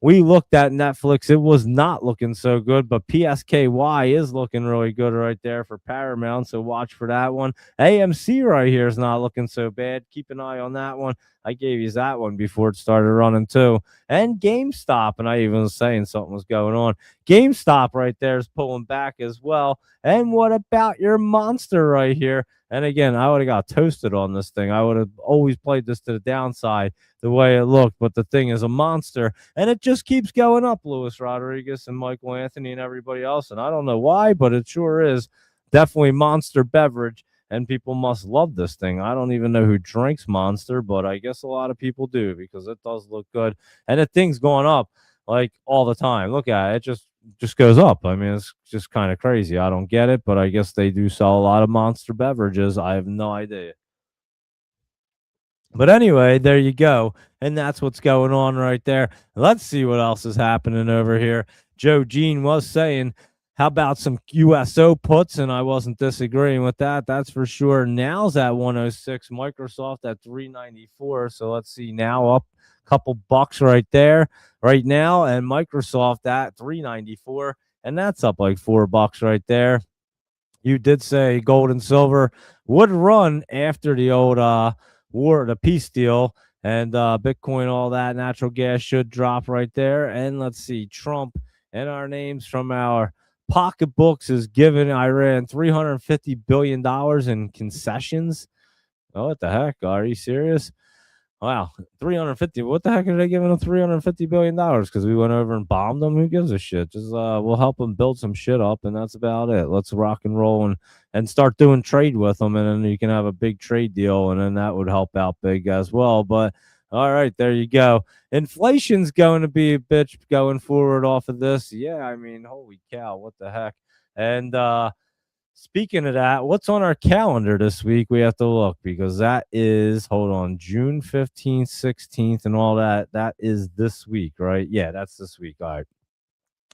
We looked at Netflix. It was not looking so good, but PSKY is looking really good right there for Paramount. So watch for that one. AMC right here is not looking so bad. Keep an eye on that one. I gave you that one before it started running too. And GameStop, and I even was saying something was going on. GameStop right there is pulling back as well. And what about your Monster right here? And again, I would have got toasted on this thing. I would have always played this to the downside the way it looked, but the thing is a monster, and it just keeps going up, Luis Rodriguez and Michael Anthony and everybody else. And I don't know why, but it sure is definitely Monster beverage, and people must love this thing. I don't even know who drinks Monster, but I guess a lot of people do, because it does look good, and the thing's going up like all the time. Look at it, it just goes up. I mean, it's just kind of crazy. I don't get it, but I guess they do sell a lot of Monster beverages. I have no idea. But anyway, there you go. And that's what's going on right there. Let's see what else is happening over here. Joe Jean was saying, how about some USO puts? And I wasn't disagreeing with that. That's for sure. Now's at 106, Microsoft at 394. So let's see, now up a couple bucks right there right now. And Microsoft at 394. And that's up like $4 right there. You did say gold and silver would run after the old war, the peace deal, and Bitcoin, all that. Natural gas should drop right there. And let's see, Trump and our names from our pocketbooks is giving Iran $350 billion in concessions. Oh, what the heck? Are you serious? Wow, 350. What the heck are they giving them $350 billion? Because we went over and bombed them? Who gives a shit? Just we'll help them build some shit up, and that's about it. Let's rock and roll and start doing trade with them, and then you can have a big trade deal, and then that would help out big as well. But all right, there you go. Inflation's going to be a bitch going forward off of this. Yeah, I mean, holy cow, what the heck? And speaking of that, what's on our calendar this week? We have to look, because that is, hold on, June 15th, 16th, and all that. That is this week, right? Yeah, that's this week. All right.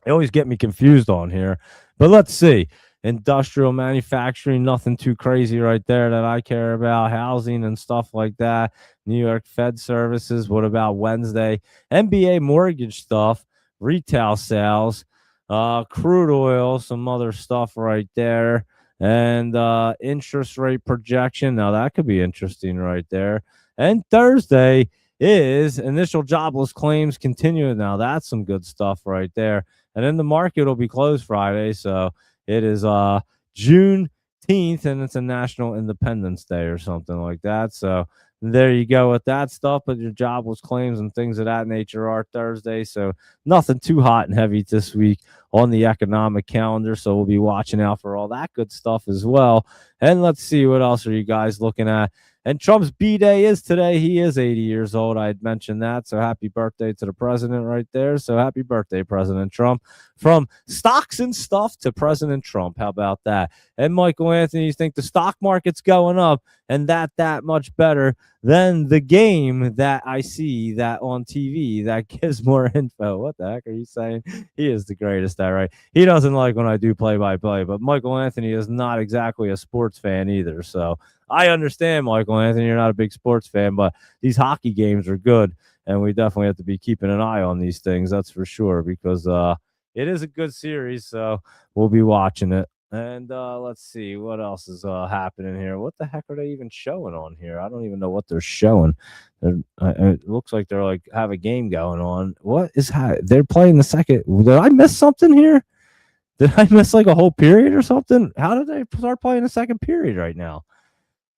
They always get me confused on here, but let's see. Industrial manufacturing, nothing too crazy right there that I care about. Housing and stuff like that. New York Fed services. What about Wednesday? NBA mortgage stuff, retail sales, crude oil, some other stuff right there. And interest rate projection. Now that could be interesting right there. And Thursday is initial jobless claims continuing. Now that's some good stuff right there. And then the market will be closed Friday. So it is Juneteenth, and it's a National Independence Day or something like that. So there you go with that stuff. But your jobless claims and things of that nature are Thursday. So nothing too hot and heavy this week on the economic calendar. So we'll be watching out for all that good stuff as well. And let's see, what else are you guys looking at? And Trump's B-Day is today. He is 80 years old. I had mentioned that. So happy birthday to the president right there. So happy birthday, President Trump. From stocks and stuff to President Trump. How about that? And Michael Anthony, you think the stock market's going up and that much better than the game that I see that on TV that gives more info. What the heck are you saying? He is the greatest, that right? He doesn't like when I do play-by-play, but Michael Anthony is not exactly a sports fan either. So I understand, Michael Anthony, you're not a big sports fan, but these hockey games are good, and we definitely have to be keeping an eye on these things, that's for sure, because it is a good series, so we'll be watching it. And let's see what else is happening here. What the heck are they even showing on here? I don't even know what they're showing. It looks like they're like have a game going on. What is they're playing the second? Did I miss something here? Did I miss like a whole period or something? How did they start playing the second period right now?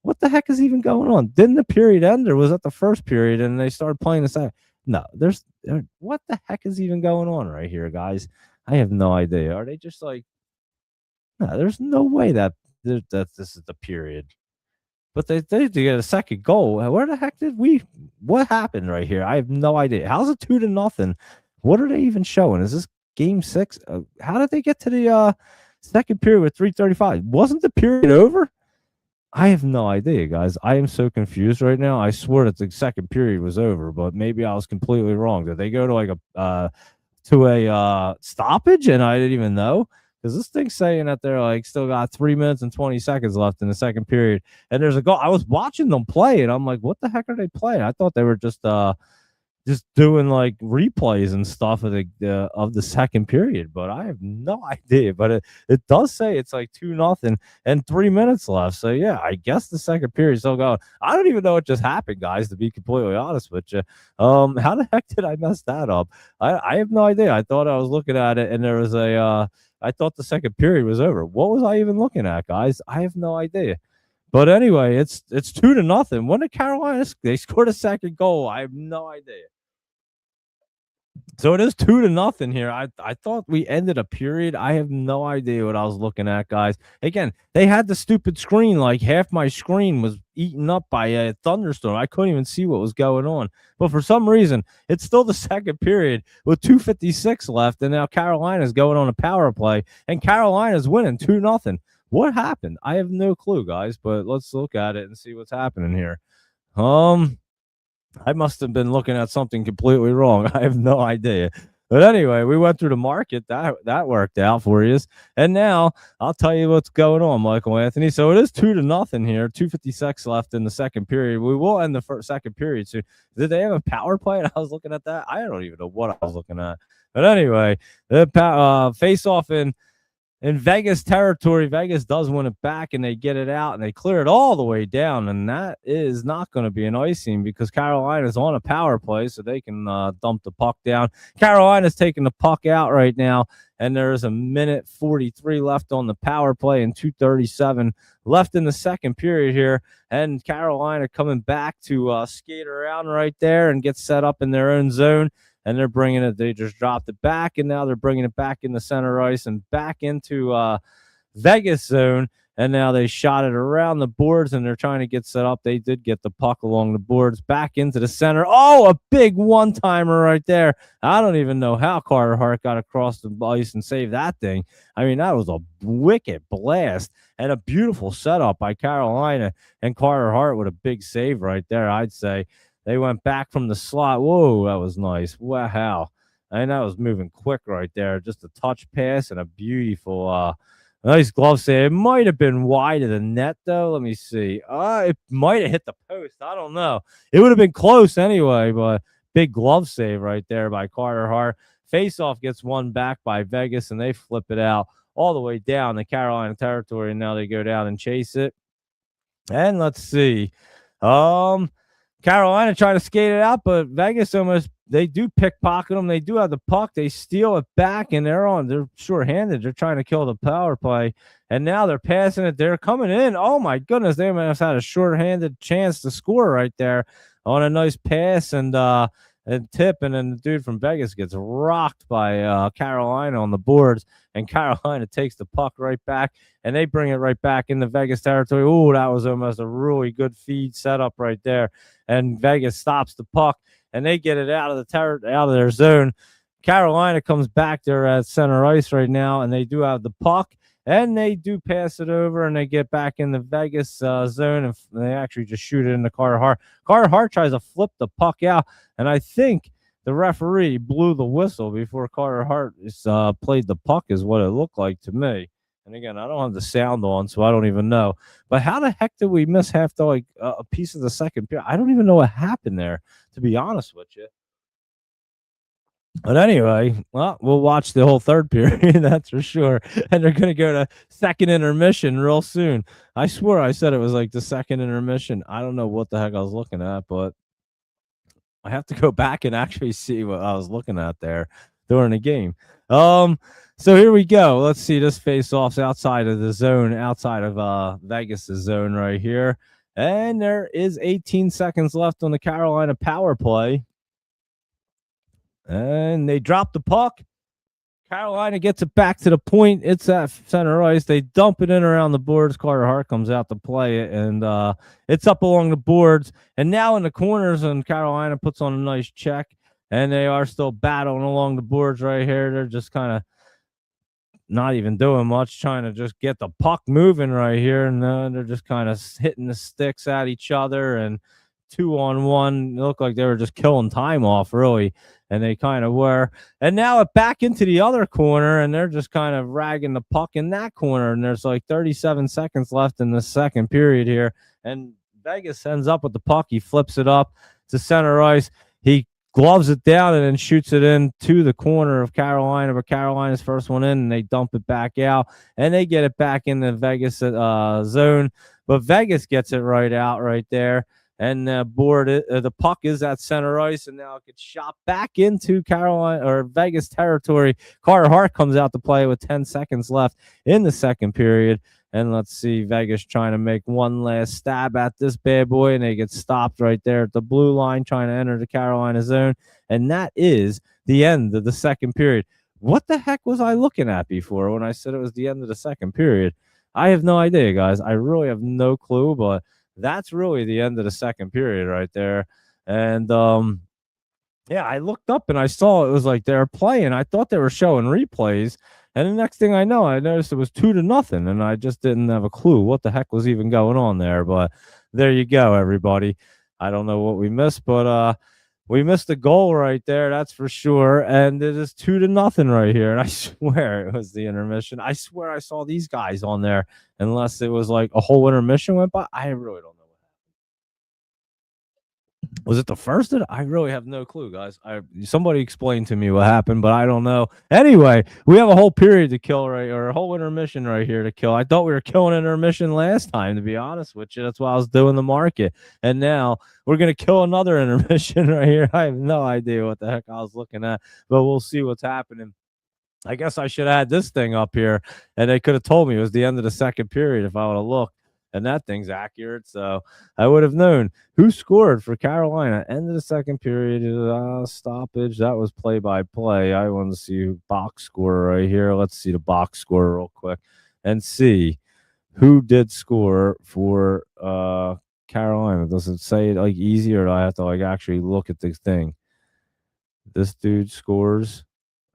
What the heck is even going on? Didn't the period end, or was that the first period and they started playing the second? No, what the heck is even going on right here, guys? I have no idea. Are they just like, no, there's no way that this is the period. But they get a second goal. Where the heck what happened right here? I have no idea. How's it 2-0? What are they even showing? Is this game 6? How did they get to the second period with 3:35? Wasn't the period over? I have no idea, guys. I am so confused right now. I swear that the second period was over, but maybe I was completely wrong. Did they go to like a stoppage and I didn't even know? Because this thing's saying that they're like still got 3 minutes and 20 seconds left in the second period, and there's a goal. I was watching them play, and I'm like, what the heck are they playing? I thought they were just doing like replays and stuff of the second period, but I have no idea. But it does say it's like 2-0 and 3 minutes left. So yeah, I guess the second period is still going. I don't even know what just happened, guys, to be completely honest with you. How the heck did I mess that up? I have no idea. I thought I was looking at it and there was I thought the second period was over. What was I even looking at, guys? I have no idea. But anyway, it's 2-0. When did Carolina they scored a second goal? I have no idea. So it is 2-0 here. I thought we ended a period. I have no idea what I was looking at, guys. Again, they had the stupid screen. Like half my screen was eaten up by a thunderstorm. I couldn't even see what was going on. But for some reason, it's still the second period with 2:56 left, and now Carolina's going on a power play, and Carolina's winning 2-0. What happened? I have no clue, guys. But let's look at it and see what's happening here. I must have been looking at something completely wrong. I have no idea. But anyway, we went through the market. That worked out for you. And now I'll tell you what's going on, Michael Anthony. So it is 2-0 here. 2:56 left in the second period. We will end the second period soon. Did they have a power play? And I was looking at that. I don't even know what I was looking at. But anyway, the face-off in Vegas territory. Vegas does win it back, and they get it out, and they clear it all the way down, and that is not going to be an icing because Carolina's on a power play, so they can dump the puck down. Carolina's taking the puck out right now, and there is a minute 43 left on the power play and 2:37 left in the second period here, and Carolina coming back to skate around right there and get set up in their own zone. And they're bringing it. They just dropped it back, and now they're bringing it back in the center ice and back into Vegas zone. And now they shot it around the boards, and they're trying to get set up. They did get the puck along the boards back into the center. Oh, a big one-timer right there. I don't even know how Carter Hart got across the ice and saved that thing. I mean, that was a wicked blast and a beautiful setup by Carolina. And Carter Hart with a big save right there, I'd say. They went back from the slot. Whoa, that was nice. Wow. And that was moving quick right there. Just a touch pass and a beautiful, nice glove save. It might have been wide of the net, though. Let me see. It might have hit the post. I don't know. It would have been close anyway, but big glove save right there by Carter Hart. Faceoff gets one back by Vegas, and they flip it out all the way down the Carolina territory, and now they go down and chase it. And let's see. Carolina trying to skate it out, but Vegas they do pickpocket them. They do have the puck. They steal it back, and they're short-handed. They're trying to kill the power play, and now they're passing it. They're coming in. Oh, my goodness. They might have had a short-handed chance to score right there on a nice pass, and and tip, and then the dude from Vegas gets rocked by Carolina on the boards, and Carolina takes the puck right back, and they bring it right back into Vegas territory. Oh, that was almost a really good feed setup right there, and Vegas stops the puck, and they get it out of out of their zone. Carolina comes back there at center ice right now, and they do have the puck, and they do pass it over, and they get back in the Vegas zone, and they actually just shoot it into Carter Hart. Carter Hart tries to flip the puck out, and I think the referee blew the whistle before Carter Hart played the puck, is what it looked like to me. And again, I don't have the sound on, so I don't even know. But how the heck did we miss half the a piece of the second period? I don't even know what happened there, to be honest with you. But anyway, well, we'll watch the whole third period, that's for sure. And they're going to go to second intermission real soon. I swear I said it was like the second intermission. I don't know what the heck I was looking at, but I have to go back and actually see what I was looking at there during the game. So here we go. Let's see. This face-off's outside of the zone, outside of Vegas' zone right here. And there is 18 seconds left on the Carolina power play. And they drop the puck. Carolina gets it back to the point. It's at center ice. They dump it in around the boards. Carter Hart comes out to play it, and it's up along the boards. And now in the corners, and Carolina puts on a nice check, and they are still battling along the boards right here. They're just kind of not even doing much, trying to just get the puck moving right here, and they're just kind of hitting the sticks at each other, and 2-on-1. It looked like they were just killing time off, really, and they kind of were. And now it back into the other corner, and they're just kind of ragging the puck in that corner, and there's like 37 seconds left in the second period here, and Vegas ends up with the puck. He flips it up to center ice. He gloves it down and then shoots it into the corner of Carolina, but Carolina's first one in, and they dump it back out, and they get it back in the Vegas zone, but Vegas gets it right out right there. And the puck is at center ice, and now it gets shot back into Carolina or Vegas territory. Carter Hart comes out to play with 10 seconds left in the second period. And let's see, Vegas trying to make one last stab at this bad boy, and they get stopped right there at the blue line, trying to enter the Carolina zone. And that is the end of the second period. What the heck was I looking at before when I said it was the end of the second period? I have no idea, guys. I really have no clue, but that's really the end of the second period right there. And yeah, I looked up and I saw it was like they were playing. I thought they were showing replays, and the next thing I know, I noticed it was 2-0, and I just didn't have a clue what the heck was even going on there. But there you go, everybody. I don't know what we missed, but we missed a goal right there, that's for sure. And it is 2-0 right here. And I swear it was the intermission. I swear I saw these guys on there, unless it was like a whole intermission went by. I really don't know. Was it the first? I really have no clue, guys. Somebody explain to me what happened, but I don't know. Anyway, we have a whole period to kill, right, or a whole intermission right here to kill. I thought we were killing intermission last time, to be honest with you. That's why I was doing the market, and now we're gonna kill another intermission right here. I have no idea what the heck I was looking at, but we'll see what's happening. I guess I should have had this thing up here, and they could have told me it was the end of the second period if I would have looked. And that thing's accurate, so I would have known who scored for Carolina. End of the second period, stoppage. That was play-by-play. I want to see who box score right here. Let's see the box score real quick and see who did score for Carolina. Does it say it like easy, or do I have to like actually look at this thing? This dude scores.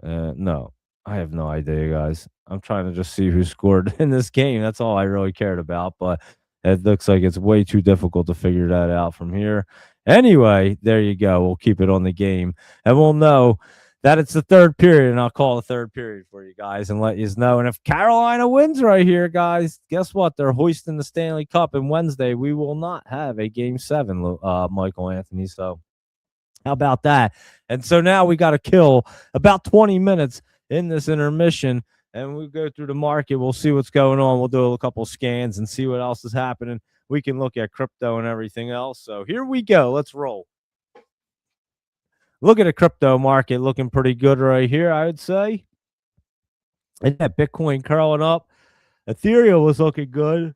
No, I have no idea, guys. I'm trying to just see who scored in this game. That's all I really cared about, but it looks like it's way too difficult to figure that out from here. Anyway, there you go. We'll keep it on the game, and we'll know that it's the third period, and I'll call the third period for you guys and let you know. And if Carolina wins right here, guys, guess what? They're hoisting the Stanley Cup, and Wednesday we will not have a Game 7, Michael Anthony. So how about that? And so now we got to kill about 20 minutes in this intermission, and we'll go through the market. We'll see what's going on. We'll do a couple scans and see what else is happening. We can look at crypto and everything else. So here we go. Let's roll. Look at the crypto market looking pretty good right here, I would say. And that Bitcoin curling up. Ethereum was looking good.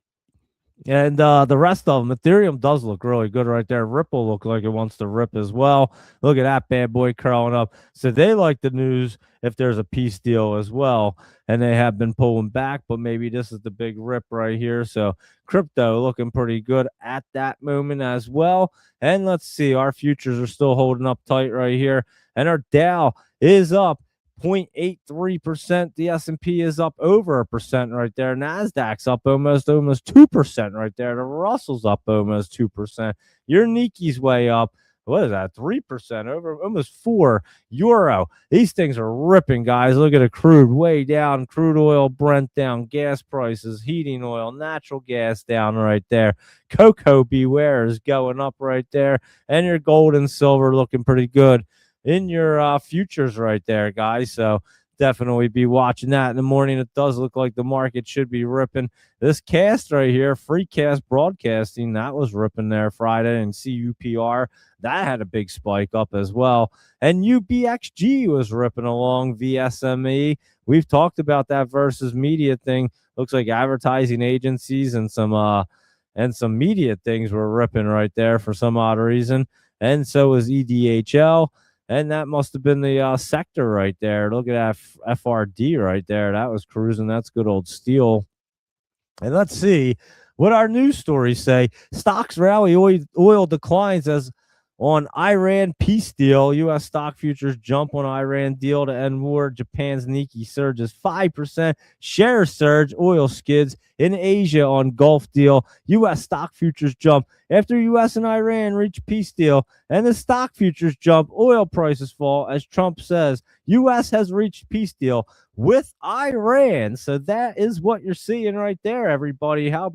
And the rest of them, Ethereum does look really good right there. Ripple look like it wants to rip as well. Look at that bad boy curling up. So they like the news if there's a peace deal as well. And they have been pulling back, but maybe this is the big rip right here. So crypto looking pretty good at that moment as well. And let's see, our futures are still holding up tight right here. And our Dow is up 0.83%. The S&P is up over 1% right there. Nasdaq's up almost 2% right there. The Russell's up almost 2%. Your Nikki's way up. What is that? 3% over almost 4 euro. These things are ripping, guys. Look at a crude way down, crude oil, Brent down, gas prices, heating oil, natural gas down right there. Cocoa beware is going up right there, and your gold and silver looking pretty good in your futures right there, guys. So definitely be watching that in the morning. It does look like the market should be ripping. This cast right here, Free Cast Broadcasting, that was ripping there Friday, and CUPR, that had a big spike up as well. And UBXG was ripping along VSME. We've talked about that versus media thing. Looks like advertising agencies and some media things were ripping right there for some odd reason. And so is EDHL. And that must have been the sector right there. Look at that FRD right there. That was cruising. That's good old steel. And let's see what our news stories say. Stocks rally, oil declines as on Iran peace deal. U.S. stock futures jump on Iran deal to end war. Japan's Nikkei surges 5%. Shares surge. Oil skids in Asia on Gulf deal. U.S. stock futures jump after U.S. and Iran reach peace deal. And the stock futures jump. Oil prices fall as Trump says U.S. has reached peace deal with Iran. So that is what you're seeing right there, everybody. How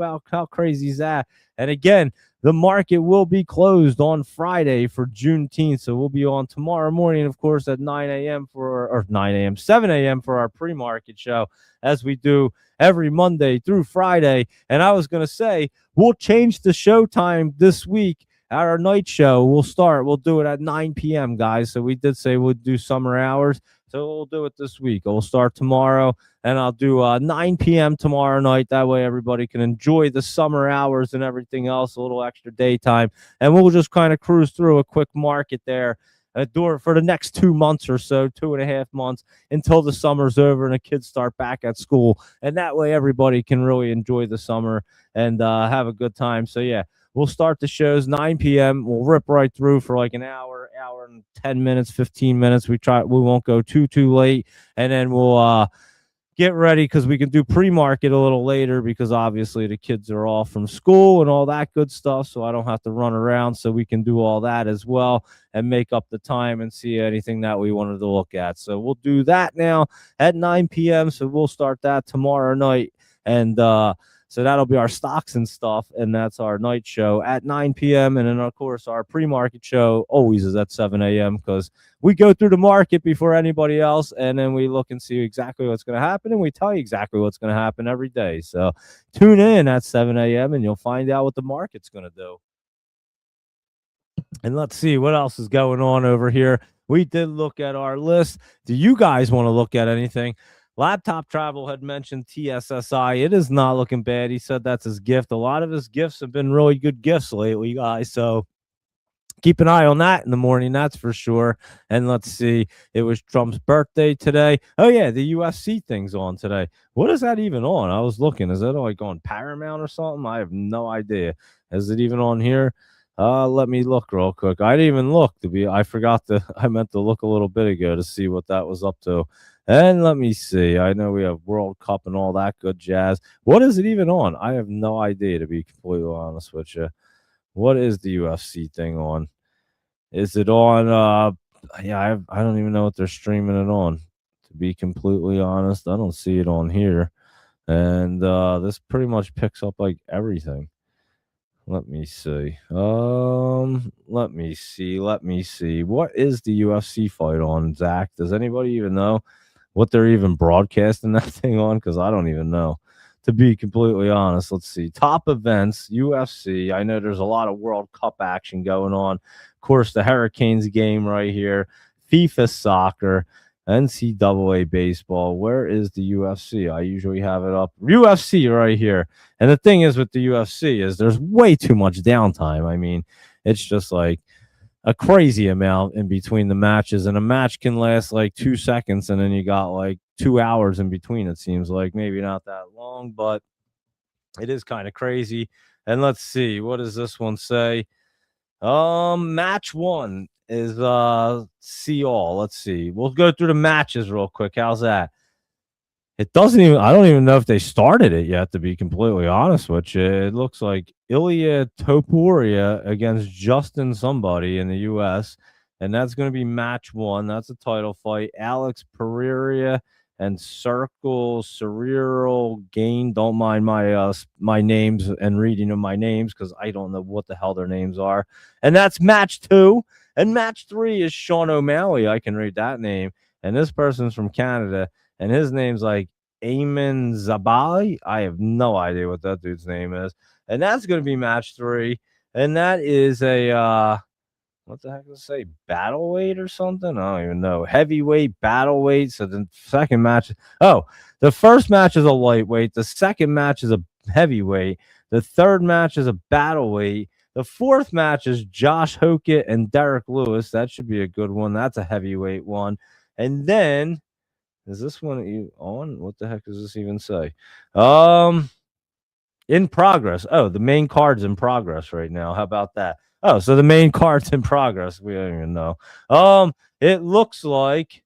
crazy is that? And again, the market will be closed on Friday for Juneteenth. So we'll be on tomorrow morning, of course, at 9 a.m. or 9 a.m., 7 a.m. for our pre-market show, as we do every Monday through Friday. And I was going to say, we'll change the show time this week. At our night show, we'll do it at 9 p.m., guys. So we did say we'll do summer hours. So we'll do it this week. We'll start tomorrow, and I'll do 9 p.m. tomorrow night. That way everybody can enjoy the summer hours and everything else, a little extra daytime. And we'll just kind of cruise through a quick market there for the next 2 months or so, 2.5 months, until the summer's over and the kids start back at school. And that way everybody can really enjoy the summer and have a good time. So, yeah. We'll start the shows 9 p.m. We'll rip right through for like an hour and 10 minutes, 15 minutes. We won't go too late. And then we'll get ready because we can do pre-market a little later because obviously the kids are all from school and all that good stuff. So I don't have to run around. So we can do all that as well and make up the time and see anything that we wanted to look at. So we'll do that now at 9 p.m. So we'll start that tomorrow night. And, so that'll be our stocks and stuff, and that's our night show at 9 p.m. And then, of course, our pre-market show always is at 7 a.m. because we go through the market before anybody else, and then we look and see exactly what's going to happen, and we tell you exactly what's going to happen every day. So tune in at 7 a.m., and you'll find out what the market's going to do. And let's see what else is going on over here. We did look at our list. Do you guys want to look at anything? Laptop Travel had mentioned TSSI. It is not looking bad. He said that's his gift. A lot of his gifts have been really good gifts lately, guys. So keep an eye on that in the morning, that's for sure. And let's see. It was Trump's birthday today. Oh, yeah, the UFC thing's on today. What is that even on? I was looking. Is that like on Paramount or something? I have no idea. Is it even on here? Let me look real quick. I didn't even look I meant to look a little bit ago to see what that was up to. And let me see. I know we have World Cup and all that good jazz. What is it even on? I have no idea, to be completely honest with you. What is the UFC thing on? Is it on? I don't even know what they're streaming it on. To be completely honest, I don't see it on here. And this pretty much picks up like everything. Let me see. Let me see. What is the UFC fight on, Zach? Does anybody even know what they're even broadcasting that thing on? Because I don't even know, to be completely honest. Let's see. Top events, UFC. I know there's a lot of World Cup action going on. Of course, the Hurricanes game right here. FIFA soccer. NCAA baseball. Where is the UFC? I usually have it up. UFC right here. And the thing is with the UFC is there's way too much downtime. I mean, it's just like a crazy amount in between the matches, and a match can last like 2 seconds, and then you got like 2 hours in between. It seems like maybe not that long, but it is kind of crazy. And let's see, what does this one say? Match one is see all. Let's see. We'll go through the matches real quick. How's that? It doesn't even, I don't even know if they started it yet, to be completely honest with you. It looks like Ilya Topuria against Justin somebody in the US. And that's going to be match one. That's a title fight. Alex Pereira and Circle Cerebral Gain. Don't mind my names and reading of my names because I don't know what the hell their names are. And that's match two. And match three is Sean O'Malley. I can read that name. And this person's from Canada. And his name's like Eamon Zabali. I have no idea what that dude's name is. And that's going to be match three. And that is a, what the heck does it say? Battle weight or something? I don't even know. Heavyweight, battle weight. So the second match. Oh, the first match is a lightweight. The second match is a heavyweight. The third match is a battle weight. The fourth match is Josh Hokett and Derek Lewis. That should be a good one. That's a heavyweight one. And then, is this one on? What the heck does this even say? In progress. Oh, the main card's in progress right now. How about that? Oh, so the main card's in progress. We don't even know. It looks like.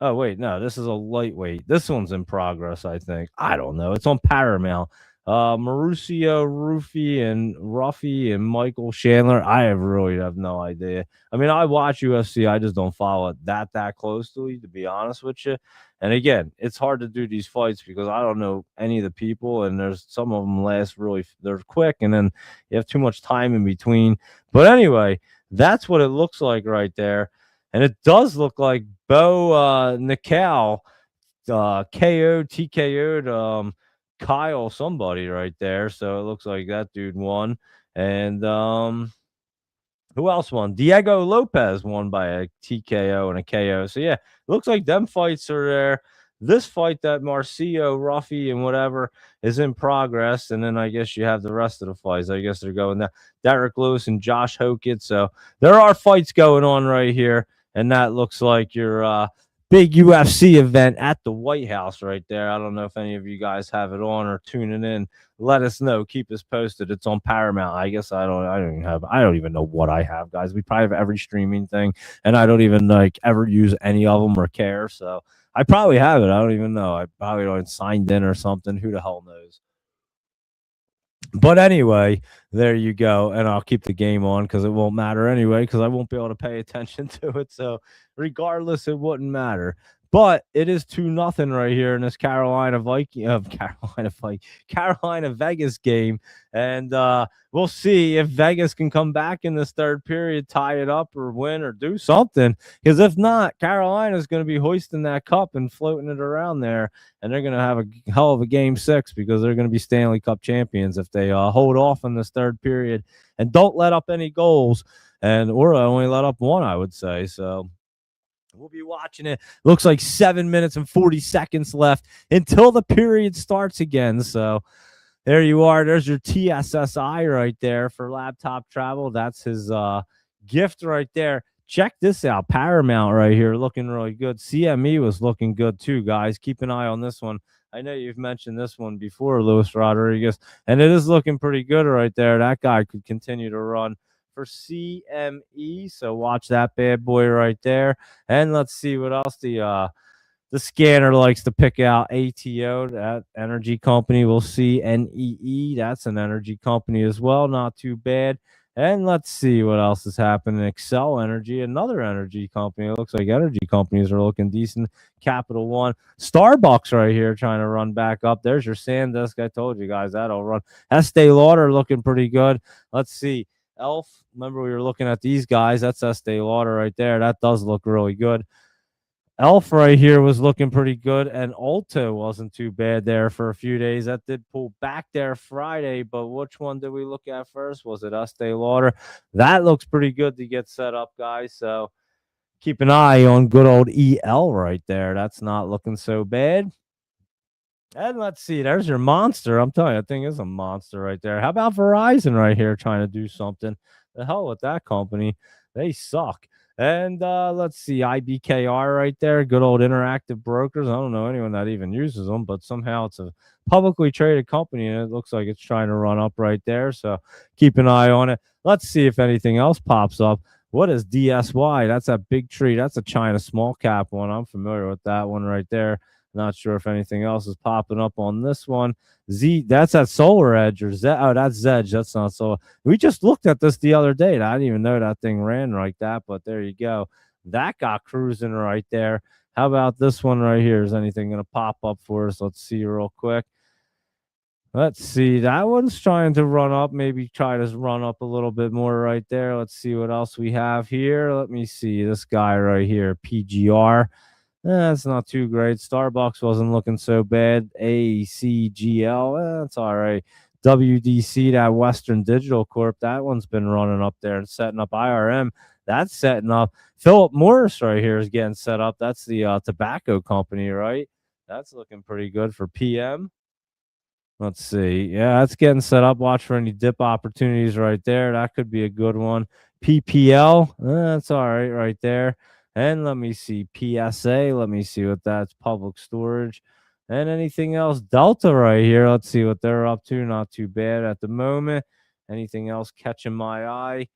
Oh, wait, no, this is a lightweight. This one's in progress, I think. I don't know. It's on Paramount. Mauricio Rufy and Ruffy and Michael Chandler. I really have no idea. I mean, I watch UFC. I just don't follow it that closely, to be honest with you. And again, it's hard to do these fights because I don't know any of the people, and there's some of them last really, they're quick, and then you have too much time in between. But anyway, that's what it looks like right there. And it does look like Bo Nickel KO'd, TKO'd Kyle somebody right there. So it looks like that dude won. And who else won? Diego Lopez won by a TKO and a KO. So yeah, looks like them fights are there. This fight that Marcio, Ruffy, and whatever is in progress. And then I guess you have the rest of the fights. I guess they're going there. Derek Lewis and Josh Hokett. So there are fights going on right here. And that looks like your big UFC event at the White House right there. I don't know if any of you guys have it on or tuning in. Let us know. Keep us posted. It's on Paramount. I guess I don't even know what I have, guys. We probably have every streaming thing, and I don't even like ever use any of them or care. So I probably have it. I don't even know. I probably don't signed in or something. Who the hell knows? But anyway, there you go. And I'll keep the game on because it won't matter anyway, because I won't be able to pay attention to it. So regardless, it wouldn't matter. But it is 2-0 right here in this Carolina Vegas game. And we'll see if Vegas can come back in this third period, tie it up or win or do something. Because if not, Carolina is going to be hoisting that cup and floating it around there. And they're going to have a hell of a game 6 because they're going to be Stanley Cup champions if they hold off in this third period and don't let up any goals. Or only let up one, I would say. So we'll be watching it. Looks like 7 minutes and 40 seconds left until the period starts again. So there you are. There's your TSSI right there for laptop travel. That's his gift right there. Check this out. Paramount right here looking really good. CME was looking good too, guys. Keep an eye on this one. I know you've mentioned this one before, Luis Rodriguez, and it is looking pretty good right there. That guy could continue to run for CME. So watch that bad boy right there. And let's see what else the scanner likes to pick out. ATO, that energy company. We'll see NEE. That's an energy company as well. Not too bad. And let's see what else is happening. Excel Energy, another energy company. It looks like energy companies are looking decent. Capital One. Starbucks right here trying to run back up. There's your SanDisk. I told you guys that'll run. Estee Lauder looking pretty good. Let's see. Elf, remember we were looking at these guys. That's Estee Lauder right there. That does look really good. Elf right here was looking pretty good, and Ulta wasn't too bad there for a few days. That did pull back there Friday, but which one did we look at first? Was it Estee Lauder? That looks pretty good to get set up, guys. So Keep an eye on good old EL right there. That's not looking so bad. And let's see, there's your monster. I'm telling you, that thing is a monster right there. How about Verizon right here trying to do something? The hell with that company. They suck. And let's see, IBKR right there, good old interactive brokers. I don't know anyone that even uses them, but somehow it's a publicly traded company and it looks like it's trying to run up right there. So keep an eye on it. Let's see if anything else pops up. What is DSY? That's a big tree. That's a China small cap one. I'm familiar with that one right there. Not sure if anything else is popping up on this one. That's that Solar Edge or Z. Oh, that's Zedge. That's not Solar. We just looked at this the other day. I didn't even know that thing ran like that, but there you go. That got cruising right there. How about this one right here? Is anything going to pop up for us? Let's see real quick. Let's see. That one's trying to run up. Maybe try to run up a little bit more right there. Let's see what else we have here. Let me see. This guy right here, PGR. That's not too great. Starbucks wasn't looking so bad. ACGL, that's all right. WDC, that Western Digital Corp, that one's been running up there and setting up. IRM, that's setting up. Philip Morris right here is getting set up. That's the tobacco company, right? That's looking pretty good for PM. Let's see. Yeah, that's getting set up. Watch for any dip opportunities right there. That could be a good one. PPL, that's all right there. And let me see. PSA, let me see what that's. Public storage. And anything else? Delta right here. Let's see what they're up to. Not too bad at the moment. Anything else catching my eye?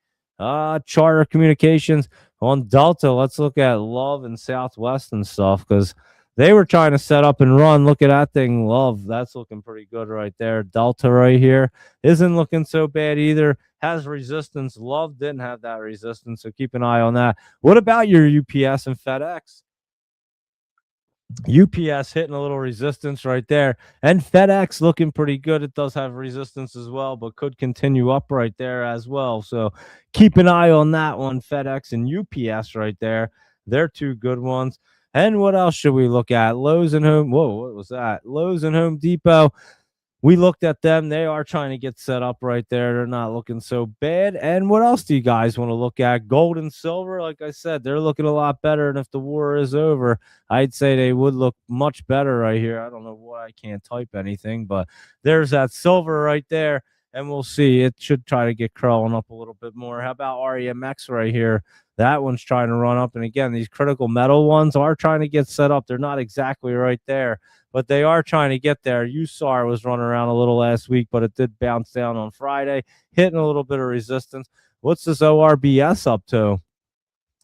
Charter Communications on Delta. Let's look at Love and Southwest and stuff because they were trying to set up and run. Look at that thing, Love. That's looking pretty good right there. Delta right here isn't looking so bad either. Has resistance. Love didn't have that resistance, so keep an eye on that. What about your UPS and FedEx? UPS hitting a little resistance right there, and FedEx looking pretty good. It does have resistance as well, but could continue up right there as well. So keep an eye on that one. FedEx and UPS right there. They're two good ones. And what else should we look at? Lowe's and Home. Whoa, what was that? Lowe's and Home Depot. We looked at them. They are trying to get set up right there. They're not looking so bad. And what else do you guys want to look at? Gold and silver, like I said, they're looking a lot better. And if the war is over, I'd say they would look much better right here. I don't know why I can't type anything, but there's that silver right there. And we'll see. It should try to get crawling up a little bit more. How about REMX right here? That one's trying to run up. And again, these critical metal ones are trying to get set up. They're not exactly right there, but they are trying to get there. USAR was running around a little last week, but it did bounce down on Friday, hitting a little bit of resistance. What's this ORBS up to?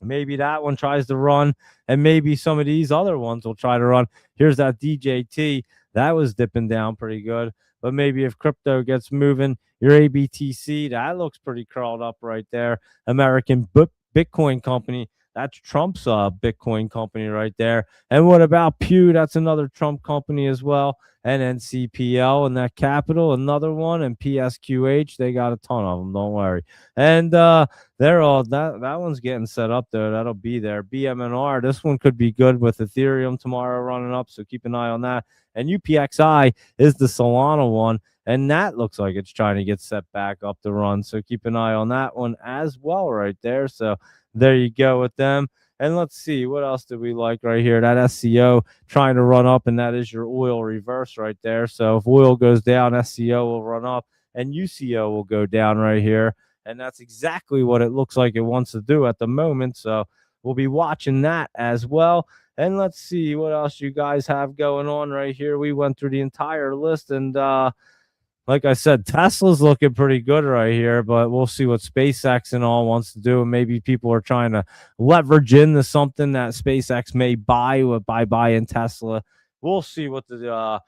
Maybe that one tries to run, and maybe some of these other ones will try to run. Here's that DJT. That was dipping down pretty good. But maybe if crypto gets moving, your ABTC, that looks pretty curled up right there. American Bitcoin company. That's Trump's Bitcoin company right there. And what about Pew? That's another Trump company as well. And NCPL and that Capital, another one. And PSQH, they got a ton of them. Don't worry. And they're all that one's getting set up there. That'll be there. BMNR, this one could be good with Ethereum tomorrow running up. So keep an eye on that. And UPXI is the Solana one. And that looks like it's trying to get set back up the run. So keep an eye on that one as well right there. So there you go with them. And let's see, what else did we like right here? That SCO trying to run up, and that is your oil reverse right there. So if oil goes down, SCO will run up, and UCO will go down right here. And that's exactly what it looks like it wants to do at the moment. So we'll be watching that as well. And let's see what else you guys have going on right here. We went through the entire list, and like I said, Tesla's looking pretty good right here, but we'll see what SpaceX and all wants to do. And maybe people are trying to leverage into something that SpaceX may buy by buying Tesla. We'll see what the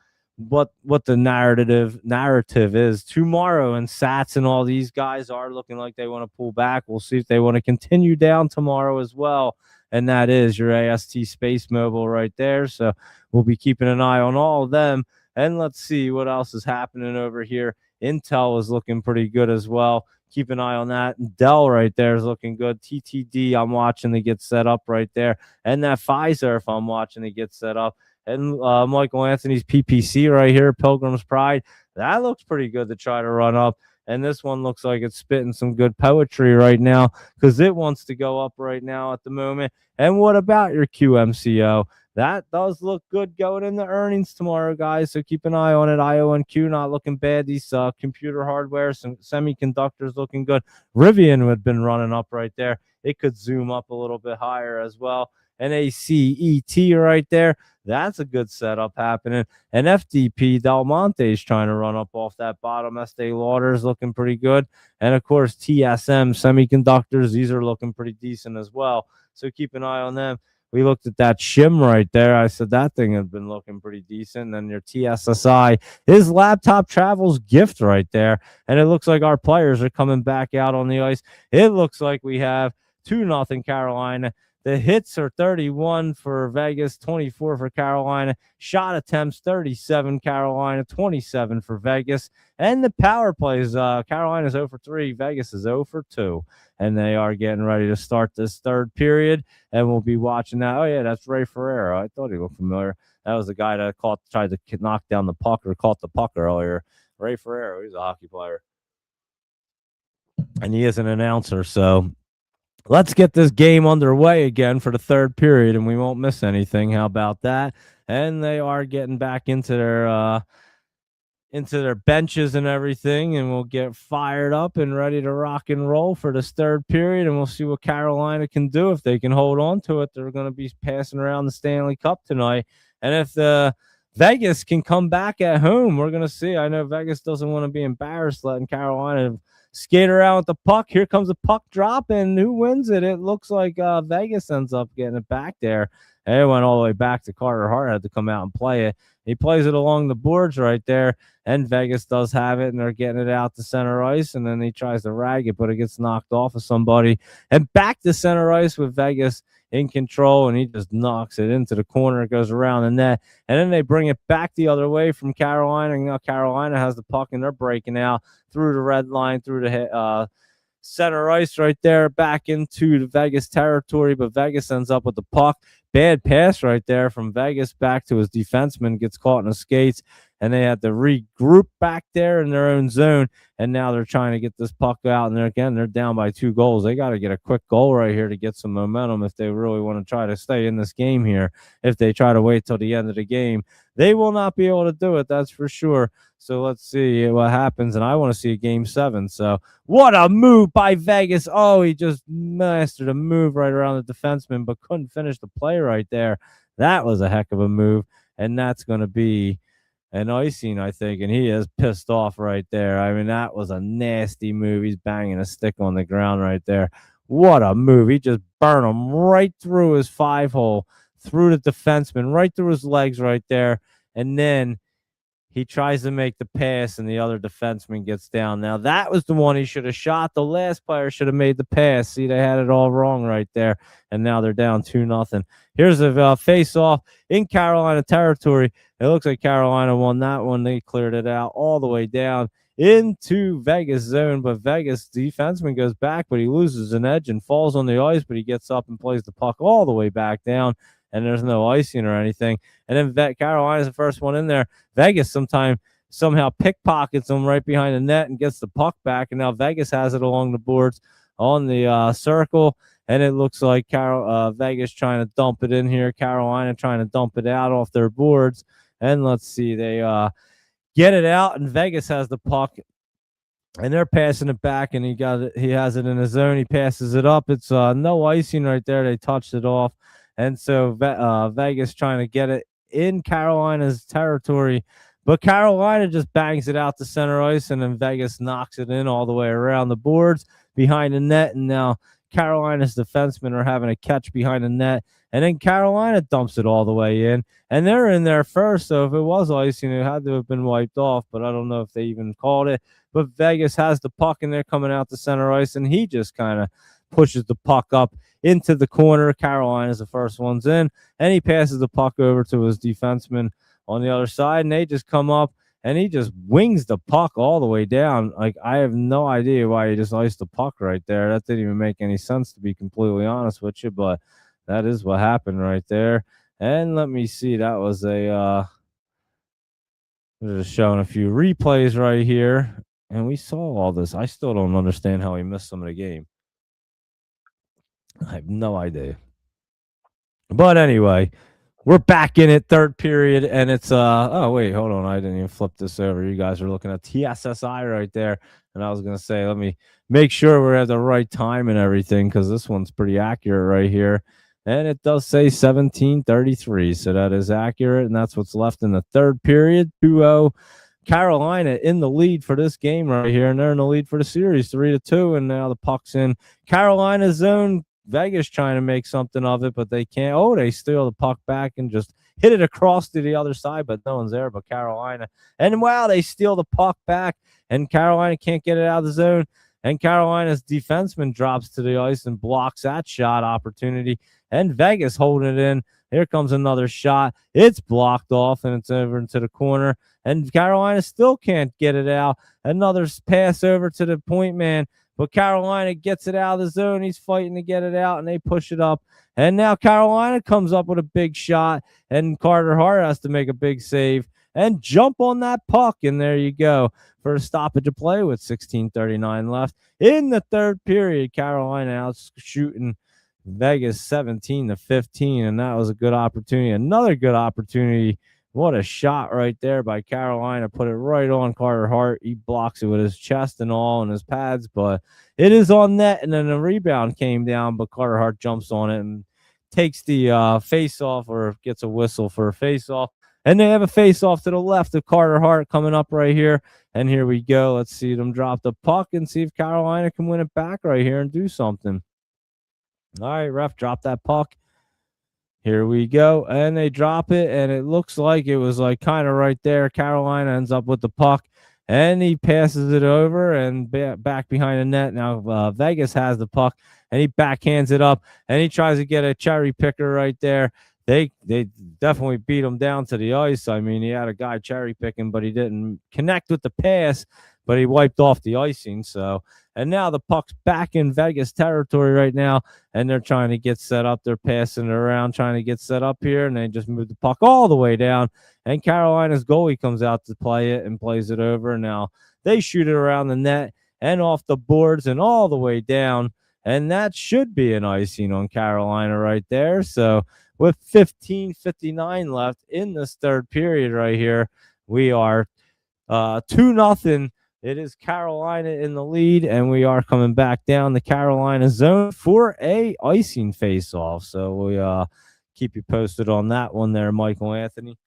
narrative is tomorrow. And Sats and all these guys are looking like they want to pull back. We'll see if they want to continue down tomorrow as well. And that is your AST Space Mobile right there. So we'll be keeping an eye on all of them. And let's see what else is happening over here. Intel is looking pretty good as well. Keep an eye on that. Dell right there is looking good. TTD, I'm watching to get set up right there. And that Pfizer, if I'm watching to get set up. And Michael Anthony's PPC right here, Pilgrim's Pride. That looks pretty good to try to run up. And this one looks like it's spitting some good poetry right now because it wants to go up right now at the moment. And what about your QMCO? That does look good going in the earnings tomorrow, guys. So keep an eye on it. IONQ not looking bad. These computer hardware, some semiconductors looking good. Rivian had been running up right there. It could zoom up a little bit higher as well. NACET right there. That's a good setup happening. And FDP Del Monte is trying to run up off that bottom. Estee Lauder is looking pretty good. And of course, TSM semiconductors, these are looking pretty decent as well. So keep an eye on them. We looked at that shim right there. I said that thing had been looking pretty decent. And then your TSSI is Laptop Travels gift right there. And it looks like our players are coming back out on the ice. It looks like we have 2-0 Carolina. The hits are 31 for Vegas, 24 for Carolina. Shot attempts, 37 Carolina, 27 for Vegas. And the power plays, Carolina's 0 for 3, Vegas is 0 for 2. And they are getting ready to start this third period. And we'll be watching that. Oh, yeah, that's Ray Ferrero. I thought he looked familiar. That was the guy that tried to knock down the puck or caught the puck earlier. Ray Ferrero, he's a hockey player. And he is an announcer, so let's get this game underway again for the third period, and we won't miss anything. How about that? And they are getting back into their benches and everything, and we'll get fired up and ready to rock and roll for this third period, and we'll see what Carolina can do. If they can hold on to it, they're going to be passing around the Stanley Cup tonight. And if the Vegas can come back at home, we're going to see. I know Vegas doesn't want to be embarrassed letting Carolina skate around with the puck. Here comes a puck drop, and who wins it? It looks like Vegas ends up getting it back there. And it went all the way back to Carter Hart, had to come out and play it. He plays it along the boards right there, and Vegas does have it, and they're getting it out to center ice, and then he tries to rag it, but it gets knocked off of somebody. And back to center ice with Vegas in control, and he just knocks it into the corner. It goes around the net, and then they bring it back the other way from Carolina, and now Carolina has the puck, and they're breaking out through the red line, through the center ice right there, back into the Vegas territory, but Vegas ends up with the puck. Bad pass right there from Vegas back to his defenseman, gets caught in the skates, and they had to regroup back there in their own zone, and now they're trying to get this puck out, and they're down by 2 goals. They got to get a quick goal right here to get some momentum if they really want to try to stay in this game here. If they try to wait till the end of the game, they will not be able to do it, that's for sure. So let's see what happens, and I want to see a game 7. So what a move by Vegas. Oh, he just mastered a move right around the defenseman, but couldn't finish the play right there. That was a heck of a move, and that's going to be an icing, I think, and he is pissed off right there. I mean, that was a nasty move. He's banging a stick on the ground right there. What a move. He just burned him right through his 5-hole, through the defenseman, right through his legs right there, and then he tries to make the pass, and the other defenseman gets down. Now, that was the one he should have shot. The last player should have made the pass. See, they had it all wrong right there, and now they're down 2-0. Here's a face-off in Carolina territory. It looks like Carolina won that one. They cleared it out all the way down into Vegas zone, but Vegas defenseman goes back, but he loses an edge and falls on the ice, but he gets up and plays the puck all the way back down, and there's no icing or anything. And then Carolina's the first one in there. Vegas somehow pickpockets them right behind the net and gets the puck back, and now Vegas has it along the boards on the circle, and it looks like Vegas trying to dump it in here, Carolina trying to dump it out off their boards. And let's see, they get it out, and Vegas has the puck, and they're passing it back, and he has it in his zone. He passes it up. It's no icing right there. They touched it off, and so Vegas trying to get it in Carolina's territory, but Carolina just bangs it out to center ice, and then Vegas knocks it in all the way around the boards behind the net, and now Carolina's defensemen are having a catch behind the net, and then Carolina dumps it all the way in, and they're in there first, so if it was icing, it had to have been wiped off, but I don't know if they even called it. But Vegas has the puck, and they're coming out to center ice, and he just kind of pushes the puck up into the corner. Carolina's the first ones in, and he passes the puck over to his defenseman on the other side, and they just come up, and he just wings the puck all the way down. Like, I have no idea why he just iced the puck right there. That didn't even make any sense, to be completely honest with you, but that is what happened right there. And let me see, that was a we're just showing a few replays right here. And we saw all this. I still don't understand how he missed some of the game. I have no idea. But anyway, we're back in it, third period, and it's oh wait, hold on. I didn't even flip this over. You guys are looking at TSSI right there. And I was gonna say, let me make sure we're at the right time and everything, because this one's pretty accurate right here. And it does say 17:33. So that is accurate, and that's what's left in the third period. 2-0. Carolina in the lead for this game right here, and they're in the lead for the series 3-2. And now the puck's in Carolina's zone. Vegas trying to make something of it, but they can't. Oh, they steal the puck back and just hit it across to the other side, but no one's there but Carolina. And wow, they steal the puck back, and Carolina can't get it out of the zone. And Carolina's defenseman drops to the ice and blocks that shot opportunity. And Vegas holding it in. Here comes another shot. It's blocked off, and it's over into the corner. And Carolina still can't get it out. Another pass over to the point man. But Carolina gets it out of the zone. He's fighting to get it out, and they push it up. And now Carolina comes up with a big shot, and Carter Hart has to make a big save and jump on that puck. And there you go for a stoppage of play with 16:39 left in the third period. Carolina out shooting Vegas 17-15, and that was a good opportunity. Another good opportunity. What a shot right there by Carolina. Put it right on Carter Hart. He blocks it with his chest and all and his pads, but it is on net, and then the rebound came down, but Carter Hart jumps on it and takes the face-off, or gets a whistle for a face-off. And they have a face-off to the left of Carter Hart coming up right here. And here we go. Let's see them drop the puck and see if Carolina can win it back right here and do something. All right, ref, drop that puck. Here we go. And they drop it, and it looks like it was like kind of right there. Carolina ends up with the puck, and he passes it over and back behind the net. Now Vegas has the puck, and he backhands it up, and he tries to get a cherry picker right there. They definitely beat him down to the ice. I mean, he had a guy cherry picking, but he didn't connect with the pass, but he wiped off the icing. So, and now the puck's back in Vegas territory right now, and they're trying to get set up. They're passing it around, trying to get set up here, and they just move the puck all the way down. And Carolina's goalie comes out to play it and plays it over. Now they shoot it around the net and off the boards and all the way down. And that should be an icing on Carolina right there. So with 15:59 left in this third period right here, we are 2-0. It is Carolina in the lead, and we are coming back down the Carolina zone for a icing face-off. So we keep you posted on that one there, Michael Anthony.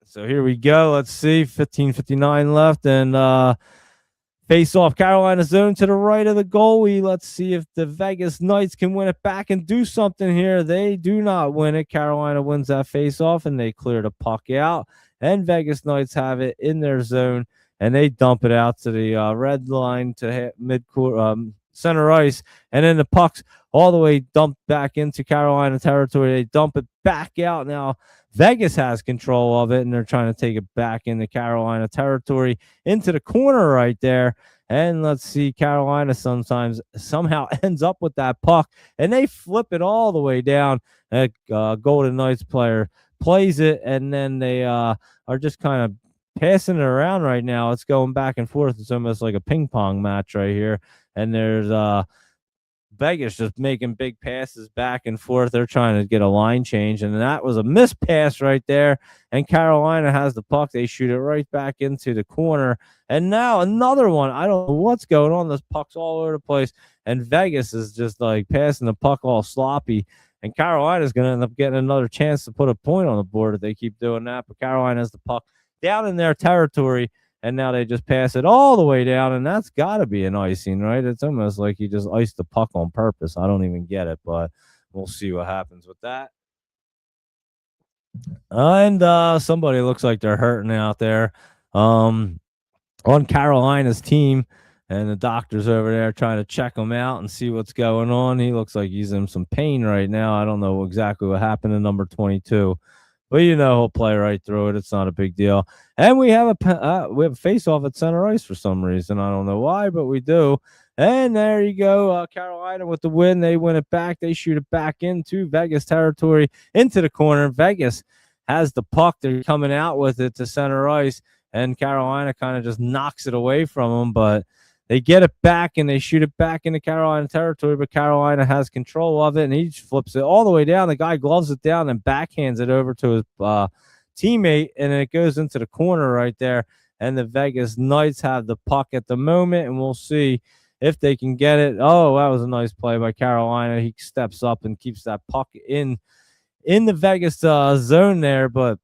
So here we go. Let's see, 15:59 left, and face off Carolina zone to the right of the goalie. Let's see if the Vegas Knights can win it back and do something here. They do not win it. Carolina wins that face off, and they clear the puck out. And Vegas Knights have it in their zone, and they dump it out to the red line to mid-court, center ice. And then the puck's all the way dumped back into Carolina territory. They dump it back out. Now Vegas has control of it, and they're trying to take it back into Carolina territory, into the corner right there. And let's see, Carolina somehow ends up with that puck, and they flip it all the way down. That Golden Knights player plays it, and then they are just kind of passing it around right now. It's going back and forth. It's almost like a ping pong match right here. And there's Vegas just making big passes back and forth. They're trying to get a line change, and that was a missed pass right there. And Carolina has the puck. They shoot it right back into the corner. And now another one. I don't know what's going on. This puck's all over the place. And Vegas is just like passing the puck all sloppy. And Carolina's going to end up getting another chance to put a point on the board if they keep doing that. But Carolina has the puck down in their territory, and now they just pass it all the way down, and that's got to be an icing, right? It's almost like he just iced the puck on purpose. I don't even get it, but we'll see what happens with that. And somebody looks like they're hurting out there on Carolina's team, and the doctor's over there trying to check him out and see what's going on. He looks like he's in some pain right now. I don't know exactly what happened to number 22. But he'll play right through it. It's not a big deal. And we have a face-off at center ice for some reason. I don't know why, but we do. And there you go. Carolina with the win. They win it back. They shoot it back into Vegas territory, into the corner. Vegas has the puck. They're coming out with it to center ice. and Carolina kind of just knocks it away from them, but they get it back and they shoot it back into Carolina territory, but Carolina has control of it, and he just flips it all the way down. The guy gloves it down and backhands it over to his teammate, and then it goes into the corner right there, and the Vegas Knights have the puck at the moment, and we'll see if they can get it. Oh, that was a nice play by Carolina. He steps up and keeps that puck in the Vegas zone there, but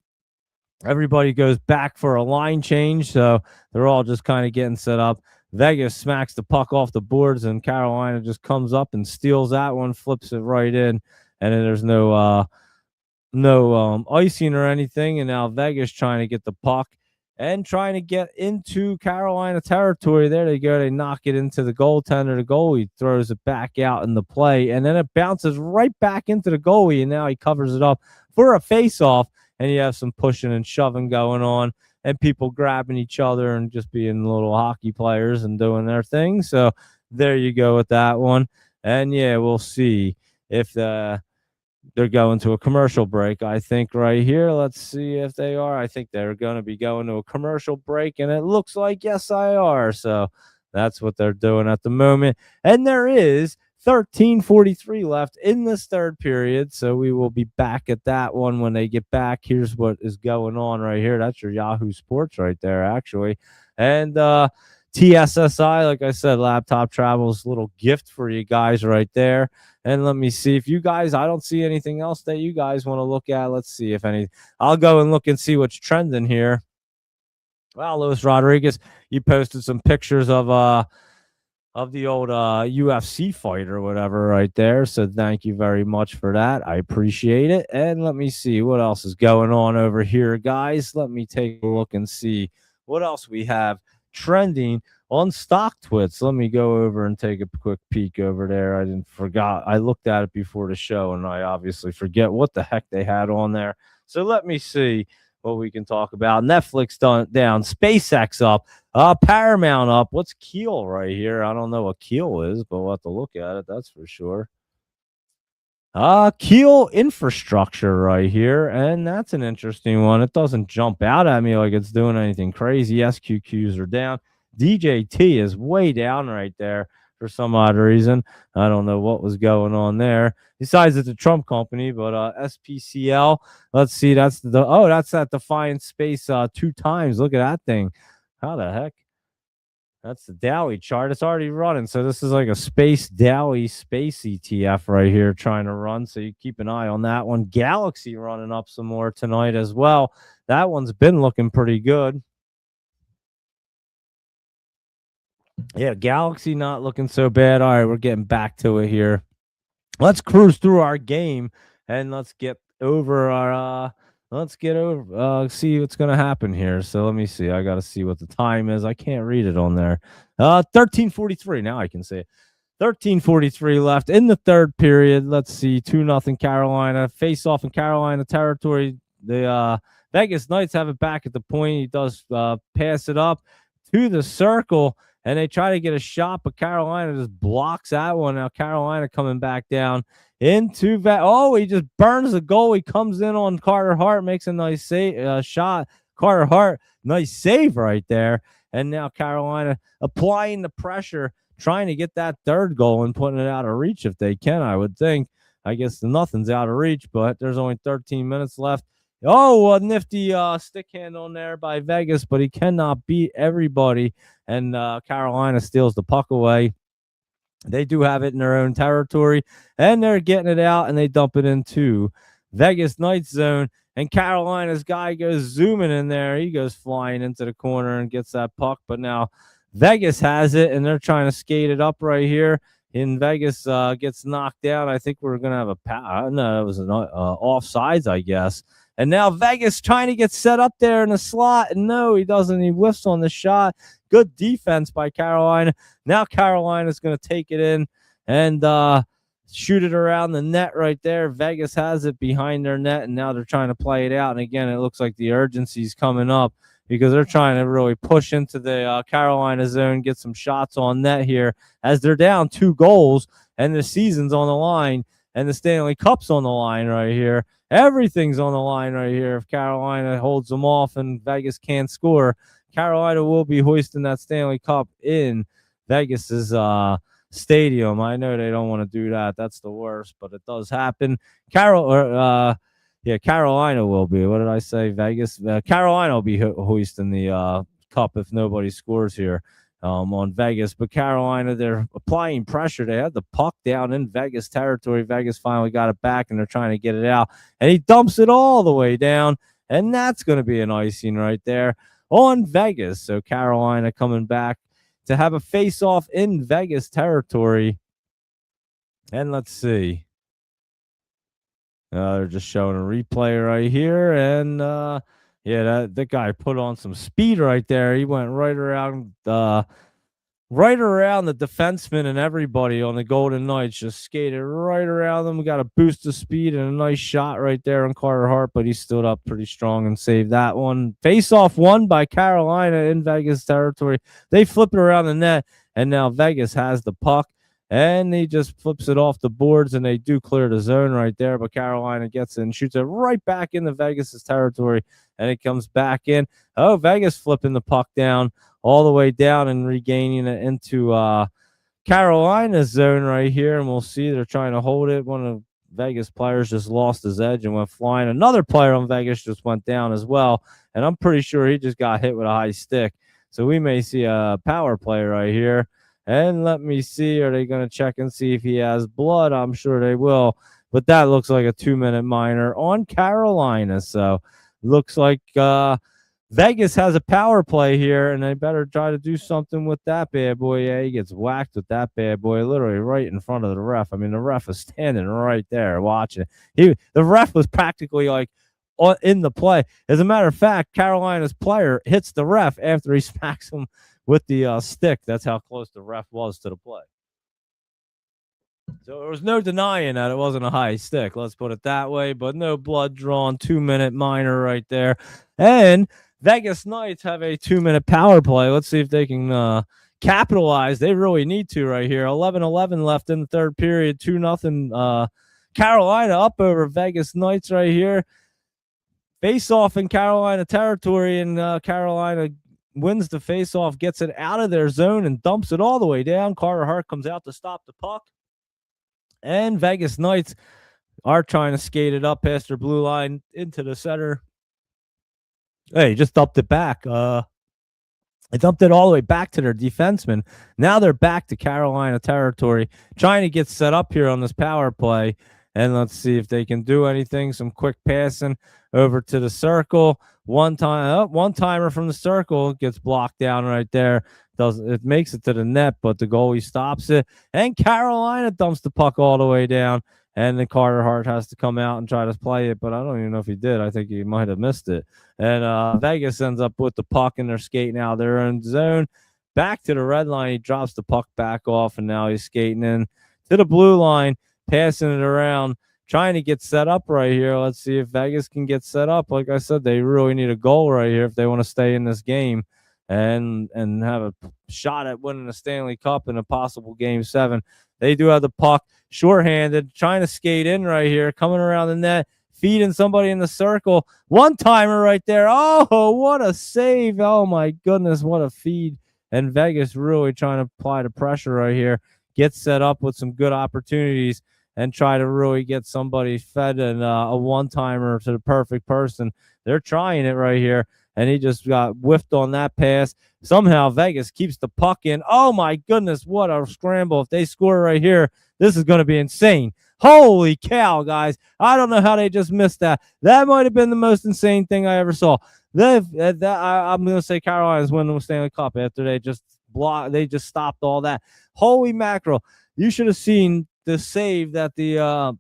everybody goes back for a line change, so they're all just kind of getting set up. Vegas smacks the puck off the boards, and Carolina just comes up and steals that one, flips it right in, and then there's no icing or anything. And now Vegas trying to get the puck and trying to get into Carolina territory. There they go. They knock it into the goaltender. The goalie throws it back out in the play, and then it bounces right back into the goalie, and now he covers it up for a face-off, and you have some pushing and shoving going on, and people grabbing each other and just being little hockey players and doing their thing. So there you go with that one. And yeah, we'll see if they're going to a commercial break, I think, right here. Let's see if they are. I think they're going to be going to a commercial break, and it looks like, yes, I are. So that's what they're doing at the moment. And there is 13:43 left in this third period, so we will be back at that one when they get back. Here's what is going on right here. That's your Yahoo Sports right there, actually. And TSSI, like I said, Laptop Travels, little gift for you guys right there. And let me see if you guys, I don't see anything else that you guys want to look at. Let's see if any, I'll go and look and see what's trending here. Well, Luis Rodriguez, you posted some pictures of the old UFC fight or whatever right there. So thank you very much for that. I appreciate it. And let me see what else is going on over here, guys. Let me take a look and see what else we have trending on Stock Twits. Let me go over and take a quick peek over there. I looked at it before the show, and I obviously forget what the heck they had on there. So let me see what we can talk about. Netflix down, SpaceX up, Paramount up. What's Keel right here? I don't know what Keel is, but we'll have to look at it. That's for sure. Keel Infrastructure right here, and that's an interesting one. It doesn't jump out at me like it's doing anything crazy. SQQs are down. DJT is way down right there for some odd reason. I don't know what was going on there. Besides, it's a Trump company, but SPCL. Let's see. That's that Defiant Space 2 times. Look at that thing. How the heck? That's the Dowie chart. It's already running. So this is like a space Dowie space ETF right here trying to run. So you keep an eye on that one. Galaxy running up some more tonight as well. That one's been looking pretty good. Yeah, Galaxy not looking so bad. All right, we're getting back to it here. Let's cruise through our game and let's get over our see what's going to happen here. So let me see. I got to see what the time is. I can't read it on there. 13:43. Now I can say it. 13:43 left in the third period. Let's see. 2-0 Carolina. Face off in Carolina territory. The Vegas Knights have it back at the point. He does pass it up to the circle, and they try to get a shot, but Carolina just blocks that one. Now Carolina coming back down into that. Oh, he just burns the goal. He comes in on Carter Hart, makes a nice shot. Carter Hart, nice save right there. And now Carolina applying the pressure, trying to get that third goal and putting it out of reach if they can, I would think. I guess nothing's out of reach, but there's only 13 minutes left. Oh, a nifty stick hand on there by Vegas, but he cannot beat everybody. And Carolina steals the puck away. They do have it in their own territory, and they're getting it out, and they dump it into Vegas Knights zone. And Carolina's guy goes zooming in there. He goes flying into the corner and gets that puck. But now Vegas has it, and they're trying to skate it up right here. And Vegas gets knocked down. I think we're going to have a no, it was an offsides, I guess. And now Vegas trying to get set up there in the slot. And no, he doesn't. He whiffs on the shot. Good defense by Carolina. Now Carolina's going to take it in and shoot it around the net right there. Vegas has it behind their net, and now they're trying to play it out. And again, it looks like the urgency's coming up because they're trying to really push into the Carolina zone, get some shots on net here as they're down 2 goals, and the season's on the line. and the Stanley Cup's on the line right here. Everything's on the line right here. If Carolina holds them off and Vegas can't score, Carolina will be hoisting that Stanley Cup in Vegas's stadium. I know they don't want to do that. That's the worst, but it does happen. Carolina will be. What did I say? Vegas. Carolina will be hoisting the cup if nobody scores here on Vegas. But Carolina, they're applying pressure. They had the puck down in Vegas territory. Vegas finally got it back, and they're trying to get it out. And he dumps it all the way down, and that's going to be an icing right there on Vegas. So Carolina coming back to have a face-off in Vegas territory. And let's see. They're just showing a replay right here. And, that guy put on some speed right there. He went right around the defenseman and everybody on the Golden Knights. Just skated right around them. We got a boost of speed and a nice shot right there on Carter Hart, but he stood up pretty strong and saved that one. Face-off won by Carolina in Vegas territory. They flip it around the net, and now Vegas has the puck, and he just flips it off the boards, and they do clear the zone right there, but Carolina gets it and shoots it right back into Vegas's territory, and it comes back in. Oh, Vegas flipping the puck down all the way down and regaining it into Carolina's zone right here. And we'll see they're trying to hold it. One of Vegas players just lost his edge and went flying. Another player on Vegas just went down as well. And I'm pretty sure he just got hit with a high stick. So we may see a power play right here. And let me see. Are they going to check and see if he has blood? I'm sure they will. But that looks like a 2-minute minor on Carolina. So looks like Vegas has a power play here, and they better try to do something with that bad boy. Yeah, he gets whacked with that bad boy, literally right in front of the ref. I mean, the ref was standing right there watching it. The ref was practically like in the play. As a matter of fact, Carolina's player hits the ref after he smacks him with the stick. That's how close the ref was to the play. So there was no denying that it wasn't a high stick. Let's put it that way. But no blood drawn. 2-minute minor right there. And Vegas Knights have a 2-minute power play. Let's see if they can capitalize. They really need to right here. 11-11 left in the third period. 2-0. Carolina up over Vegas Knights right here. Face off in Carolina territory, and Carolina wins the face off, gets it out of their zone, and dumps it all the way down. Carter Hart comes out to stop the puck. And Vegas Knights are trying to skate it up past their blue line into the center. Hey, just dumped it back. They dumped it all the way back to their defenseman. Now they're back to Carolina territory, trying to get set up here on this power play. And let's see if they can do anything. Some quick passing over to the circle. One-timer from the circle gets blocked down right there. It makes it to the net, but the goalie stops it. And Carolina dumps the puck all the way down. And then Carter Hart has to come out and try to play it, but I don't even know if he did. I think he might have missed it. And Vegas ends up with the puck, and they're skating out their own zone. Back to the red line. He drops the puck back off, and now he's skating in to the blue line, passing it around, trying to get set up right here. Let's see if Vegas can get set up. Like I said, they really need a goal right here if they want to stay in this game and have a shot at winning the Stanley Cup in a possible Game 7. They do have the puck, shorthanded, trying to skate in right here, coming around the net, feeding somebody in the circle. One-timer right there. Oh, what a save. Oh, my goodness, what a feed. And Vegas really trying to apply the pressure right here, get set up with some good opportunities, and try to really get somebody fed and a one-timer to the perfect person. They're trying it right here, and he just got whiffed on that pass. Somehow Vegas keeps the puck in. Oh, my goodness, what a scramble. If they score right here, this is going to be insane. Holy cow, guys. I don't know how they just missed that. That might have been the most insane thing I ever saw. I'm going to say Carolina's winning the Stanley Cup after they just stopped all that. Holy mackerel. You should have seen the save that the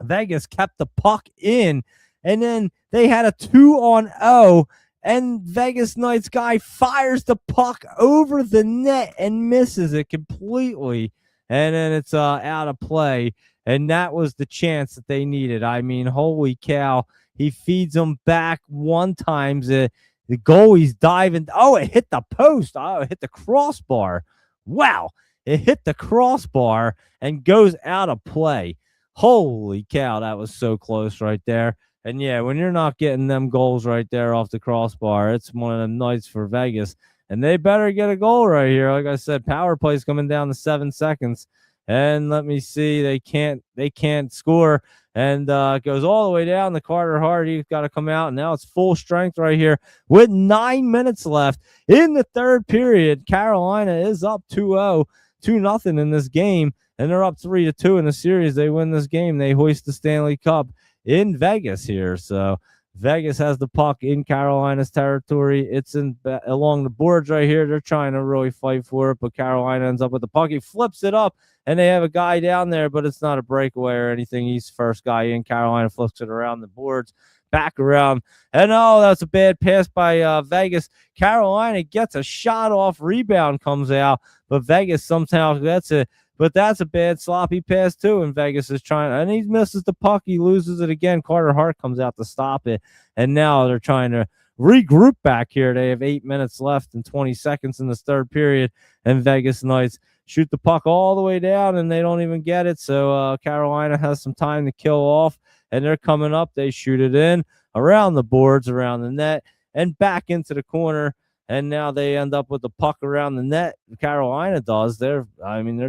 Vegas kept the puck in, and then they had a 2-on-0, and Vegas Knights guy fires the puck over the net and misses it completely, and then it's out of play, and that was the chance that they needed. I mean, holy cow. He feeds them back, one-times it. The goalie's diving. Oh, it hit the post. Oh, it hit the crossbar. Wow. It hit the crossbar and goes out of play. Holy cow, that was so close right there. And yeah, when you're not getting them goals right there off the crossbar, it's one of them nights for Vegas. And they better get a goal right here. Like I said, power play's coming down to 7 seconds. And let me see, they can't score. And it goes all the way down to Carter Hart. He's got to come out. And now it's full strength right here with 9 minutes left in the third period. Carolina is up 2-0, 2-0 in this game. And they're up 3-2 in the series. They win this game. They hoist the Stanley Cup in Vegas here. So Vegas has the puck in Carolina's territory. It's in along the boards right here. They're trying to really fight for it, but Carolina ends up with the puck. He flips it up, and they have a guy down there, but it's not a breakaway or anything. He's first guy in. Carolina flips it around the boards, back around. And oh, that's a bad pass by Vegas. Carolina gets a shot off, rebound comes out, but Vegas somehow gets it. But that's a bad sloppy pass too, and Vegas is trying, and he misses the puck. He loses it again. Carter Hart comes out to stop it, and now they're trying to regroup back here. They have 8 minutes left and 20 seconds in this third period, and Vegas Knights shoot the puck all the way down, and they don't even get it. So Carolina has some time to kill off, and they're coming up. They shoot it in around the boards, around the net, and back into the corner. And now they end up with the puck around the net. Carolina does. They're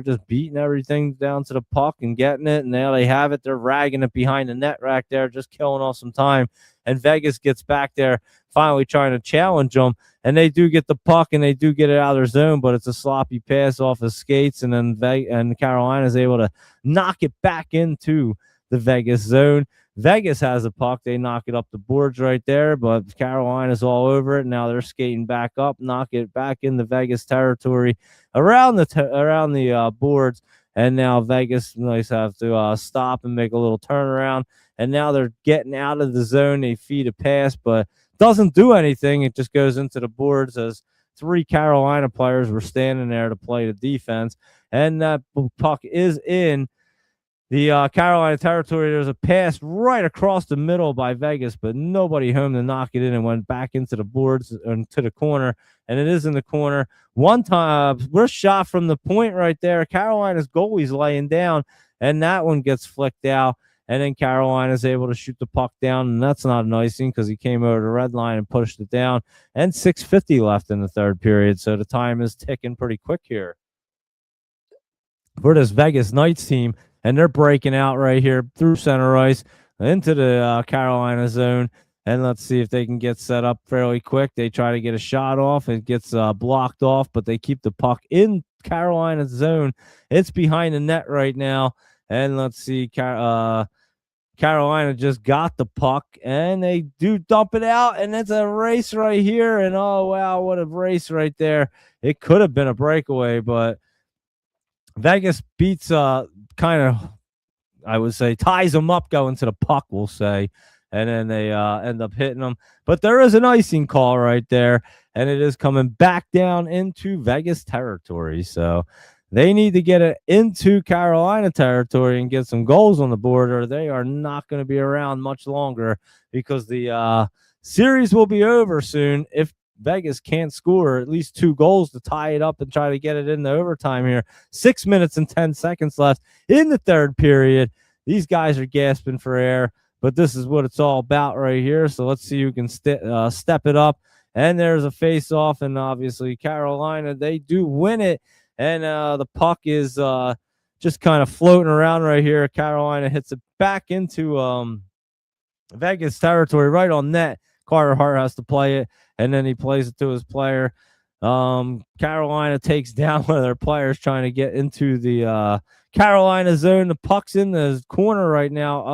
just beating everything down to the puck and getting it. And now they have it. They're ragging it behind the net rack there, just killing off some time. And Vegas gets back there, finally trying to challenge them. And they do get the puck, and they do get it out of their zone, but it's a sloppy pass off his skates. And then Carolina is able to knock it back into the Vegas zone. Vegas has a puck. They knock it up the boards right there, but Carolina's all over it. Now they're skating back up, knock it back in the Vegas territory around the boards. And now Vegas have to stop and make a little turnaround. And now they're getting out of the zone. They feed a pass, but doesn't do anything. It just goes into the boards as 3 Carolina players were standing there to play the defense. And that puck is in the Carolina territory. There's a pass right across the middle by Vegas, but nobody home to knock it in, and went back into the boards and to the corner. And it is in the corner. One time, we're shot from the point right there. Carolina's goalie's laying down, and that one gets flicked out. And then Carolina's able to shoot the puck down, and that's not an icing because he came over the red line and pushed it down. And 6:50 left in the third period, so the time is ticking pretty quick here for this Vegas Knights team. And they're breaking out right here through center ice into the Carolina zone. And let's see if they can get set up fairly quick. They try to get a shot off. It gets blocked off, but they keep the puck in Carolina's zone. It's behind the net right now. And let's see, Carolina just got the puck, and they do dump it out, and it's a race right here. And oh, wow, what a race right there. It could have been a breakaway, but Vegas beats kind of, I would say, ties them up going to the puck, we'll say, and then they end up hitting them. But there is an icing call right there, and it is coming back down into Vegas territory. So they need to get it into Carolina territory and get some goals on the board, or they are not going to be around much longer, because the series will be over soon if Vegas can't score at least 2 goals to tie it up and try to get it into overtime here. 6 minutes and 10 seconds left in the third period. These guys are gasping for air, but this is what it's all about right here. So let's see who can step it up. And there's a face-off, and obviously Carolina, they do win it. And the puck is just kind of floating around right here. Carolina hits it back into Vegas territory right on net. Carter Hart has to play it, and then he plays it to his player. Carolina takes down one of their players trying to get into the Carolina zone. The puck's in the corner right now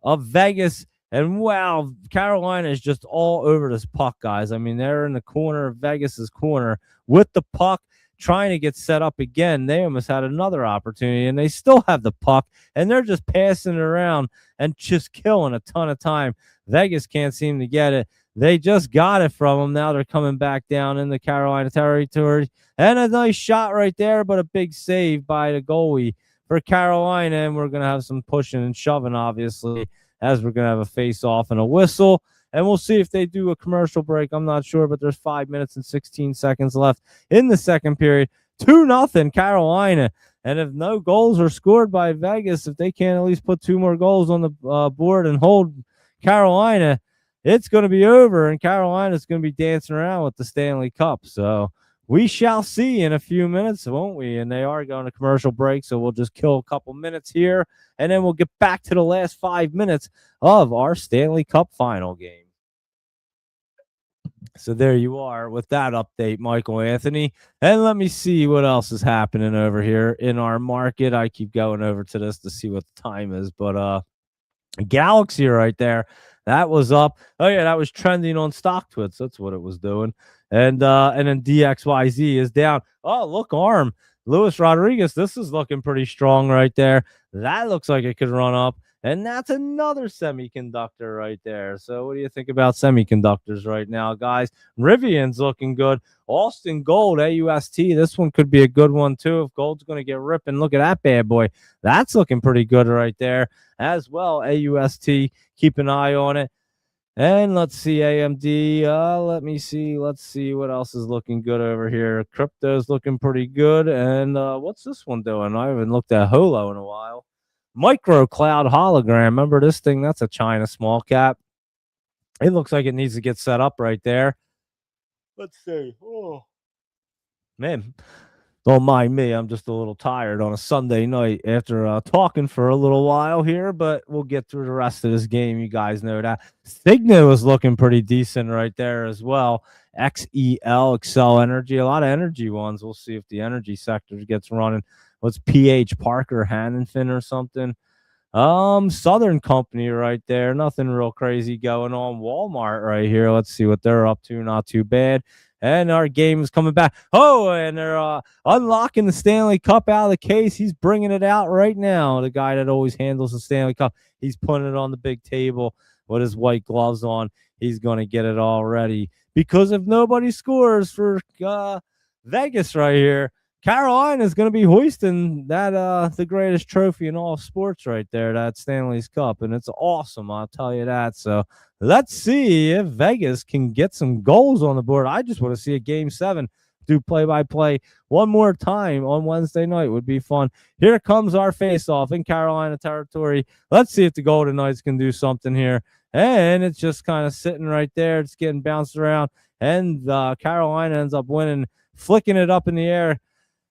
of Vegas. And wow, Carolina is just all over this puck, guys. I mean, they're in the corner of Vegas's corner with the puck, trying to get set up again. They almost had another opportunity, and they still have the puck, and they're just passing it around and just killing a ton of time. Vegas can't seem to get it. They just got it from them. Now they're coming back down in the Carolina territory. And a nice shot right there, but a big save by the goalie for Carolina. And we're going to have some pushing and shoving, obviously, as we're going to have a face-off and a whistle. And we'll see if they do a commercial break. I'm not sure, but there's 5 minutes and 16 seconds left in the second period. 2-0 Carolina. And if no goals are scored by Vegas, if they can't at least put 2 more goals on the board and hold Carolina, it's going to be over, and Carolina's going to be dancing around with the Stanley Cup. So we shall see in a few minutes, won't we? And they are going to commercial break, so we'll just kill a couple minutes here, and then we'll get back to the last 5 minutes of our Stanley Cup final game. So there you are with that update, Michael Anthony. And let me see what else is happening over here in our market. I keep going over to this to see what the time is, but Galaxy right there, that was up. Oh yeah, that was trending on StockTwits. That's what it was doing. And then DXYZ is down. Oh, look, ARM. Luis Rodriguez, this is looking pretty strong right there. That looks like it could run up. And that's another semiconductor right there. So what do you think about semiconductors right now, guys? Rivian's looking good. Austin Gold, AUST, this one could be a good one too. If gold's going to get ripping, look at that bad boy. That's looking pretty good right there as well. AUST, keep an eye on it. And let's see, AMD. Let's see what else is looking good over here. Crypto's looking pretty good. And what's this one doing? I haven't looked at Holo in a while. Micro Cloud Hologram. Remember this thing? That's a China small cap. It looks like it needs to get set up right there. Let's see. Oh, man. Don't mind me. I'm just a little tired on a Sunday night after talking for a little while here, but we'll get through the rest of this game. You guys know that. Cigna was looking pretty decent right there as well. XEL, Excel Energy, a lot of energy ones. We'll see if the energy sector gets running. What's PH Parker, Hannafin or something? Southern Company right there. Nothing real crazy going on. Walmart right here. Let's see what they're up to. Not too bad. And our game is coming back. Oh, and they're unlocking the Stanley Cup out of the case. He's bringing it out right now. The guy that always handles the Stanley Cup. He's putting it on the big table with his white gloves on. He's going to get it all ready. Because if nobody scores for Vegas right here, Carolina is going to be hoisting that the greatest trophy in all of sports right there, that Stanley's Cup, and it's awesome, I'll tell you that. So let's see if Vegas can get some goals on the board. I just want to see a Game 7 do play-by-play one more time on Wednesday night. Would be fun. Here comes our face-off in Carolina territory. Let's see if the Golden Knights can do something here. And it's just kind of sitting right there. It's getting bounced around, and Carolina ends up winning, flicking it up in the air.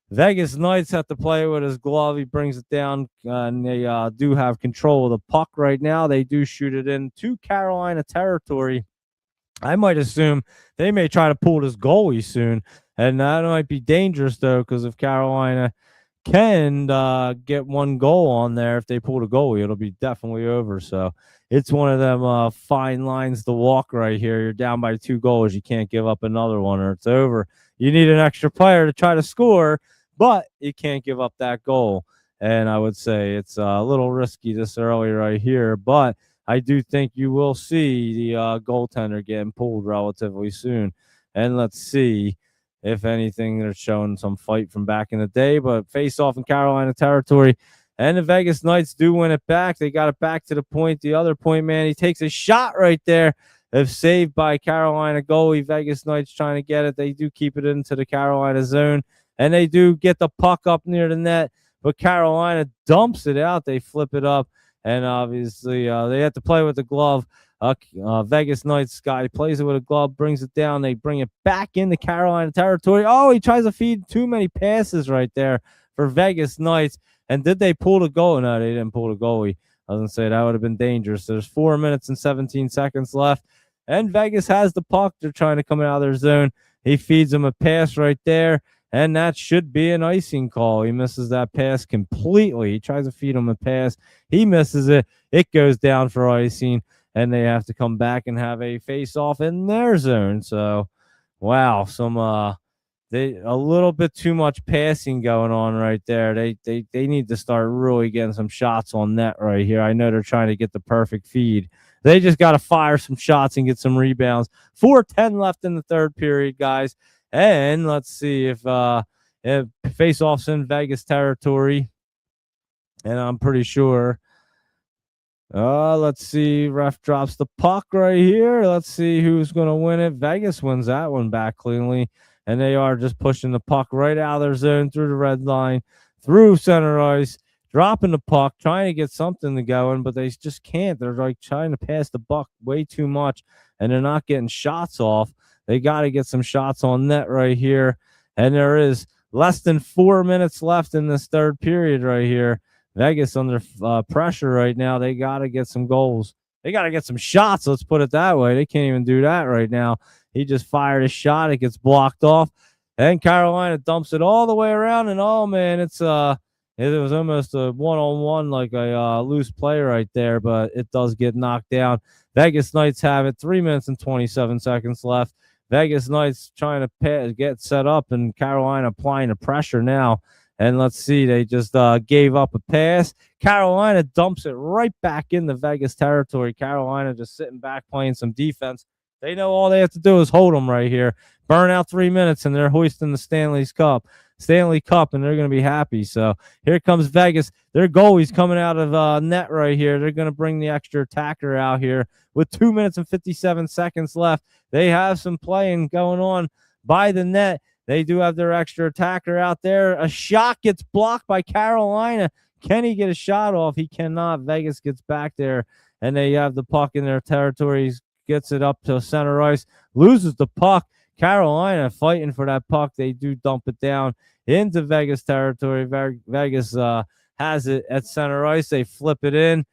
Vegas Knights have to play with his glove. He brings it down, and they do have control of the puck right now. They do shoot it into Carolina territory. I might assume they may try to pull this goalie soon, and that might be dangerous, though, because if Carolina can get one goal on there, if they pull the goalie, it'll be definitely over. So it's one of them fine lines to walk right here. You're down by 2 goals. You can't give up another one or it's over. You need an extra player to try to score, but you can't give up that goal. And I would say it's a little risky this early right here, but I do think you will see the goaltender getting pulled relatively soon. And let's see if anything, they're showing some fight from back in the day, but face off in Carolina territory. And the Vegas Knights do win it back. They got it back to the point. The other point man, he takes a shot right there. If saved by Carolina goalie, Vegas Knights trying to get it. They do keep it into the Carolina zone. And they do get the puck up near the net, but Carolina dumps it out. They flip it up, and obviously they have to play with the glove. Vegas Knights guy plays it with a glove, brings it down. They bring it back into Carolina territory. Oh, he tries to feed too many passes right there for Vegas Knights. And did they pull the goal? No, they didn't pull the goalie. I was going to say that would have been dangerous. There's 4 minutes and 17 seconds left, and Vegas has the puck. They're trying to come out of their zone. He feeds them a pass right there. And that should be an icing call. He misses that pass completely. He tries to feed him a pass. He misses it. It goes down for icing, and they have to come back and have a face-off in their zone. So, wow, a little bit too much passing going on right there. They need to start really getting some shots on net right here. I know they're trying to get the perfect feed. They just got to fire some shots and get some rebounds. 4:10 left in the third period, guys. And let's see if face-offs in Vegas territory. And I'm pretty sure. Let's see. Ref drops the puck right here. Let's see who's going to win it. Vegas wins that one back cleanly. And they are just pushing the puck right out of their zone through the red line. through center ice, dropping the puck, trying to get something to going, but they just can't. They're like trying to pass the buck way too much, and they're not getting shots off. They got to get some shots on net right here. And there is less than 4 minutes left in this third period right here. Vegas under pressure right now. They got to get some goals. They got to get some shots. Let's put it that way. They can't even do that right now. He just fired a shot. It gets blocked off. And Carolina dumps it all the way around. And, oh, man, it was almost a one-on-one, like a loose play right there, but it does get knocked down. Vegas Knights have it. 3 minutes and 27 seconds left. Vegas Knights trying to get set up, and Carolina applying the pressure now. And let's see, they just gave up a pass. Carolina dumps it right back into Vegas territory. Carolina just sitting back playing some defense. They know all they have to do is hold them right here. Burn out 3 minutes, and they're hoisting the Stanley Cup, and they're going to be happy. So here comes Vegas. Their goalie's coming out of net right here. They're going to bring the extra attacker out here with 2 minutes and 57 seconds left. They have some playing going on by the net. They do have their extra attacker out there. A shot gets blocked by Carolina. Can he get a shot off? He cannot. Vegas gets back there, and they have the puck in their territory. Gets it up to center ice, loses the puck. Carolina fighting for that puck. They do dump it down into Vegas territory. Vegas has it at center ice. They flip it in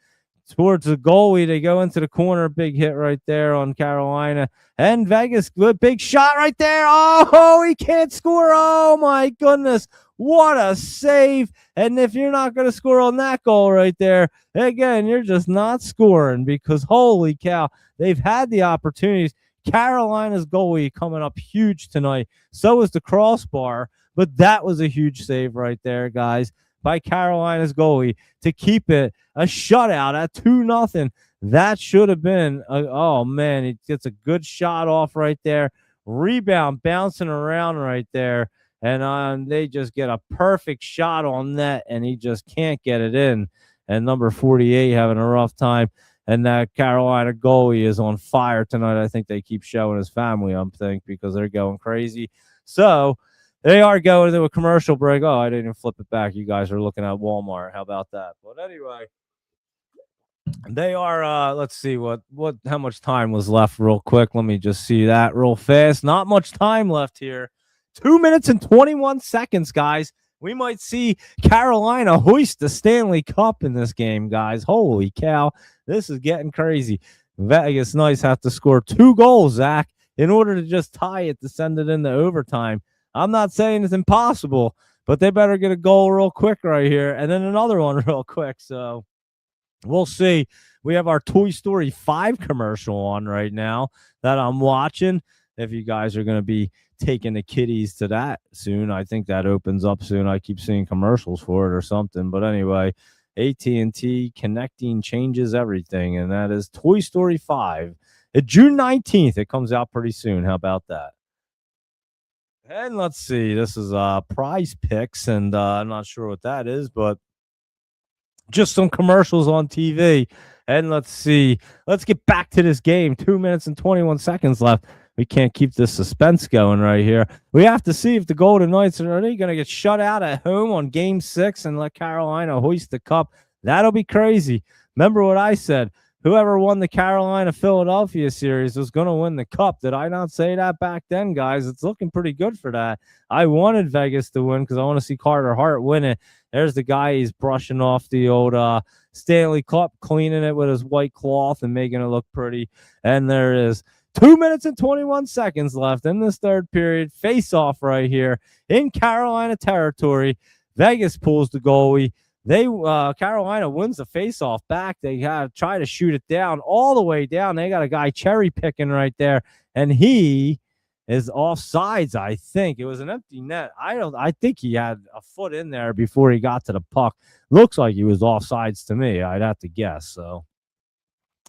towards the goalie. They go into the corner. Big hit right there on Carolina. And Vegas, good big shot right there. Oh, he can't score. Oh, my goodness. What a save. And if you're not going to score on that goal right there, again, you're just not scoring, because holy cow, they've had the opportunities. Carolina's goalie coming up huge tonight. So is the crossbar, but that was a huge save right there, guys, by Carolina's goalie to keep it a shutout at 2-0. That should have been, oh, man, it gets a good shot off right there. Rebound bouncing around right there. And they just get a perfect shot on net, and he just can't get it in. And number 48 having a rough time. And that Carolina goalie is on fire tonight. I think they keep showing his family, because they're going crazy. So they are going to a commercial break. Oh, I didn't even flip it back. You guys are looking at Walmart. How about that? But anyway, they are, let's see how much time was left real quick. Let me just see that real fast. Not much time left here. 2 minutes and 21 seconds, guys. We might see Carolina hoist the Stanley Cup in this game, guys. Holy cow. This is getting crazy. Vegas Knights have to score 2 goals, Zach, in order to just tie it to send it into overtime. I'm not saying it's impossible, but they better get a goal real quick right here, and then another one real quick. So we'll see. We have our Toy Story 5 commercial on right now that I'm watching. If you guys are going to be taking the kiddies to that soon, I think that opens up soon. I keep seeing commercials for it or something. But anyway, AT&T connecting changes everything, and that is Toy Story 5. June 19th, it comes out pretty soon. How about that? And let's see, this is Prize Picks, and I'm not sure what that is, but just some commercials on TV. And let's see, let's get back to this game. 2 minutes and 21 seconds left. We can't keep this suspense going right here. We have to see if the Golden Knights are they going to get shut out at home on Game 6 and let Carolina hoist the cup. That'll be crazy. Remember what I said? Whoever won the Carolina-Philadelphia series was going to win the cup. Did I not say that back then, guys? It's looking pretty good for that. I wanted Vegas to win because I want to see Carter Hart win it. There's the guy. He's brushing off the old Stanley Cup, cleaning it with his white cloth and making it look pretty. And there is 2 minutes and 21 seconds left in this third period. Face-off right here in Carolina territory. Vegas pulls the goalie. Carolina wins the face-off back. They try to shoot it down all the way down. They got a guy cherry picking right there, and he is offsides. I think it was an empty net. I think he had a foot in there before he got to the puck. Looks like he was offsides to me. I'd have to guess. So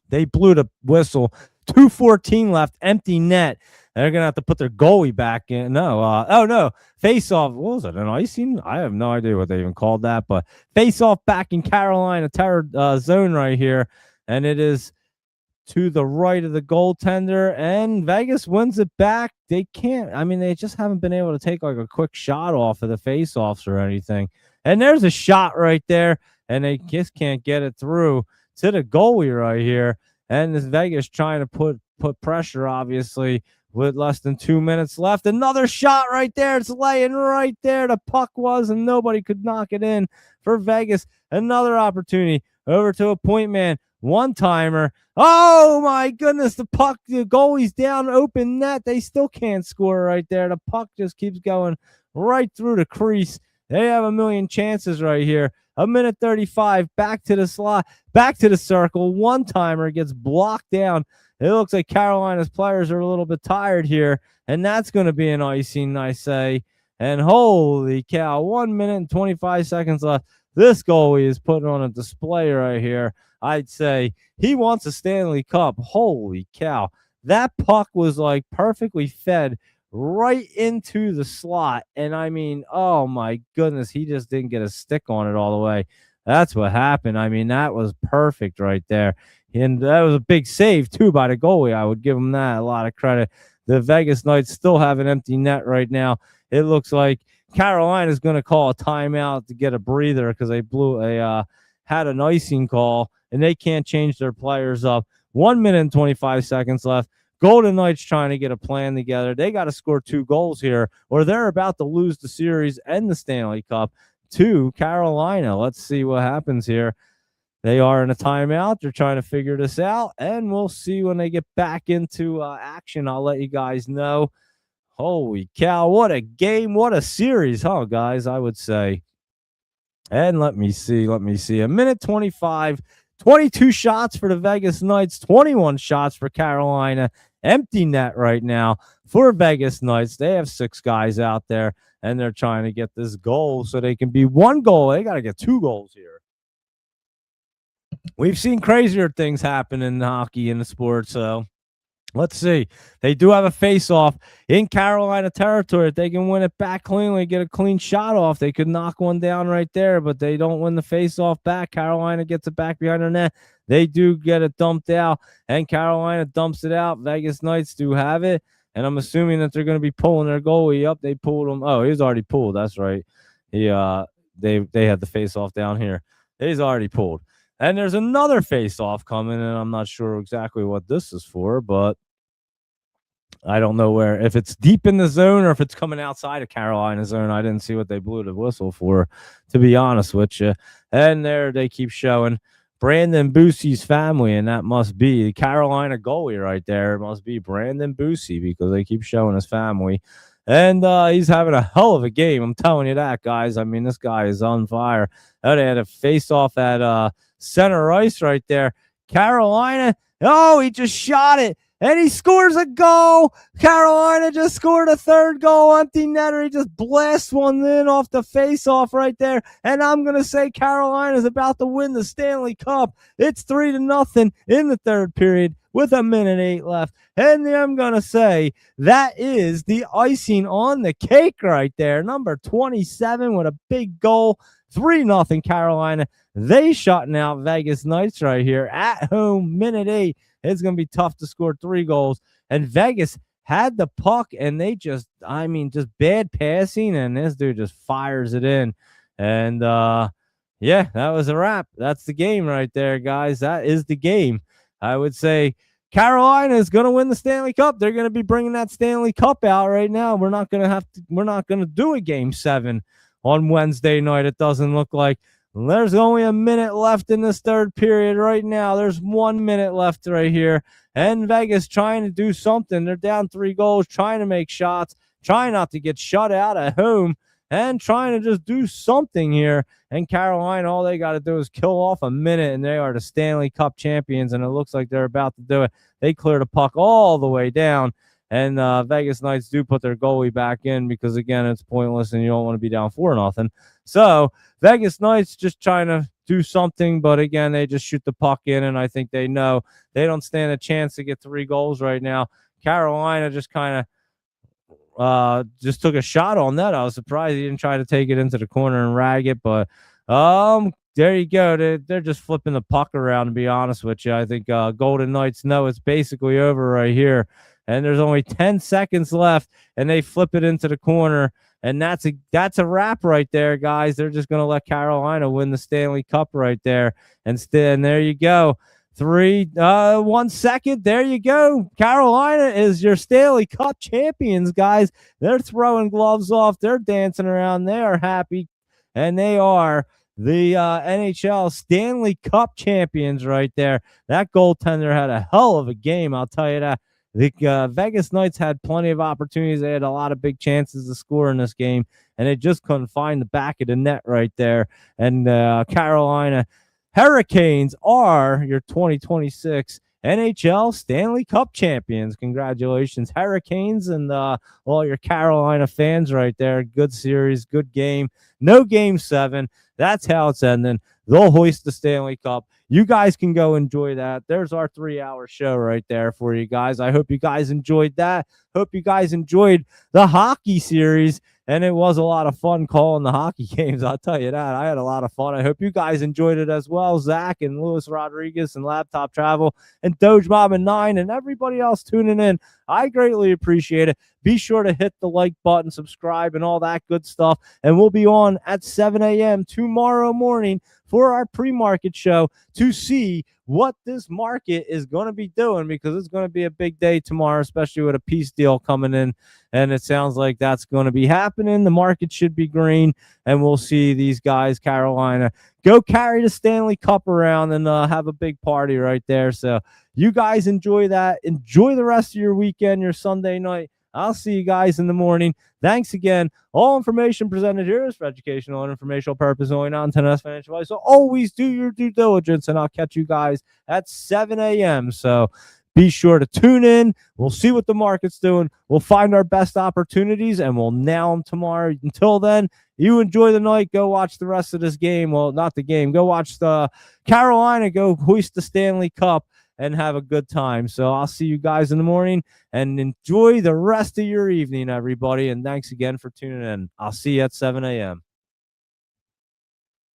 they blew the whistle. 2:14 left, empty net. They're going to have to put their goalie back in. No, face-off. What was it, an icing? I have no idea what they even called that, but face-off back in Carolina terror zone right here, and it is to the right of the goaltender, and Vegas wins it back. They just haven't been able to take like a quick shot off of the face-offs or anything, And there's a shot right there, and they just can't get it through to the goalie right here. And this Vegas trying to put pressure, obviously, with less than 2 minutes left. Another shot right there. It's laying right there. The puck was, and nobody could knock it in for Vegas. Another opportunity over to a point man. One-timer. Oh, my goodness. The puck, the goalie's down, open net. They still can't score right there. The puck just keeps going right through the crease. They have a million chances right here. A minute 35, back to the slot, back to the circle. One-timer gets blocked down. It looks like Carolina's players are a little bit tired here, and that's going to be an icing, I say. And holy cow, 1 minute and 25 seconds left. This goalie is putting on a display right here. I'd say he wants a Stanley Cup. Holy cow. That puck was like perfectly fed right into the slot. And I mean, oh my goodness, he just didn't get a stick on it all the way. That's what happened. I mean, that was perfect right there. And that was a big save, too, by the goalie. I would give him that a lot of credit. The Vegas Knights still have an empty net right now. It looks like Carolina's going to call a timeout to get a breather because they had an icing call, and they can't change their players up. 1 minute and 25 seconds left. Golden Knights trying to get a plan together. They got to score 2 goals here, or they're about to lose the series and the Stanley Cup to Carolina. Let's see what happens here. They are in a timeout. They're trying to figure this out, and we'll see when they get back into action. I'll let you guys know. Holy cow, what a game, what a series, huh, guys, I would say. And let me see. A minute 25, 22 shots for the Vegas Knights, 21 shots for Carolina. Empty net right now for Vegas Knights. They have 6 guys out there, and they're trying to get this goal so they can be 1 goal. They got to get 2 goals here. We've seen crazier things happen in hockey in the sport, so let's see. They do have a face-off in Carolina territory. If they can win it back cleanly, get a clean shot off, they could knock one down right there, but they don't win the face-off back. Carolina gets it back behind their net. They do get it dumped out, and Carolina dumps it out. Vegas Knights do have it, and I'm assuming that they're going to be pulling their goalie up. They pulled him. Oh, he's already pulled. That's right. They had the face-off down here. He's already pulled. And there's another face-off coming, and I'm not sure exactly what this is for, but I don't know if it's deep in the zone or if it's coming outside of Carolina zone. I didn't see what they blew the whistle for, to be honest with you. And there they keep showing Brandon Boosie's family, and that must be the Carolina goalie right there. It must be Brandon Boosie because they keep showing his family. And he's having a hell of a game. I'm telling you that, guys. I mean, this guy is on fire. They had a face-off at center ice right there. Carolina, oh, he just shot it, and he scores a goal. Carolina just scored a 3rd goal. Empty netter. He just blasts one in off the face-off right there, and I'm going to say Carolina's about to win the Stanley Cup. It's 3-0 in the 3rd period with a minute 8 left, and I'm going to say that is the icing on the cake right there. Number 27 with a big goal. 3-0 Carolina. They shutting out Vegas Knights right here at home. Minute 8. It's going to be tough to score 3 goals. And Vegas had the puck, and they just bad passing, and this dude just fires it in. And, yeah, that was a wrap. That's the game right there, guys. That is the game. I would say Carolina is going to win the Stanley Cup. They're going to be bringing that Stanley Cup out right now. We're not going to do a game 7 on Wednesday night. It doesn't look like. There's only a minute left in this 3rd period right now. There's 1 minute left right here. And Vegas trying to do something. They're down 3 goals, trying to make shots, trying not to get shut out at home, and trying to just do something here. And Carolina, all they got to do is kill off a minute, and they are the Stanley Cup champions, and it looks like they're about to do it. They clear the puck all the way down. And Vegas Knights do put their goalie back in because, again, it's pointless and you don't want to be down 4-0. So Vegas Knights just trying to do something, but, again, they just shoot the puck in, and I think they know they don't stand a chance to get 3 goals right now. Carolina just kind of just took a shot on that. I was surprised he didn't try to take it into the corner and rag it, but there you go. They're just flipping the puck around, to be honest with you. I think Golden Knights know it's basically over right here. and there's only 10 seconds left, and they flip it into the corner. And that's a wrap right there, guys. They're just going to let Carolina win the Stanley Cup right there. And there you go. 1 second. There you go. Carolina is your Stanley Cup champions, guys. They're throwing gloves off. They're dancing around. They are happy. And they are the NHL Stanley Cup champions right there. That goaltender had a hell of a game, I'll tell you that. The Vegas Knights had plenty of opportunities. They had a lot of big chances to score in this game, and they just couldn't find the back of the net right there. And Carolina Hurricanes are your 2026 NHL Stanley Cup champions. Congratulations, Hurricanes, and all your Carolina fans right there. Good series, good game. No Game 7. That's how it's ending. They'll hoist the Stanley Cup. You guys can go enjoy that. There's our 3-hour show right there for you guys. I hope you guys enjoyed that. Hope you guys enjoyed the hockey series. And it was a lot of fun calling the hockey games. I'll tell you that. I had a lot of fun. I hope you guys enjoyed it as well. Zach and Luis Rodriguez and Laptop Travel and Doge Mob and 9 and everybody else tuning in. I greatly appreciate it. Be sure to hit the like button, subscribe, and all that good stuff. And we'll be on at 7 a.m. tomorrow morning for our pre-market show to see what this market is going to be doing, because it's going to be a big day tomorrow, especially with a peace deal coming in. And it sounds like that's going to be happening. The market should be green, and we'll see these guys, Carolina, go carry the Stanley Cup around and have a big party right there. So you guys enjoy that. Enjoy the rest of your weekend, your Sunday night. I'll see you guys in the morning. Thanks again. All information presented here is for educational and informational purposes only, non-intended financial advice. So always do your due diligence, and I'll catch you guys at 7 a.m. So be sure to tune in. We'll see what the market's doing. We'll find our best opportunities, and we'll nail them tomorrow. Until then, you enjoy the night. Go watch the rest of this game. Well, not the game. Go watch the Carolina go hoist the Stanley Cup and have a good time. So I'll see you guys in the morning, and enjoy the rest of your evening, everybody. And thanks again for tuning in. I'll see you at 7 a.m.